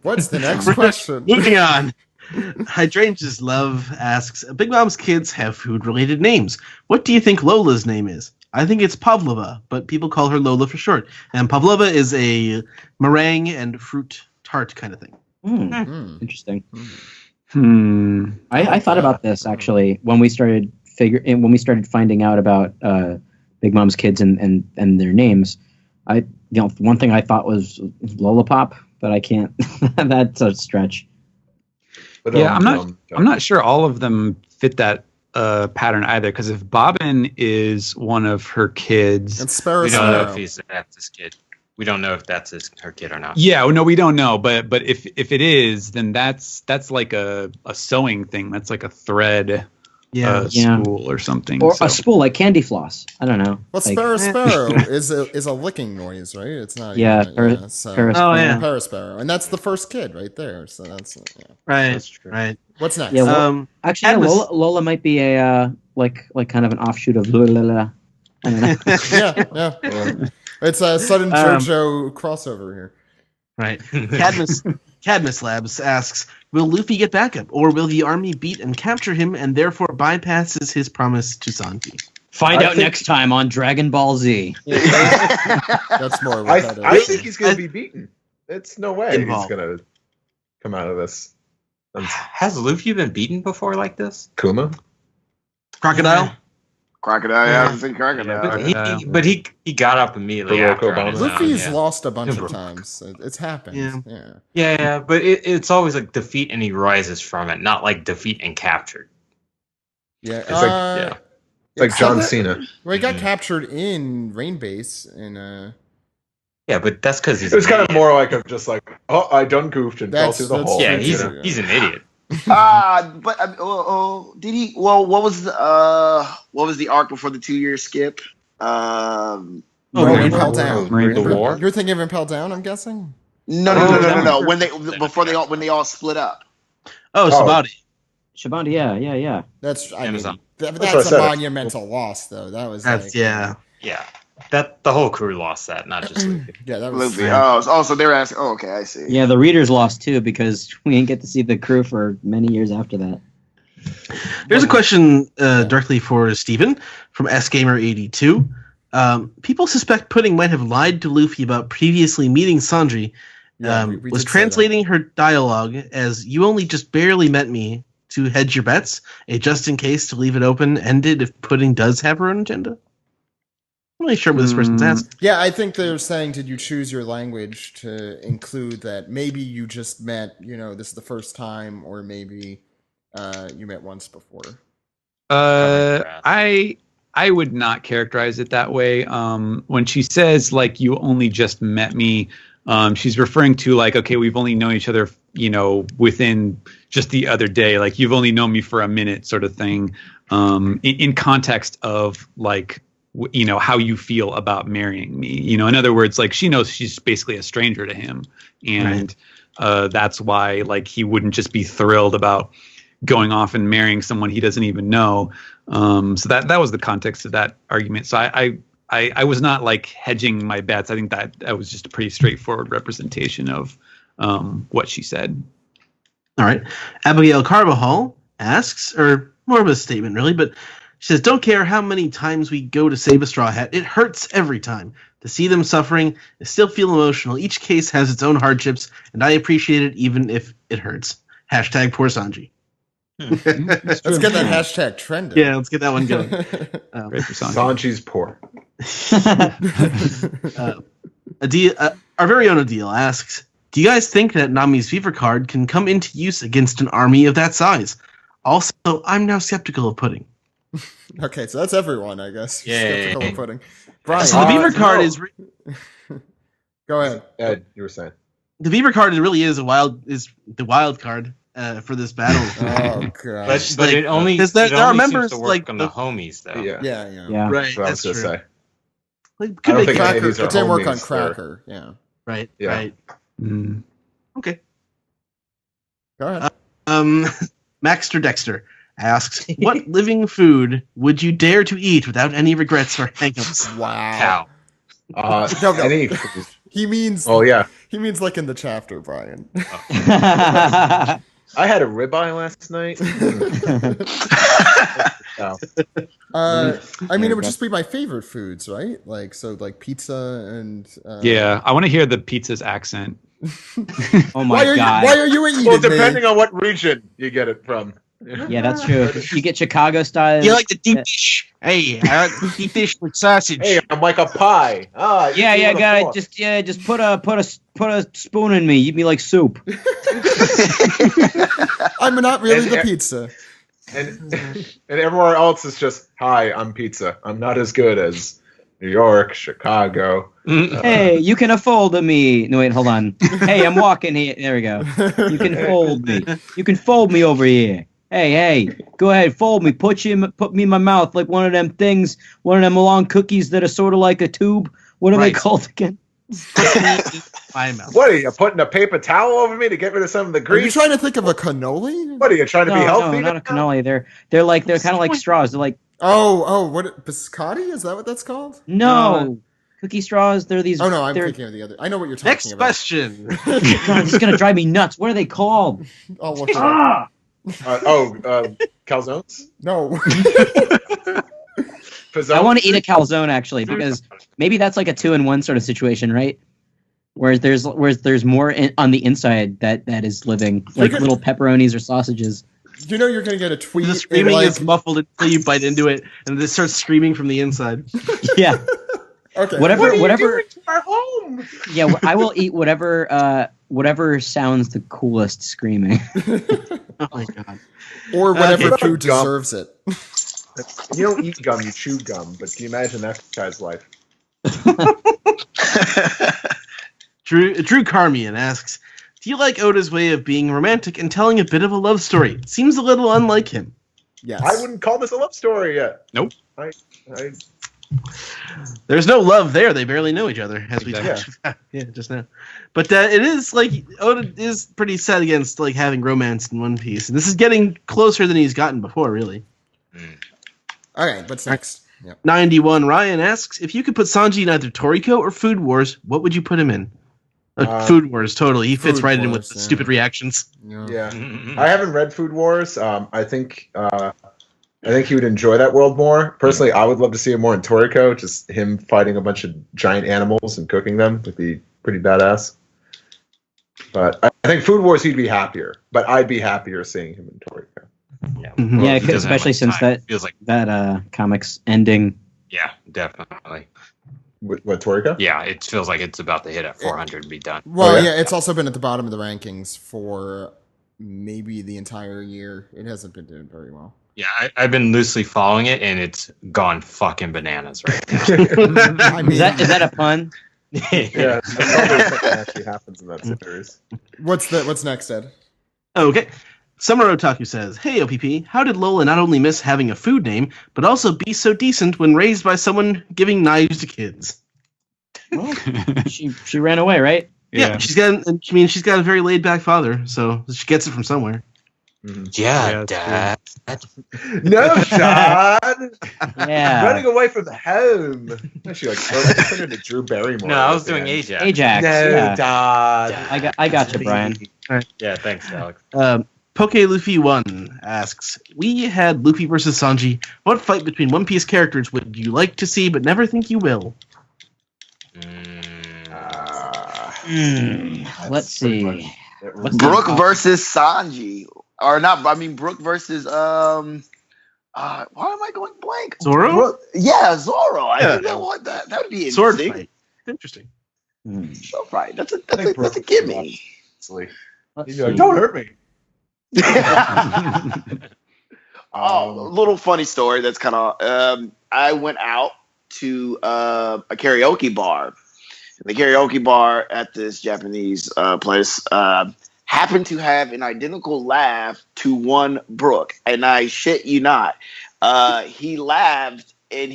What's the next question? Moving on. Hydrangea's Love asks, Big Mom's kids have food-related names. What do you think Lola's name is? I think it's Pavlova, but people call her Lola for short. And Pavlova is a meringue and fruit tart kind of thing. Interesting. I thought about this actually when we started finding out about Big Mom's kids and their names. One thing I thought was Lola Pop, but I can't. That's a stretch. But Yeah, I'm not sure all of them fit that pattern either. Because if Bobbin is one of her kids, And Sparrow. We don't know if that's his kid. We don't know if that's her kid or not. yeah, no, we don't know. But if it is, then that's like a sewing thing. That's like a thread. Spool or something, or a spool like candy floss. I don't know. Well, like, sparrow is a licking noise, right? It's not. Parasparrow. And that's the first kid right there. So that's Right. That's true. Right. What's next? Yeah, well, actually, Cadmus- Lola might be a like kind of an offshoot of Lula. I don't know. yeah. It's a sudden JoJo crossover here. Right. Cadmus Labs asks, will Luffy get backup, or will the army beat and capture him and therefore bypasses his promise to Sanji? Find out next time on Dragon Ball Z. That's more what that is. I think he's going to be beaten. It's no way he's going to come out of this. Has Luffy been beaten before like this? Kuma? Crocodile? Crocodile, yeah, I was thinking Crocodile. But he got up immediately after. On his own, Luffy's lost a bunch of times. It's happened. Yeah, but it's always like defeat and he rises from it, not like defeat and captured. Yeah, it's like John Cena. Well, he got captured in Rain Base in Yeah, but that's because he's. It was kind of more like just like, oh, I done goofed and fell through the hole. Yeah, he's an idiot. But did he? Well, what was the arc before the 2-year skip? Impel Down. The war. You're thinking of Impel Down, I'm guessing. No. When they all split up. Oh, Sabaody. Shabandi, yeah. That's Amazon. That's a monumental loss, though. That was Yeah. That the whole crew lost that, not just Luffy. Yeah, that was Luffy. So they're asking. Oh, okay, I see. Yeah, the readers lost too because we didn't get to see the crew for many years after that. Here's a question directly for Steven from SGamer82. People suspect Pudding might have lied to Luffy about previously meeting Sanji. we Was did say translating her dialogue as, you only just barely met me to hedge your bets, a just in case to leave it open ended if Pudding does have her own agenda? I'm not really sure what this person's asking. Yeah, I think they're saying, did you choose your language to include that maybe you just met, this is the first time, or maybe you met once before? I would not characterize it that way. When she says, like, you only just met me, she's referring to, like, okay, we've only known each other, within just the other day. Like, you've only known me for a minute sort of thing, in context of, like, how you feel about marrying me. In other words, like, she knows she's basically a stranger to him. And that's why, like, he wouldn't just be thrilled about going off and marrying someone he doesn't even know. So that was the context of that argument. So I was not, like, hedging my bets. I think that was just a pretty straightforward representation of what she said. All right. Abigail Carbajal asks, or more of a statement, really, but she says, don't care how many times we go to save a Straw Hat. It hurts every time. To see them suffering, I still feel emotional. Each case has its own hardships, and I appreciate it even if it hurts. Hashtag poor Sanji. Let's get that hashtag trending. Yeah, let's get that one going. Great for Sanji. Sanji's poor. Our very own Adil asks, do you guys think that Nami's Fever card can come into use against an army of that size? Also, I'm now skeptical of pudding. Okay, so that's everyone, I guess. Yay. Skeptical of pudding. Brian, So the Beaver card is... Go ahead. Ed, you were saying. The Beaver card really is the wild card for this battle. Oh, God. But it only, because there are members seems to work like on the homies, though. Yeah. Yeah. Right, That's what I was that's true. gonna say. Like, I could don't make think any of Cracker. these are It didn't work on homies, Cracker. Yeah. Right, Yeah. right. Mm. Okay. Go ahead. Maxter Dexter asks, what living food would you dare to eat without any regrets or hangups? Wow. Cow. No. Any? He means. Oh yeah, He means like in the chapter, Brian. I had a ribeye last night. Oh. I mean, it would just be my favorite foods, right? Like pizza and. Yeah, I want to hear the pizza's accent. Oh my god. Why are you eating Well, depending on what region you get it from. Yeah, that's true. You get Chicago style. You like the deep dish? Hey, I like deep dish with sausage. Hey, I'm like a pie. Yeah, got it. Just put a spoon in me. Eat me like soup. I'm not really And- the pizza. And everywhere else is just, hi, I'm pizza. I'm not as good as New York, Chicago. Hey, you can afford me. No, wait, hold on. Hey, I'm walking here. There we go. You can fold me. You can fold me over here. Hey, go ahead, fold me. Put me in my mouth like one of them things, one of them long cookies that are sort of like a tube. What are they called again? My mouth. What are you putting a paper towel over me to get rid of some of the Are you grease? trying to think of a cannoli? What are you trying to be healthy? No, not a now? cannoli. They're kind of like straws. They're like What biscotti? Is that what that's called? no cookie straws. They're these. Oh no, I'm they're, thinking of the other. I know what you're talking Next about. question. God, this is gonna drive me nuts. What are they called? I'll look it up. Calzones? No. I want to eat a calzone actually because maybe that's like a 2-in-1 sort of situation, right? Whereas there's more on the inside that is living, like little pepperonis or sausages. You know you're gonna get a tweet. The screaming is muffled until you bite into it, and it starts screaming from the inside. Yeah. Okay. Whatever. to our home? Yeah, I will eat whatever sounds the coolest screaming. Oh my god. Or whatever Okay. food deserves it. You don't eat gum, you chew gum. But can you imagine that guy's life? Drew Carmian asks, do you like Oda's way of being romantic and telling a bit of a love story? It seems a little unlike him. Yes. I wouldn't call this a love story yet. Nope. I There's no love there. They barely know each other, as we talked about just now. But it is like Oda is pretty set against like having romance in One Piece, and this is getting closer than he's gotten before, really. All right. What's next? Yep. 91 Ryan asks, if you could put Sanji in either Toriko or Food Wars, what would you put him in? Food Wars, totally. He fits Food right in Wars, with the stupid reactions. Yeah. I haven't read Food Wars. I think he would enjoy that world more. Personally, I would love to see him more in Toriko. Just him fighting a bunch of giant animals and cooking them would be pretty badass. But I think Food Wars, he'd be happier. But I'd be happier seeing him in Toriko. Yeah, Mhm. Yeah, he doesn't have especially much since time. that Feels like, comic's ending. yeah, definitely. What Toriko? Yeah, it feels like it's about to hit at 400 and be done. Well, Oh, yeah? yeah, it's also been at the bottom of the rankings for maybe the entire year. It hasn't been doing very well. Yeah, I've been loosely following it, and it's gone fucking bananas right now. I mean, Is that a pun? Yeah, that's probably something that actually happens in that series. what's next, Ed? Okay. Summer Otaku says, hey, OPP, how did Lola not only miss having a food name, but also be so decent when raised by someone giving knives to kids? Well, she ran away, right? Yeah, she's got a very laid back father, so she gets it from somewhere. Yeah, Yeah, Dad. No, Dad! Yeah. Running away from the home. Actually, turn into Drew Barrymore. No, I was at the doing end. Ajax. Ajax. No, Yeah. Dad. I got you, Brian. Yeah, thanks, Alex. Poke Luffy 1 asks, we had Luffy versus Sanji. What fight between One Piece characters would you like to see but never think you will? Let's see. Brooke versus Sanji, or not? I mean, Brooke versus why am I going blank? Zoro? Brooke, yeah, Zoro. I think Yeah. that would be Sword interesting. fight. Interesting. Sword fight. That's a gimme. You'd be like, don't hurt me. Oh, a little funny story. That's kind of. I went out to a karaoke bar. The karaoke bar at this Japanese place happened to have an identical laugh to one Brooke, and I shit you not. He laughed, and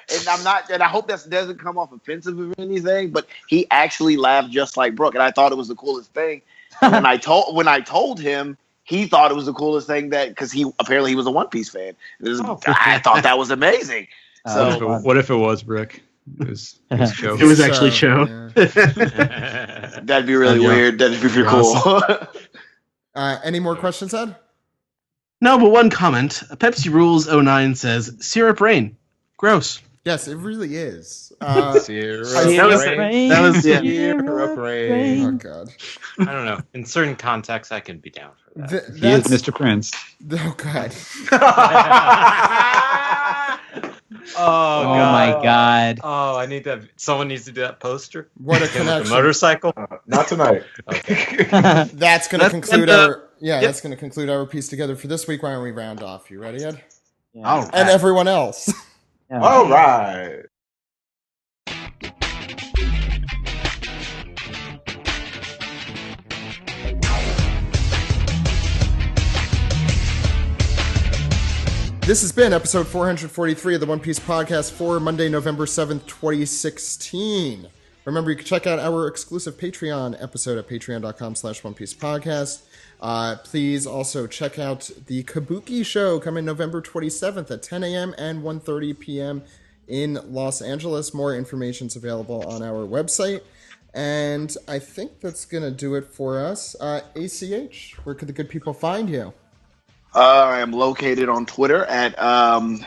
and I'm not, and I hope that doesn't come off offensive or anything, but he actually laughed just like Brooke, and I thought it was the coolest thing. And when I told him, he thought it was the coolest thing because he was a One Piece fan. I thought that was amazing. So What if it was Brooke? It was Cho. It was actually Cho. Yeah. That'd be really weird. That'd be pretty cool. Any more questions, Ed? No, but one comment. Pepsi Rules 09 says syrup rain. Gross. Yes, it really is. Syrup That was Syrup rain. Oh God. I don't know. In certain contexts, I can be down for that. He is Mr. Prince. Oh God. Oh my God. Oh, I need that. Someone needs to do that poster. What a With the connection. motorcycle. Not tonight. Okay. That's going to conclude that's going to conclude our piece together for this week. Why don't we round off? You ready, Ed? Yeah. All right. And everyone else. Yeah. All right. This has been episode 443 of the One Piece Podcast for Monday, November 7th, 2016. Remember, you can check out our exclusive Patreon episode at patreon.com/One Piece Podcast. Please also check out the Kabuki show coming November 27th at 10 a.m. and 1:30 p.m. in Los Angeles. More information is available on our website. And I think that's going to do it for us. A.C.H, where could the good people find you? I am located on Twitter at GoACH,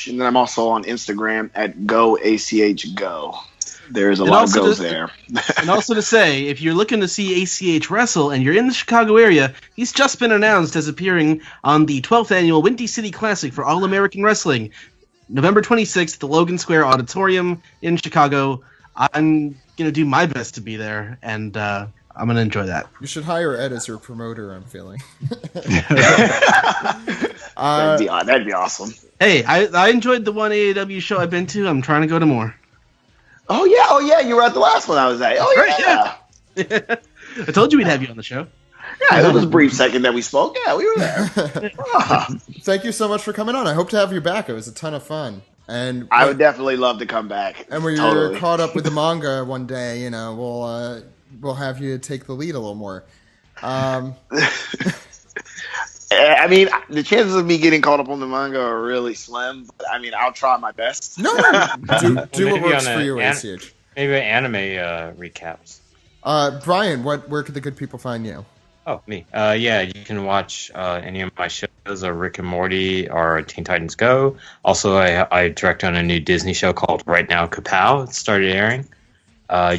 and then I'm also on Instagram at GoACHGo. There's a lot of goes there. And also to say, if you're looking to see A.C.H wrestle and you're in the Chicago area, he's just been announced as appearing on the 12th annual Windy City Classic for All-American Wrestling, November 26th at the Logan Square Auditorium in Chicago. I'm going to do my best to be there, and I'm going to enjoy that. You should hire Ed as your promoter, I'm feeling. That'd be awesome. Hey, I enjoyed the one AAW show I've been to. I'm trying to go to more. Oh yeah, you were at the last one I was at. Oh yeah. Right, I told you we'd have you on the show. Yeah, it was a brief second that we spoke. Yeah, we were there. Thank you so much for coming on. I hope to have you back. It was a ton of fun. And I would definitely love to come back. And when you're caught up with the manga one day, we'll have you take the lead a little more. I mean, the chances of me getting caught up on the manga are really slim. But I mean, I'll try my best. No. Do what works for you, A.C.H. Maybe anime recaps. Brian, where could the good people find you? Oh, me. Yeah, you can watch any of my shows, Rick and Morty or Teen Titans Go. Also, I direct on a new Disney show called Right Now Kapow. It started airing.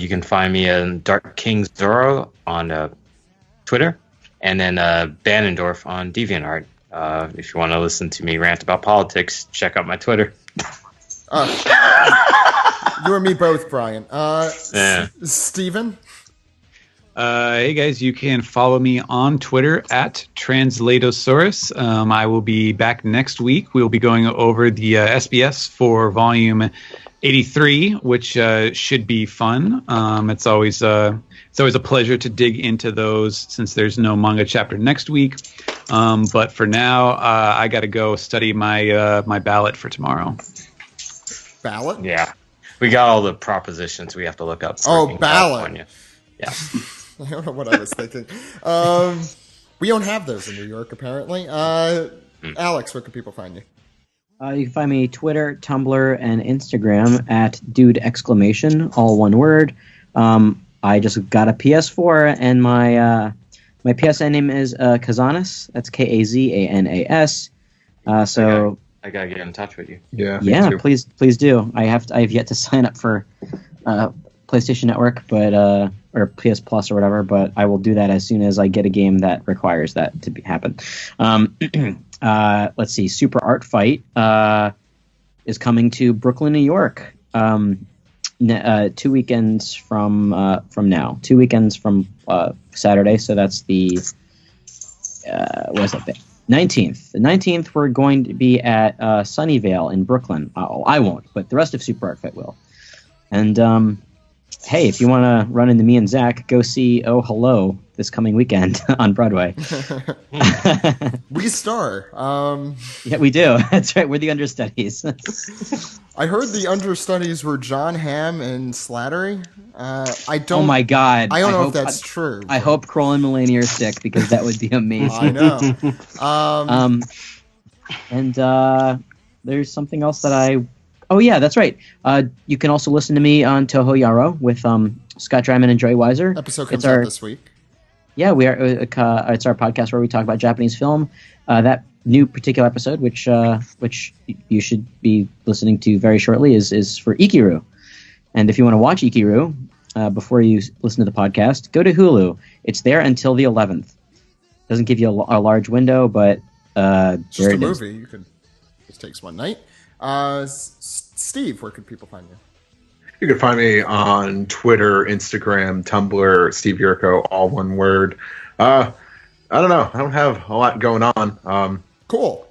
You can find me in Dark King Zoro on Twitter, and then Banendorf on DeviantArt. If you want to listen to me rant about politics, check out my Twitter. You and me both, Brian. Yeah. Steven? Hey guys, you can follow me on Twitter at Translatosaurus. I will be back next week. We'll be going over the SBS for volume 83, which should be fun. It's always a pleasure to dig into those since there's no manga chapter next week. But for now, I got to go study my ballot for tomorrow. Ballot? Yeah. We got all the propositions we have to look up. Oh, ballot. California. Yeah. I don't know what I was thinking. We don't have those in New York, apparently. Alex, where can people find you? You can find me Twitter, Tumblr, and Instagram at dude! All one word. I just got a PS4, and my PSN name is Kazanas. That's Kazanas. So I gotta get in touch with you. Yeah. me Yeah, too. please do. I have yet to sign up for PlayStation Network, but or PS Plus or whatever. But I will do that as soon as I get a game that requires that to happen. Let's see. Super Art Fight is coming to Brooklyn, New York. 2 weekends from now. 2 weekends from Saturday. So that's the what is that thing? 19th. The 19th, we're going to be at Sunnyvale in Brooklyn. I won't, but the rest of Super Art Fight will. And hey, if you want to run into me and Zach, go see Oh Hello this coming weekend on Broadway. We star. Yeah, we do. That's right. We're the understudies. I heard the understudies were John Hamm and Slattery. I don't. Oh my God! I don't know hope, if that's true. I hope Kroll and Mulaney are sick because that would be amazing. I know. And there's something else that I. Oh yeah, that's right. You can also listen to me on Toho Yaro with Scott Dryman and Joey Weiser. Episode comes out this week. Yeah, we are. It's our podcast where we talk about Japanese film. That new particular episode, which you should be listening to very shortly, is for Ikiru. And if you want to watch Ikiru before you listen to the podcast, go to Hulu. It's there until the 11th. Doesn't give you a large window, but It's just there a it is. movie. You could just takes one night. Steve, where can people find you? You can find me on Twitter, Instagram, Tumblr, Steve Yurko, all one word. I don't know. I don't have a lot going on. Cool.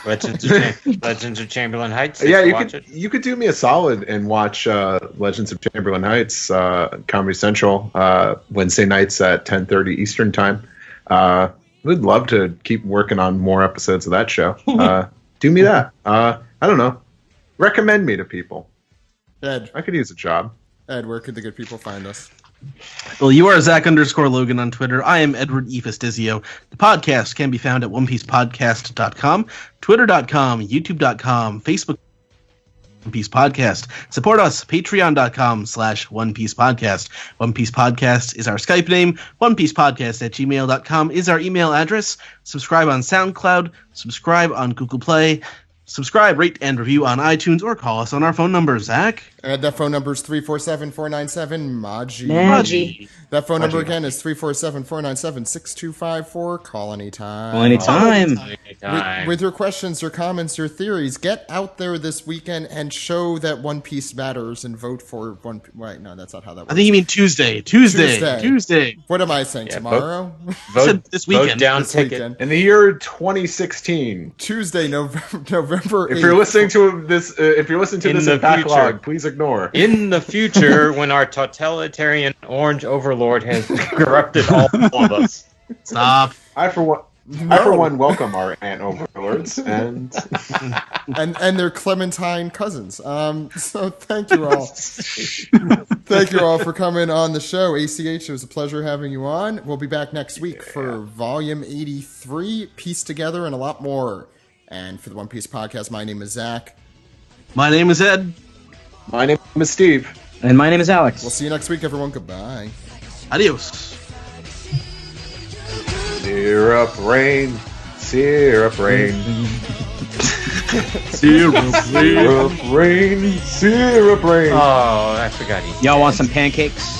Legends of Chamberlain Heights. Yeah, watch it. you could do me a solid and watch Legends of Chamberlain Heights, Comedy Central, Wednesday nights at 10:30 Eastern time. We'd love to keep working on more episodes of that show. Do me that. I don't know. Recommend me to people. Ed, I could use a job. where could the good people find us? Well, you are Zach_Logan on Twitter. I am Edward E. Fastizio. The podcast can be found at OnePiecePodcast.com, Twitter.com, YouTube.com, Facebook One Piece Podcast. Support us, Patreon.com/One Piece Podcast. One Piece Podcast is our Skype name. OnePiecePodcast@gmail.com is our email address. Subscribe on SoundCloud. Subscribe on Google Play. Subscribe, rate, and review on iTunes, or call us on our phone number, Zach. And that phone number is 347-497-MAGI. Maggie. That phone number again is 347-497-6254. Call anytime. Well, anytime. With your questions, your comments, your theories, get out there this weekend and show that One Piece matters and vote for One Piece. Wait, no, that's not how that works. I think you mean Tuesday. Tuesday. What am I saying? Yeah, Tomorrow? Said this weekend. Vote down This ticket. weekend. In the year 2016. Tuesday, November 8th. If you're listening to this, In in the backlog, future. please ignore. In the future, when our totalitarian orange overlord has corrupted all of us. Stop. I for one welcome our ant overlords and and their Clementine cousins. So thank you all. Thank you all for coming on the show. A.C.H, it was a pleasure having you on. We'll be back next week for Volume 83, Piece Together, and a lot more. And for the One Piece Podcast, my name is Zach. My name is Ed. my name is Steve. And my name is Alex. We'll see you next week, everyone. Goodbye. Adios. Syrup rain, syrup rain, Syrup. syrup rain, syrup rain. Oh, I forgot. Y'all want some pancakes?